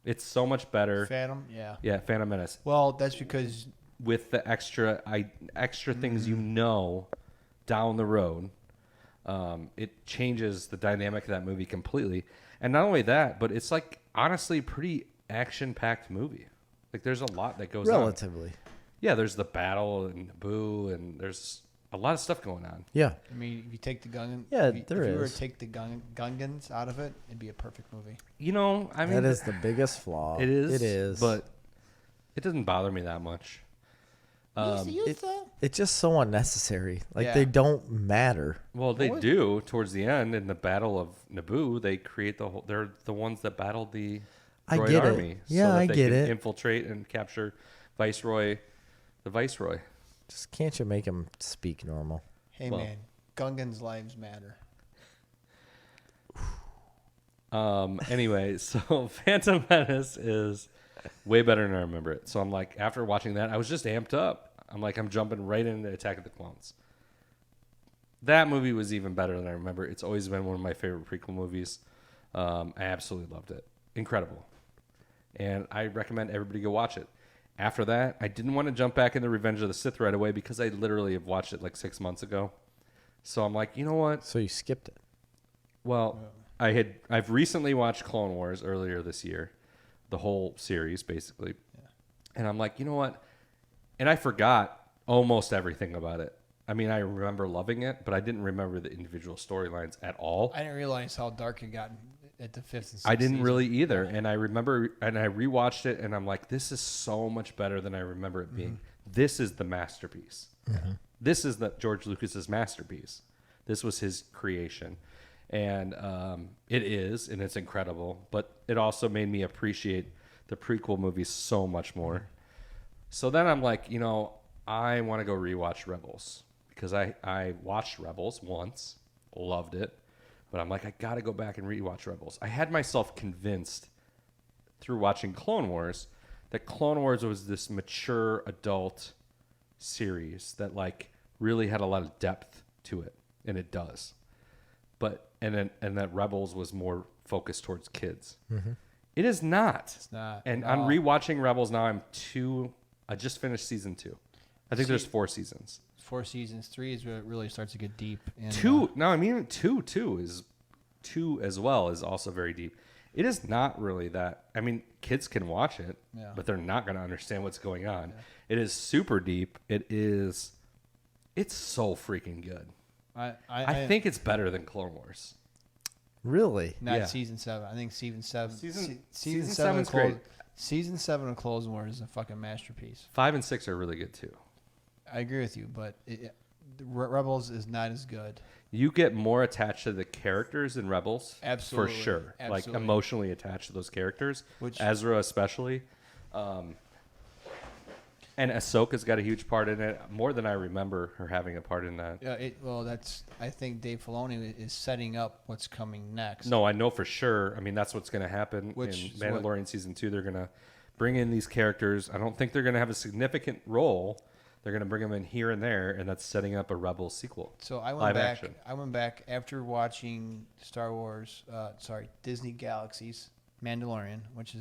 It's so much better. Phantom? Yeah. Yeah, Phantom Menace. Well, that's because... With the extra things down the road, it changes the dynamic of that movie completely. And not only that, but it's like honestly pretty action-packed movie. Like there's a lot that goes on. Relatively. Yeah, there's the battle in Naboo, and there's a lot of stuff going on. Yeah. I mean, if you take the Gungan... Yeah, if you there were is. to take the Gungans out of it, it'd be a perfect movie. You know, I mean, That is the biggest flaw. it is. It is. But it doesn't bother me that much. It's just so unnecessary. Like Yeah. they don't matter. Well, they do towards the end in the Battle of Naboo. They create the whole. They're the ones that battled the I droid get it. army. Yeah, so that I they get can it. Infiltrate and capture the Viceroy. Just can't you make them speak normal? Hey, Well- man. Gungans' lives matter. Anyway, so Phantom Menace is way better than I remember it. So I'm like, after watching that, I was just amped up. I'm like, I'm jumping right into Attack of the Clones. That movie was even better than I remember. It's always been one of my favorite prequel movies. I absolutely loved it. Incredible. And I recommend everybody go watch it. After that, I didn't want to jump back into Revenge of the Sith right away because I literally have watched it like 6 months ago. So I'm like, you know what? So you skipped it. Well, I've recently watched Clone Wars earlier this year, the whole series basically. And I'm like, you know what? And I forgot almost everything about it. I mean, I remember loving it, but I didn't remember the individual storylines at all. I didn't realize how dark it got at the fifth and sixth I didn't season. really either. And I remember, and I rewatched it, and I'm like, this is so much better than I remember it being. This is the masterpiece. This is the George Lucas's masterpiece. This was his creation. And it is, and it's incredible. But it also made me appreciate the prequel movies so much more. So then I'm like, I want to go rewatch Rebels. Because I watched Rebels once, loved it. But I'm like, I got to go back and rewatch Rebels. I had myself convinced through watching Clone Wars that Clone Wars was this mature adult series that like really had a lot of depth to it, and it does. But and that Rebels was more focused towards kids. It is not. It's not. And No. I'm rewatching Rebels now. I just finished season 2. I think there's 4 seasons. 4 seasons. 3 is where it really starts to get deep. And, 2. No, I mean 2 is 2 as well is also very deep. It is not really that. I mean, kids can watch it, Yeah. but they're not going to understand what's going on. Yeah. It is super deep. It's so freaking good. I think it's better than Clone Wars. Really? Not Yeah. season 7. I think season 7. Season season 7 is great. Season 7 of Clone Wars is a fucking masterpiece. 5 and 6 are really good too. I agree with you, but Rebels is not as good. You get more attached to the characters in Rebels, Absolutely. for sure. Absolutely. Like emotionally attached to those characters, Ezra especially. And Ahsoka's got a huge part in it, more than I remember her having a part in that. Yeah, I think Dave Filoni is setting up what's coming next. No, I know for sure. I mean, that's what's going to happen in Mandalorian season 2. They're going to bring in these characters. I don't think they're going to have a significant role. They're going to bring them in here and there, and that's setting up a Rebels sequel. So I action. went back after watching Disney Galaxy's Mandalorian, which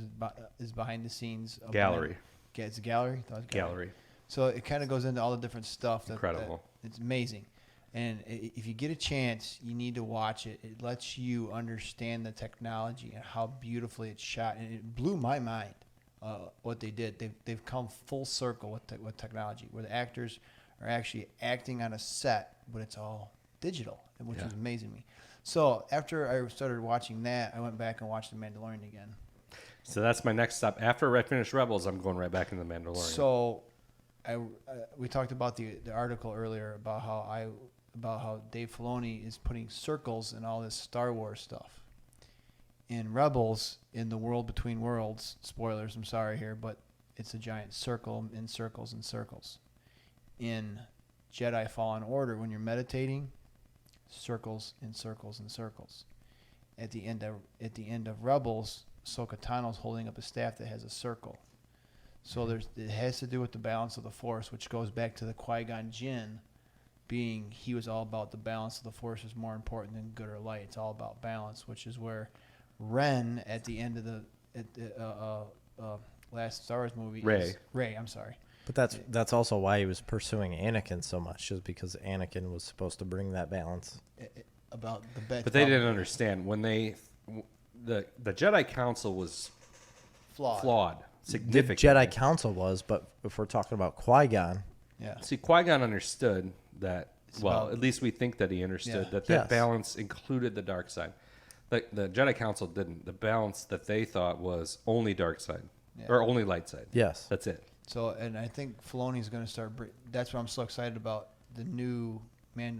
is behind the scenes. Gallery. It's a gallery? I thought it was Gallery. So it kind of goes into all the different stuff. Incredible. It's amazing. And if you get a chance, you need to watch it. It lets you understand the technology and how beautifully it's shot. And it blew my mind what they did. They've come full circle with technology, where the actors are actually acting on a set, but it's all digital, which was amazing to me. So after I started watching that, I went back and watched The Mandalorian again. So that's my next stop. After I finish Rebels, I'm going right back into The Mandalorian. So we talked about the article earlier about how Dave Filoni is putting circles in all this Star Wars stuff. In Rebels, in the world between worlds, spoilers, I'm sorry here, but it's a giant circle in circles and circles. In Jedi Fallen Order, when you're meditating, circles and circles and circles. At the end of Rebels, Ahsoka Tano's holding up a staff that has a circle. So it has to do with the balance of the Force, which goes back to the Qui-Gon Jinn being, he was all about the balance of the Force is more important than good or light. It's all about balance, which is where Ren at the end of the last Star Wars movie Rey, I'm sorry. But that's also why he was pursuing Anakin so much, just because Anakin was supposed to bring that balance. About the bet. But they didn't understand when the Jedi Council was flawed significantly. The Jedi Council was, but if we're talking about Qui-Gon, yeah. See, Qui-Gon understood that. Well, at least we think that he understood that Yes. balance included the dark side. The Jedi Council didn't. The balance that they thought was only dark side or only light side. yes. That's it. So, and I think Filoni's going to start. That's what I'm so excited about, the new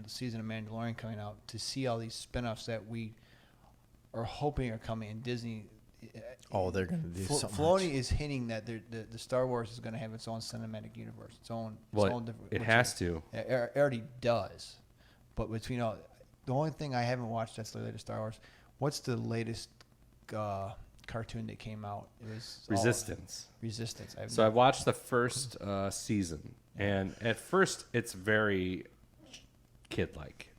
season of Mandalorian coming out, to see all these spin-offs that we are hoping are coming. And Disney. Oh, they're going to do so Filoni much. is hinting that the Star Wars is going to have its own cinematic universe, its own different. It has to. It already does, but between all, the only thing I haven't watched that's the latest Star Wars. What's the latest cartoon that came out? It was Resistance. Resistance. So I watched the first season, and at first it's very kid-like.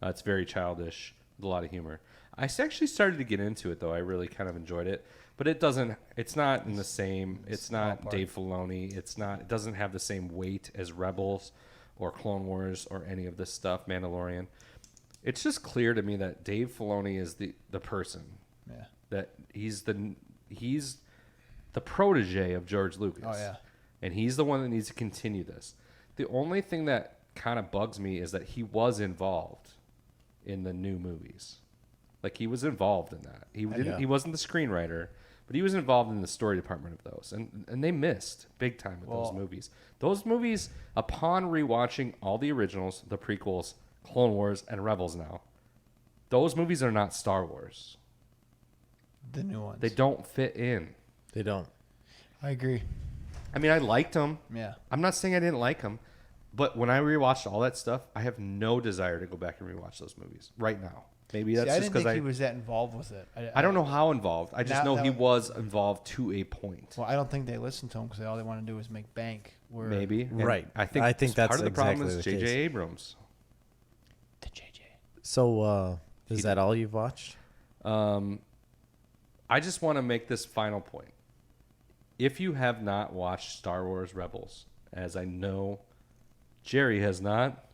It's very childish with a lot of humor. I actually started to get into it, though. I really kind of enjoyed it, but it's not in the same. It's not Dave Filoni. It doesn't have the same weight as Rebels, or Clone Wars, or any of this stuff. Mandalorian. It's just clear to me that Dave Filoni is the person. Yeah. That he's the protege of George Lucas. Oh yeah. And he's the one that needs to continue this. The only thing that kind of bugs me is that he was involved in the new movies. Like he was involved in that. He didn't. Yeah. He wasn't the screenwriter, but he was involved in the story department of those, and they missed big time with those movies. Those movies, upon rewatching all the originals, the prequels, Clone Wars, and Rebels now, those movies are not Star Wars. The new ones. They don't fit in. They don't. I agree. I mean, I liked them. Yeah. I'm not saying I didn't like them, but when I rewatched all that stuff, I have no desire to go back and rewatch those movies right now. Maybe that's I just didn't because think he was that involved with it. I don't know how involved. I just Now- know he now- was involved to a point. Well, I don't think they listened to him because all they want to do is make bank. Where Maybe. And Right. I think that's part of the problem exactly is the J.J. case. Abrams. The JJ. So is that all you've watched? I just want to make this final point. If you have not watched Star Wars Rebels, as I know Jerry has not,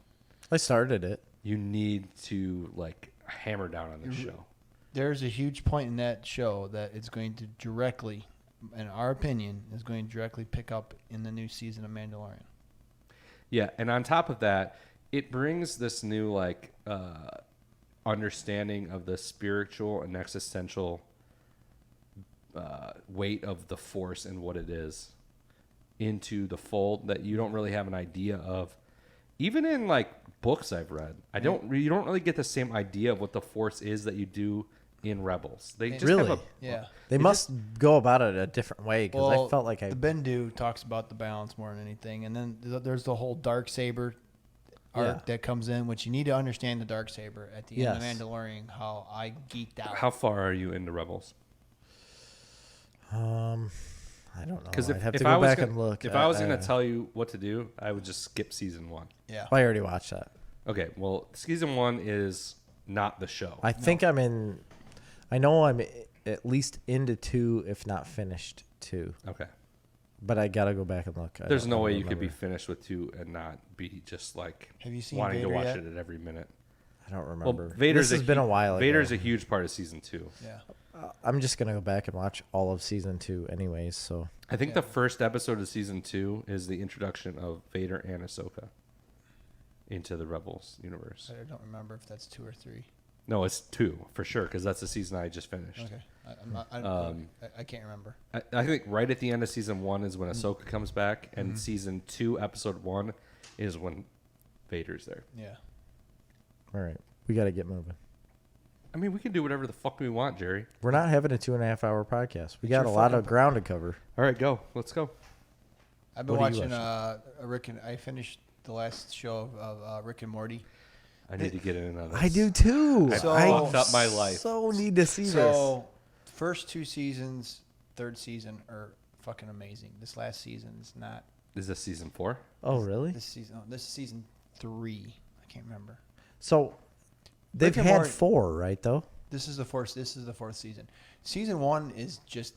I started it. you need to like hammer down on this show. There's a huge point in that show that it's going to directly, in our opinion, is going to directly pick up in the new season of Mandalorian. Yeah, and on top of that, it brings this new like understanding of the spiritual and existential weight of the Force and what it is into the fold that you don't really have an idea of. Even in like books I've read, you don't really get the same idea of what the Force is that you do in Rebels. They just Really? have a Yeah. They must go about it a different way because I felt like the Bendu talks about the balance more than anything, and then there's the whole dark saber arc that comes in, which you need to understand the dark saber at the end of Yes. Mandalorian. How I geeked out. How far are you into Rebels? I don't know. Because I'd have if to I go was back gonna, and look. if I was going to tell you what to do, I would just skip season 1. Yeah. I already watched that. Okay, well, season 1 is not the show. I think I'm in. I know I'm at least into 2, if not finished 2. Okay. But I gotta go back and look. There's no way you could be finished with 2 and not be just like Have you seen wanting Vader to watch yet? it at every minute. I don't Well, remember. Vader's This has been a while ago. Vader's a huge part of season 2. Yeah. I'm just gonna go back and watch all of season 2, anyways. So I think the first episode of season 2 is the introduction of Vader and Ahsoka into the Rebels universe. I don't remember if that's 2 or 3. No, it's 2 for sure because that's the season I just finished. Okay. I can't remember. I think right at the end of season 1 is when Ahsoka comes back, and season 2, episode 1 is when Vader's there. Yeah. all right, we gotta get moving. I mean, we can do whatever the fuck we want, Jerry. We're not having a 2.5 hour podcast. We got your a lot of fucking- ground to cover. All right, go. Let's go. I've been What are you watching Rick and I finished the last show of Rick and Morty. I need to get in on this. I do too. I So- fucked up my life. So need to see this. So, first 2 seasons, third season are fucking amazing. This last season is not. Is this season 4? Oh really? This is season 3. I can't remember. So they've Rick and had Morty- 4, right? Though. This is the fourth season. Season 1 is just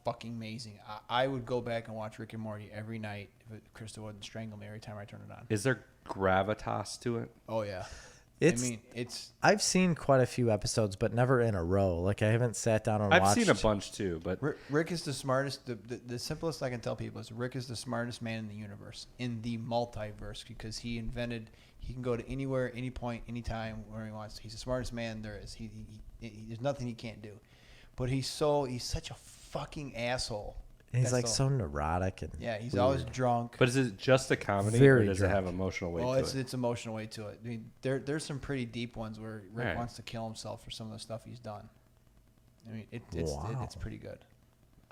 fucking amazing. I would go back and watch Rick and Morty every night if Krista wouldn't strangle me every time I turn it on. Is there gravitas to it? Oh yeah. It's. I mean, it's I've seen quite a few episodes, but never in a row. Like I haven't sat down and I've watched. seen a bunch too, but Rick is the smartest. The simplest I can tell people is Rick is the smartest man in the universe, in the multiverse, because he can go to anywhere, any point, anytime, where he wants to. He's the smartest man there is. There's nothing he can't do. But he's such a fucking asshole. And he's That's like all. so neurotic and. Yeah, he's weird. always drunk. is it just a comedy Very or does it drunk. have emotional weight Oh, to it's it? it's emotional weight to it. I mean, there's some pretty deep ones where Rick Right. wants to kill himself for some of the stuff he's done. I mean, Wow. it's pretty good.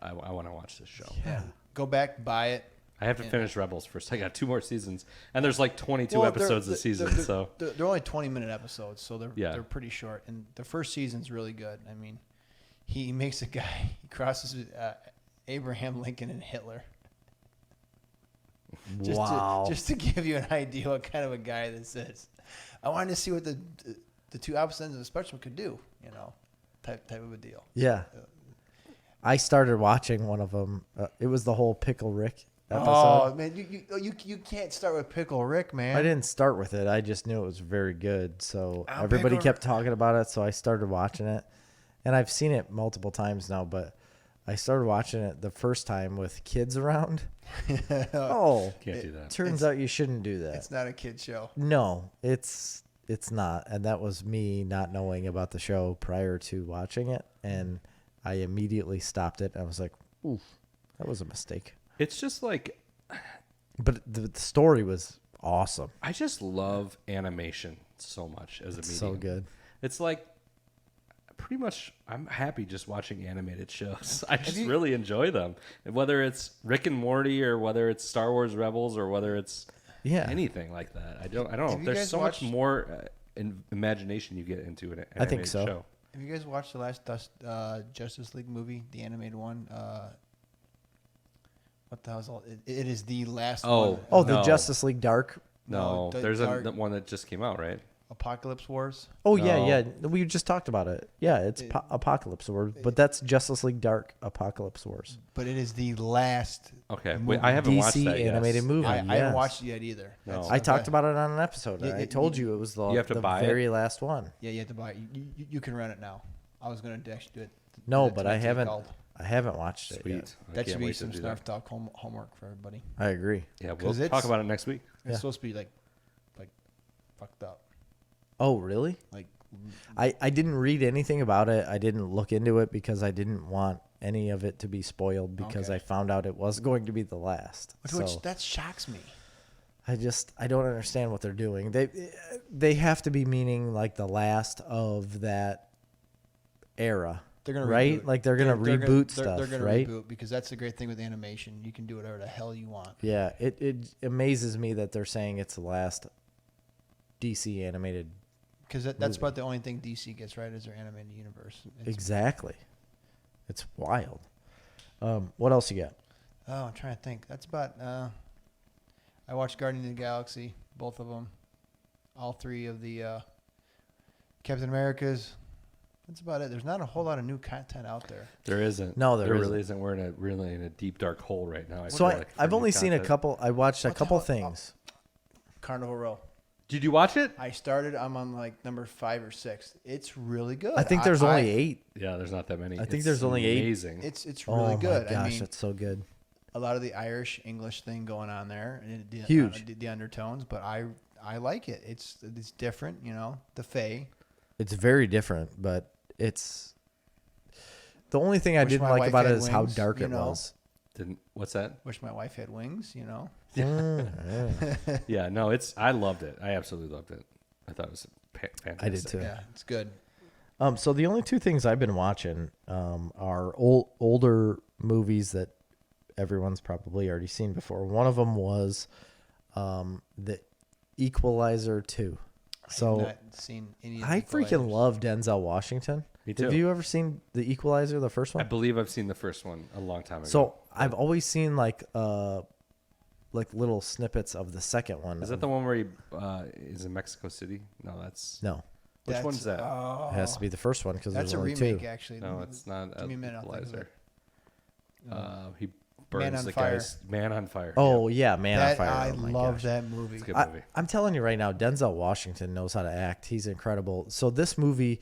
I want to watch this show. Yeah. Go back, buy it. I have to finish Rebels first. I got 2 more seasons, and there's like 22 Well, episodes a season. So they're only 20-minute episodes, so Yeah. they're pretty short. And the first season's really good. I mean, he makes a guy he crosses Abraham Lincoln and Hitler. Wow. Just to give you an idea what kind of a guy this is. I wanted to see what the 2 opposite ends of the spectrum could do. Type of a deal. Yeah. I started watching one of them. It was the whole Pickle Rick episode. Oh man, you can't start with Pickle Rick, man. I didn't start with it. I just knew it was very good. So Oh, everybody Pickle- kept talking about it. So I started watching it. And I've seen it multiple times now, but I started watching it the first time with kids around. Oh, can't do that. turns out you shouldn't do that. It's not a kid show. No, it's it's not. And that was me not knowing about the show prior to watching it. And I immediately stopped it. I was like, ooh, that was a mistake. It's just like, But the story was awesome. I just love animation so much as a medium. So good. It's like, pretty much, I'm happy just watching animated shows. I just you- really enjoy them. And whether it's Rick and Morty or whether it's Star Wars Rebels or whether it's Yeah. anything like that. I don't know. Have you There's guys so much watched- more imagination you get into an animated I think so. show. Have you guys watched the last Justice League movie, the animated one? What the hell's all? It is the last one. Oh, the No. Justice League Dark. No, the there's Dark one that just came out, right? Apocalypse Wars. Oh, No. yeah. We just talked about it. Yeah, it's Apocalypse Wars. But that's Justice League Dark Apocalypse Wars. But it is the last. Okay, movie. wait, I haven't watched DC that yet. animated movie. I yes. haven't watched it yet either. No. I talked about it on an episode. Yeah, I told you it was You have to the buy it? very last one. Yeah, you have to buy it. You can rent it now. I was going to actually do it. No, do but that I till it's haven't. called. I haven't watched it Sweet. yet. I That can't should be wait to some do that. Snarf Talk homework for everybody. I agree. Yeah, we'll 'Cause talk it's- about it next week. It's Yeah. supposed to be like fucked up. Oh, really? Like I didn't read anything about it. I didn't look into it because I didn't want any of it to be spoiled because Okay. I found out it was going to be the last. which So that shocks me. I don't understand what they're doing. They have to be meaning like the last of that era. They're gonna right? reboot. Like they're gonna reboot stuff, They're gonna right? reboot because that's the great thing with animation. You can do whatever the hell you want. Yeah, it amazes me that they're saying it's the last DC animated. Because that's about the only thing DC gets right is their animated universe. Exactly. It's wild. What else you got? Oh, I'm trying to think. That's about. I watched Guardians of the Galaxy, both of them, all three of the Captain Americas. That's about it. There's not a whole lot of new content out there. There isn't. No, there really isn't. We're really in a deep dark hole right now. So feel like, for I've new only seen a content. couple. I watched a What the couple hell? things. Carnival Row. Did you watch it? I started. I'm on like number 5 or 6. It's really good. I think there's only 8. Yeah, there's not that many. I think It's there's only 8. amazing. It's Oh really good. my gosh, I mean, it's so good. a lot of the Irish English thing going on there. And Huge. the undertones, but I like it. It's different. You know, the Fae. It's very different, but it's the only thing I Wish didn't my like wife about it had is how wings, dark you it know? was. What's that? Wish my wife had wings. You know. Yeah. Yeah, no, I loved it. I absolutely loved it. I thought it was fantastic. I did too. Yeah, it's good. So the only 2 things I've been watching are older movies that everyone's probably already seen before. One of them was the Equalizer 2. I've So not seen any. Of the I freaking Equalizers. love Denzel Washington. Me too. Have you ever seen the Equalizer, the first I one? believe I've seen the first one a long time ago. So I've always seen like little snippets of the second one. Is that the one where he is in Mexico City? No, that's No, which That's- one's that? Oh, it has to be the first one because that's there's a only remake, 2. actually. No, it's not. Give me a minute, I'll think of Equalizer. it. He Man burns on the Fire. guy's Man on Fire. Oh yeah, Man on That, Fire. I Oh, my love gosh. that movie. It's a good movie. I'm telling you right now, Denzel Washington knows how to act. He's incredible. So this movie,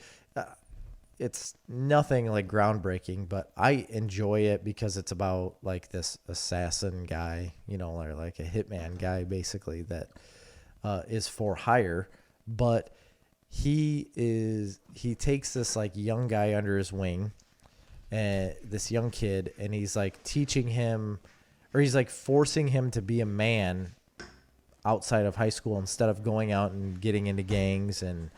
it's nothing like groundbreaking, but I enjoy it because it's about like this assassin guy, or like a hitman guy, basically that is for hire. But he takes this like young guy under his wing, and this young kid, and he's like teaching him, or he's like forcing him to be a man outside of high school instead of going out and getting into gangs and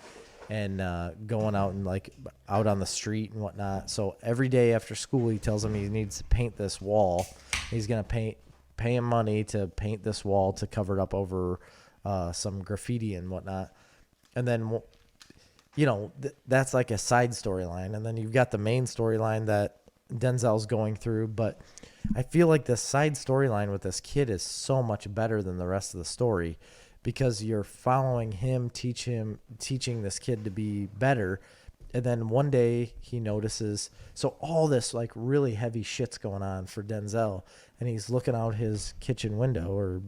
going out and like out on the street and whatnot. So every day after school, he tells him he needs to paint this wall. He's gonna pay him money to paint this wall to cover it up over some graffiti and whatnot. And then that's like a side storyline, and then you've got the main storyline that Denzel's going through. But I feel like the side storyline with this kid is so much better than the rest of the story, because you're following him, teaching this kid to be better. And then one day he notices, so all this like really heavy shit's going on for Denzel, and he's looking out his kitchen window or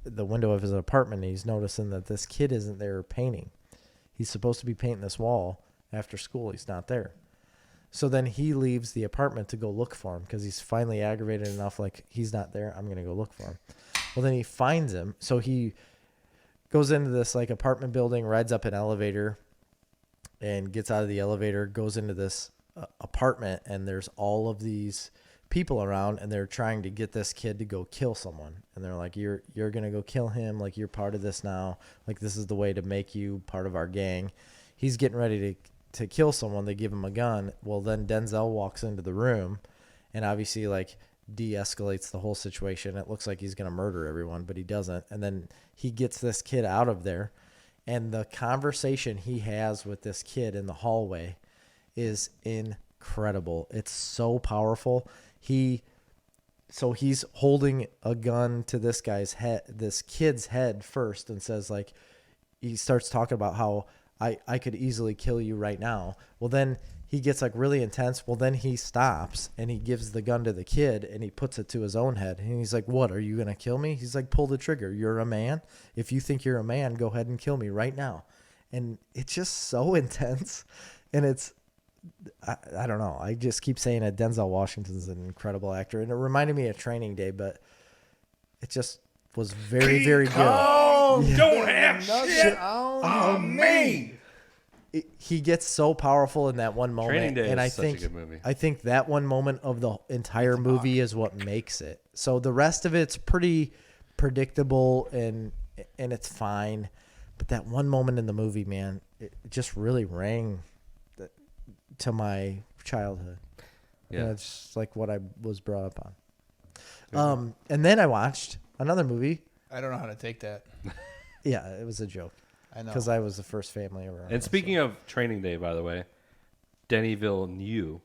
the window of his apartment, and he's noticing that this kid isn't there painting. He's supposed to be painting this wall after school. He's not there. So then he leaves the apartment to go look for him because he's finally aggravated enough, like, he's not there, I'm going to go look for him. Well, then he finds him. So he goes into this like apartment building, rides up an elevator, and gets out of the elevator, goes into this apartment, and there's all of these people around, and they're trying to get this kid to go kill someone, and they're like, you're gonna go kill him, like you're part of this now, like this is the way to make you part of our gang. He's getting ready to kill someone. They give him a gun. Well, then Denzel walks into the room and obviously like de-escalates the whole situation. It looks like he's gonna murder everyone, but he doesn't, and then he gets this kid out of there, and the conversation he has with this kid in the hallway is incredible. It's so powerful. He's holding a gun to this kid's head first, and says like, he starts talking about how I could easily kill you right now. Well, then he gets like really intense. Well, then he stops and he gives the gun to the kid and he puts it to his own head. And he's like, what, are you going to kill me? He's like, pull the trigger. You're a man. If you think you're a man, go ahead and kill me right now. And it's just so intense. And I don't know. I just keep saying it. Denzel Washington's an incredible actor. And it reminded me of Training Day, but it just was very, very good. Don't have shit on me. He gets so powerful in that one moment. Training Day and is such a good movie. I think that one moment of the entire movie is what makes it. So the rest of it's pretty predictable and it's fine. But that one moment in the movie, man, it just really rang to my childhood. Yeah. You know, it's just like what I was brought up on. And then I watched another movie. I don't know how to take that. Yeah, it was a joke. I know. Because I was the first family around. And speaking of Training Day, by the way, Denis Villeneuve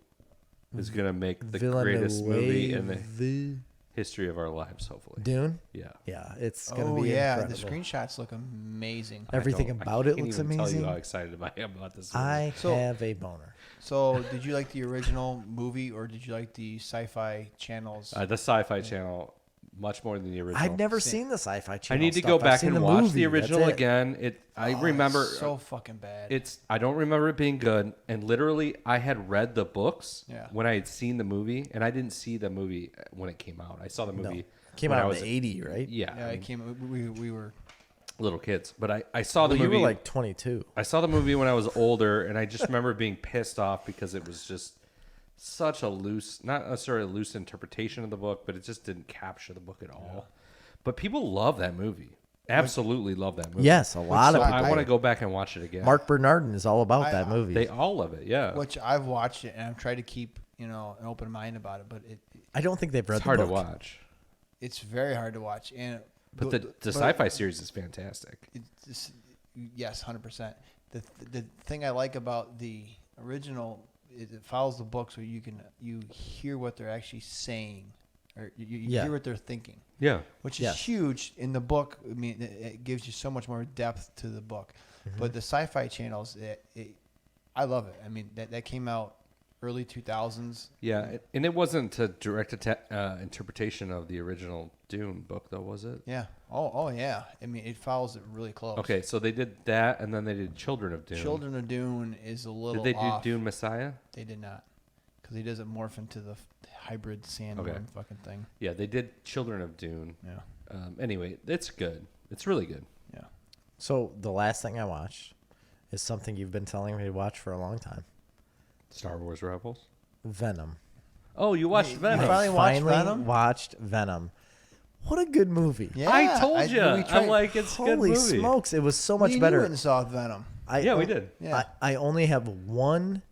is going to make the greatest movie in the history of our lives, hopefully. Dune? Yeah. Yeah, it's going to be the incredible. screenshots look amazing. Everything about it looks I can't even tell amazing. you how excited I am about this movie. I So- have a boner. So, did you like the original movie or did you like the Sci-Fi Channel's? The Sci-Fi Channel, much more than the original. I've never Same. seen the Sci-Fi I Channel need to stuff. go I've back seen and watch movie. the original That's it. again. I remember It's so fucking bad. I don't remember it being good, and literally I had read the books when I had seen the movie, and I didn't see the movie when it came out. I saw the movie Came when out I in was the 80, right? yeah, yeah, it came. We were. little kids. But I saw the Well, you movie. were like 22. I saw the movie when I was older, and I just remember being pissed off because it was just such a loose, not necessarily a loose interpretation of the book, but it just didn't capture the book at all. Yeah. But people love that movie. Absolutely love that movie. Yes, a lot of So people. I want to go back and watch it again. Mark Bernardin is all about that movie. They all love it, yeah. Which I've watched it and I've tried to keep an open mind about it, but I don't think they've read It's the hard book. to watch. it's very hard to watch. And But the sci-fi series is fantastic. Yes, 100%. The thing I like about the original is it follows the book, so you hear what they're actually saying, or you hear what they're thinking. Yeah, which is huge in the book. I mean, it gives you so much more depth to the book. Mm-hmm. But the Sci-Fi channels, I love it. I mean, that came out early 2000s. Yeah, and it wasn't a direct interpretation of the original Dune book, though, was it? Yeah. Oh, yeah. I mean, it follows it really close. Okay, so they did that, and then they did Children of Dune. Children of Dune is a little Did they off. do Dune Messiah? They did not. Because he doesn't morph into the hybrid sandworm fucking thing. Yeah, they did Children of Dune. Yeah. Anyway, it's good. It's really good. Yeah. So the last thing I watched is something you've been telling me to watch for a long time. Star Wars Rebels. Venom. Oh, you watched Venom. finally watched watched Venom. What a good movie. Yeah. I told you. I'm like, it's a good Holy movie. smokes, it was so much Me better. and saw Venom. Yeah, we did. Yeah. I only have one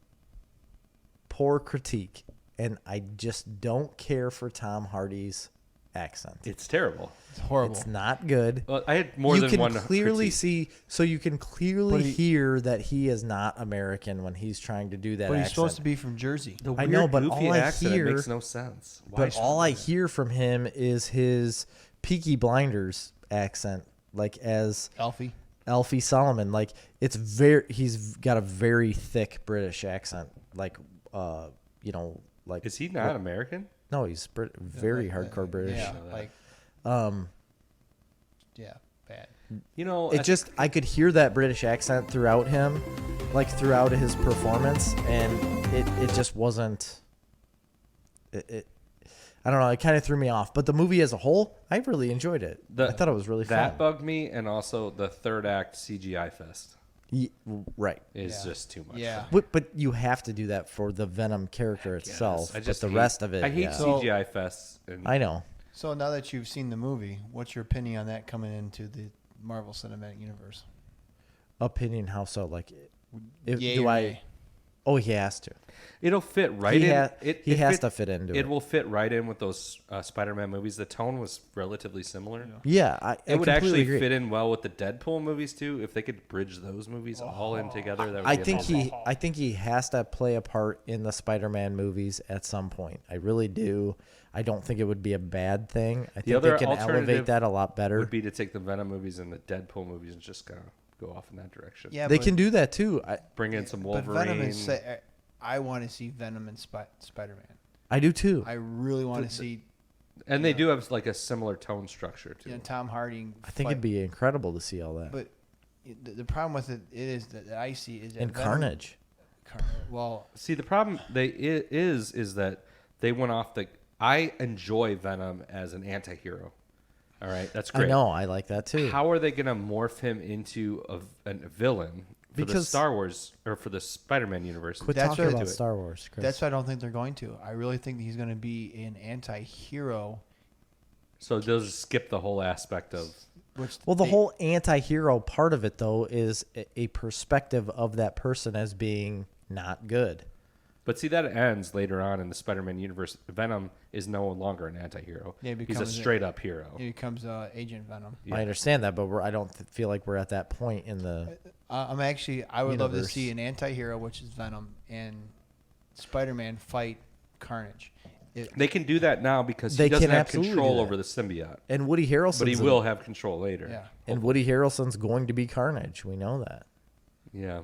poor critique, and I just don't care for Tom Hardy's accent. It's terrible. It's horrible. It's not good. Well, I had more you than can one clearly critique. see, so you can clearly But he- hear that he is not American when he's trying to do that But he's accent. supposed to be from Jersey. The I know, weird, but goofy all I accent, hear- it makes no sense. Why But all I hear from him is his Peaky Blinders accent, like as Alfie Solomon. Like he's got a very thick British accent. Like, like. Is he not American? No, he's very hardcore British. Yeah, that. bad. You know, It just, I could hear that British accent throughout him, like throughout his performance, and it just wasn't. I don't know. It kind of threw me off. But the movie as a whole, I really enjoyed it. I thought it was really that fun. bugged me, and also the third act CGI fest Right. is just too much. Yeah. But you have to do that for the Venom character itself. I But just the hate- rest of it, I hate yeah. CGI fests. And I know. So now that you've seen the movie, what's your opinion on that coming into the Marvel Cinematic Universe? Opinion, how so? Like, Yay do or I? nay? Oh, he has to. it'll fit right He in. ha- he it has fit- to fit into it. It will fit right in with those Spider-Man movies. The tone was relatively similar. Yeah, I It would completely actually agree. fit in well with the Deadpool movies too. If they could bridge those movies all in together, that would I be think amazing. I think he has to play a part in the Spider-Man movies at some point. I really do. I don't think it would be a bad thing. I think other they can alternative elevate that a lot better. would be to take the Venom movies and the Deadpool movies and just kind of go off in that direction. Yeah, They but, can do that too. Bring in some but Wolverine. Venom is. I want to see Venom and Spider-Man. I do too. I really want to see and they do have like a similar tone structure too. Tom Hardy. I think it'd be incredible to see all that. But the problem with it is that I see is that And Venom- Carnage. Well, See, the problem is that they went off the. I enjoy Venom as an anti-hero. All right, that's great. I know. I like that too. How are they going to morph him into a villain for the Because- Star Wars or for the Spider-Man universe? Quit That's talking what- about Star Wars, Chris. that's what I don't think they're going to. I really think he's going to be an anti-hero. So they'll just skip the whole aspect of. Which Well, the they- whole anti-hero part of it, though, is a perspective of that person as being not good. But see, that ends later on in the Spider-Man universe. Venom is no longer an anti-hero. Yeah, he He's a becomes straight-up hero. He becomes Agent Venom. Yeah. I understand that, but I don't feel like we're at that point in the. I would love to Universe. see an anti-hero, which is Venom, and Spider-Man fight Carnage. They can do that now because They he doesn't can have absolutely control do that. over the symbiote. And Woody Harrelson's But he will have control later. Yeah. And Woody Harrelson's going to be Carnage. We know that. Yeah.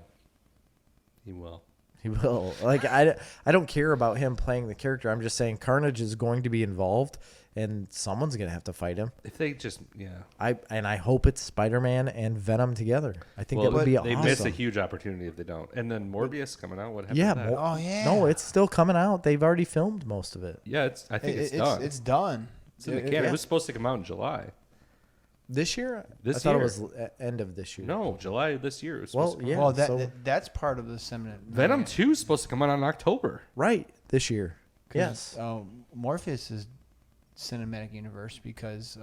He will. He will. Like I don't care about him playing the character. I'm just saying Carnage is going to be involved, and someone's gonna have to fight him. If they just, yeah. I hope it's Spider-Man and Venom together. I think Well, that would be they awesome. miss a huge opportunity if they don't. And then Morbius coming out. What happened Yeah. to that? Oh yeah. No, it's still coming out. They've already filmed most of it. Yeah, I think it's done. It's done. It's in the can. It was supposed to come out in July. This year? This I thought year. it was end of this year. No, July of this year. It was Well, supposed to come yeah. Well, so- that's part of the Cinematic. Venom 2 is supposed to come out in October. Right, this year. Yes. Morpheus is cinematic universe because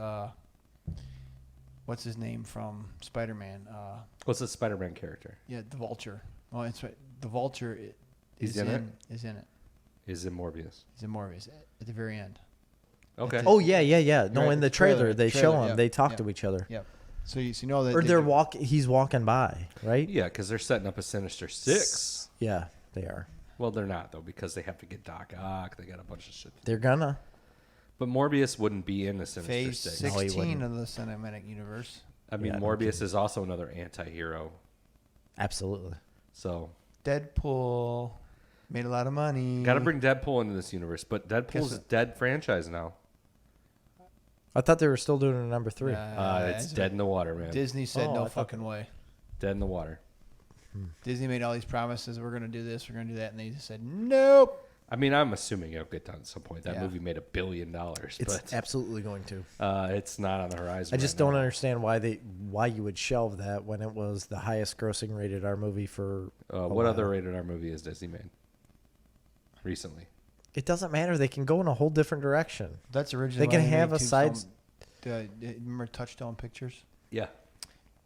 what's his name from Spider-Man? What's the Spider-Man character? Yeah, the Vulture. Oh, that's right. The Vulture He's is in it? Is in it. Is in Morbius. He's in Morbius at the very end. Okay. Oh yeah. No, Right, in the the trailer, trailer, they trailer, show him. yep, They talk yep. to each other. Yep. So you know that Or he's walking by, right? Yeah, because they're setting up a Sinister Six. Yeah, they are. Well, they're not, though, because they have to get Doc Ock. They got a bunch of shit. They're gonna. But Morbius wouldn't be in the Sinister Phase Six. No, he 16 wouldn't. of the cinematic universe. I mean, Yeah, no Morbius is also another anti-hero. Absolutely. So, Deadpool made a lot of money. got to bring Deadpool into this universe. But Deadpool's Guess a dead franchise now. I thought they were still doing a number 3. It's dead in the water, man. Disney said Oh, I no thought fucking way. Dead in the water. Disney made all these promises. We're going to do this. We're going to do that. And they just said, nope. I mean, I'm assuming it'll get done at some point. That Yeah. movie made $1 billion, It's but absolutely going to. it's not on the horizon. I just right don't now. understand why you would shelve that when it was the highest grossing rated R movie for. a What while. other rated R movie has Disney made recently? It doesn't matter. They can go in a whole different direction. That's originally They can why have made a side. remember Touchstone Pictures? Yeah,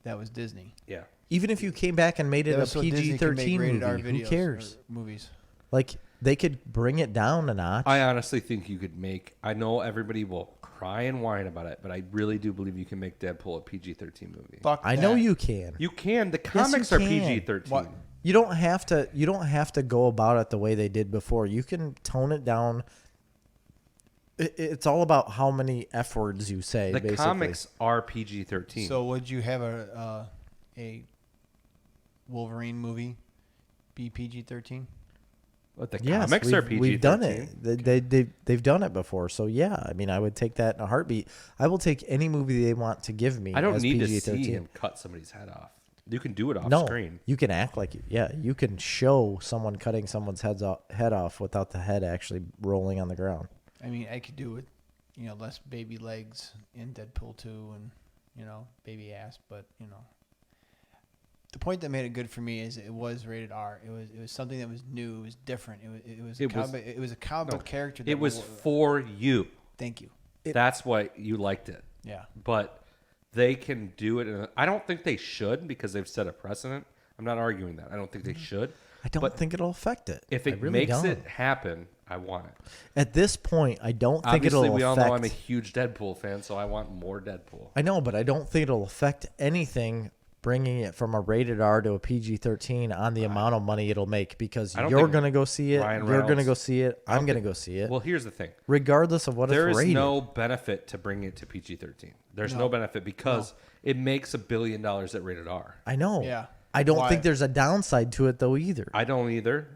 That was Disney. yeah. Even if you came back and made it That a was so Disney could make PG-13 rated R movie, who videos cares? or movies. Like they could bring it down a notch. I honestly think you could make. I know everybody will cry and whine about it, but I really do believe you can make Deadpool a PG-13 movie. Fuck I know that. you can. You can. The you comics are can. PG-13. What? You don't have to. You don't have to go about it the way they did before. You can tone it down. It's all about how many F words you say. The basically. comics are PG-13. So would you have a Wolverine movie be PG-13? But the Yes, comics are PG-13. we've done it. They've done it before. So yeah, I mean, I would take that in a heartbeat. I will take any movie they want to give me. I don't as need to PG-13. see him cut somebody's head off. You can do it off No, screen. you can act like you can show someone cutting someone's head off without the head actually rolling on the ground. I mean, I could do with, less baby legs in Deadpool 2 and, baby ass. But, the point that made it good for me is it was rated R. It was something that was new. It was different. It was a comic book character. It was for you. Thank you. That's why you liked it. Yeah. But they can do it. I don't think they should because they've set a precedent. I'm not arguing that. I don't think they should. I don't think it'll affect it. If it really makes don't. it happen, I want it. At this point, I don't think Obviously, it'll we all affect. know I'm a huge Deadpool fan, so I want more Deadpool. I know, but I don't think it'll affect anything bringing it from a rated R to a PG-13 on the amount of money it'll make because don't you're think going to go see it. Ryan You're going to Reynolds- go see it. I'm going to go see it. Well, here's the thing. Regardless of what There it's is rated. no benefit to bringing it to PG-13. There's no benefit because it makes $1 billion at rated R. I know. Yeah. I don't Why? think there's a downside to it though either. I don't either.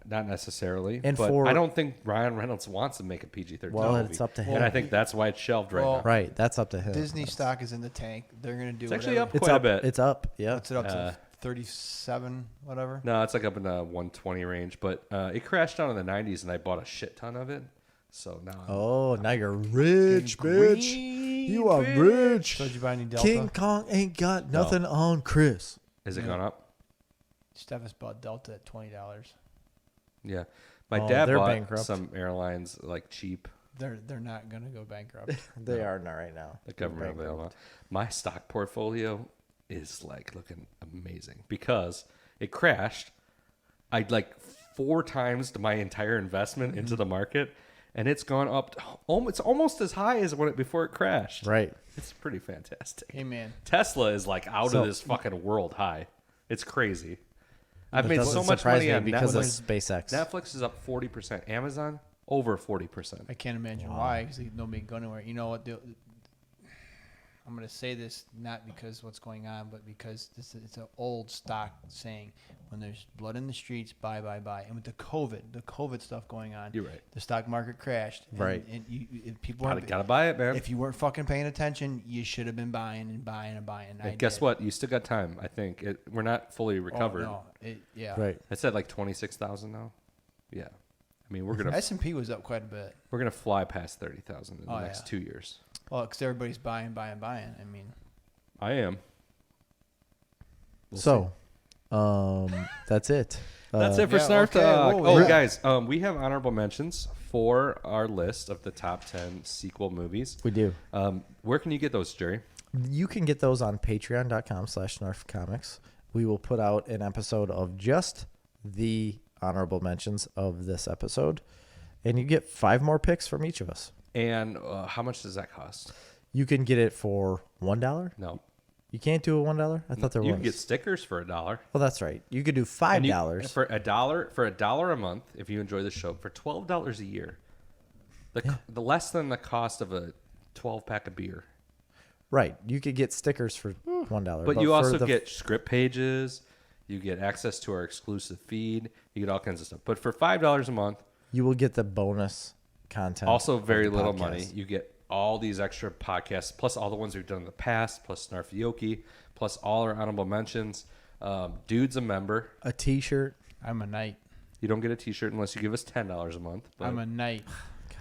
Not necessarily. And but for- I don't think Ryan Reynolds wants to make a PG-13 Well, movie. it's up to him. And I think that's why it's shelved right Well, now. Right, that's up to him. Disney stock is in the tank. They're going to do It's actually whatever. up It's quite up. a bit. It's up. Yeah. What's it up to? 37, whatever? No, it's like up in the 120 range. But it crashed down in the 90s, and I bought a shit ton of it. So now Oh, now you're rich, bitch. You are rich. So did you buy any Delta? King Kong ain't got nothing on Chris. Is it gone up? Steffes bought Delta at $20. Yeah. My Oh, dad they're bought bankrupt. some airlines like cheap. They're not going to go bankrupt. They are not right now. The government available. My stock portfolio is like looking amazing because it crashed. I'd like 4 times my entire investment into the market, and it's gone up. It's almost as high as when before it crashed. Right. It's pretty fantastic. Hey, man. Tesla is like out So- of this fucking world high. It's crazy. I've That made doesn't so much surprise money me on because Netflix. of SpaceX. Netflix is up 40%. Amazon over 40%. I can't imagine why, because nobody can go anywhere. You know what? I'm going to say this not because what's going on, but because it's an old stock saying, when there's blood in the streets, buy. And with the COVID stuff going on, You're right. the stock market crashed. And, Right. And if people Gotta buy it, man. if you weren't fucking paying attention, you should have been buying and buying and buying. And guess what? You still got time. I think we're not fully recovered. Oh, no. Yeah. Right. It's at like 26,000 now. Yeah, I mean we're S&P was up quite a bit. gonna fly past 30,000 in the Oh, next yeah. 2 years. Well, because everybody's buying. I mean, I am. That's it. That's it for yeah, Snarf okay, Talk. whoa, Oh, yeah. guys, we have honorable mentions for our list of the top 10 sequel movies. We do. Where can you get those, Jerry? You can get those on patreon.com/snarfcomics. We will put out an episode of just the honorable mentions of this episode. And you get 5 more picks from each of us. And how much does that cost? You can get it for $1. No. You can't do a $1? I thought there You was. can get stickers for $1. Well, that's right. You could do And $5. for $1 a month if you enjoy the show. For $12 a year, the less than the cost of a 12-pack of beer. Right. You could get stickers for $1. But you for also the- get script pages. You get access to our exclusive feed. You get all kinds of stuff. But for $5 a month, you will get the bonus content. also of very the little podcast. money, you get all these extra podcasts, plus all the ones we've done in the past, plus Snarfioki, plus all our honorable mentions. Dude's a member. A T-shirt. I'm a knight. You don't get a T-shirt unless you give us $10 a month. But I'm a knight.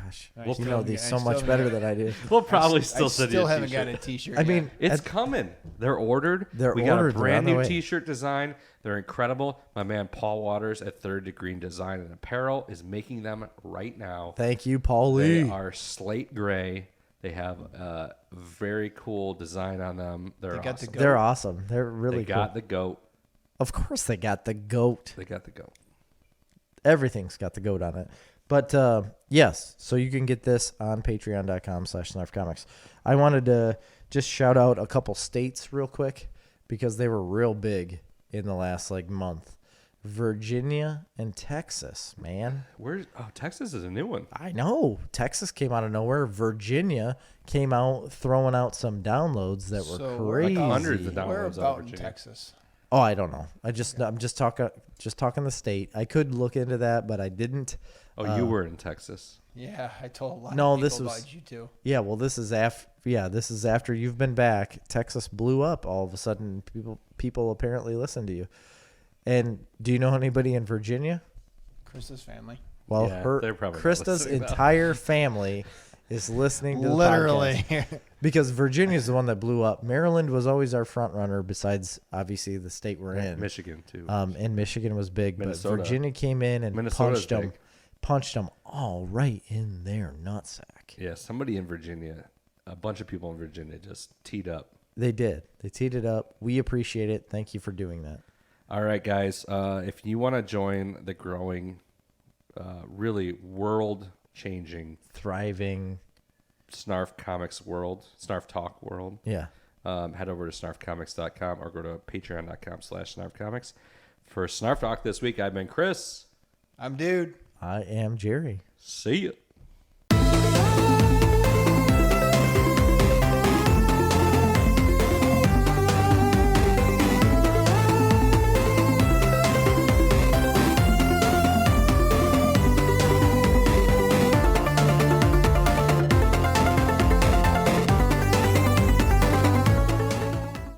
Gosh, I you still know haven't these got- I so still much haven't better got- than I do. we'll probably I still send you still a haven't T-shirt. got a T-shirt. I mean, It's coming. They're ordered. They're we ordered. got a They're on brand the new way. T-shirt design. They're incredible. My man Paul Waters at Third Degree Design and Apparel is making them right now. Thank you, Paul They Lee. are slate gray. They have a very cool design on them. They're They got the awesome. goat. They're awesome. They're really They cool. got the goat. Of course, they got the goat. They got the goat. Everything's got the goat on it. But yes, so you can get this on patreon.com/snarfcomics. I wanted to just shout out a couple states real quick because they were real big in the last month. Virginia and Texas, man. Texas is a new one. I know. Texas came out of nowhere. Virginia came out throwing out some downloads that were So crazy. Like hundreds of downloads. Where out of about in Virginia. Texas? Oh, I don't know. I'm just talking the state. I could look into that, but I didn't. Oh, you were in Texas. Yeah, I told a lot No, of people this was- about you too. Yeah, well, this is after you've been back. Texas blew up all of a sudden. People apparently listen to you. And do you know anybody in Virginia? Chris's family. while Yeah, her they're probably not Krista's listening, though. entire family is listening to the Literally. podcast. Because Virginia's the one that blew up. Maryland was always our front runner, besides obviously the state we're in. Michigan too. And Michigan was big, Minnesota. but Virginia came in and Minnesota's punched them all right in their nutsack. Yeah, somebody in Virginia, a bunch of people in Virginia just teed up. They did. They teed it up. We appreciate it. Thank you for doing that. All right, guys. If you want to join the growing, really world-changing Thriving. Snarf Comics world, Snarf Talk world, Yeah. head over to snarfcomics.com or go to patreon.com/snarfcomics. For Snarf Talk this week, I've been Chris. I'm Dude. I am Jerry. See ya.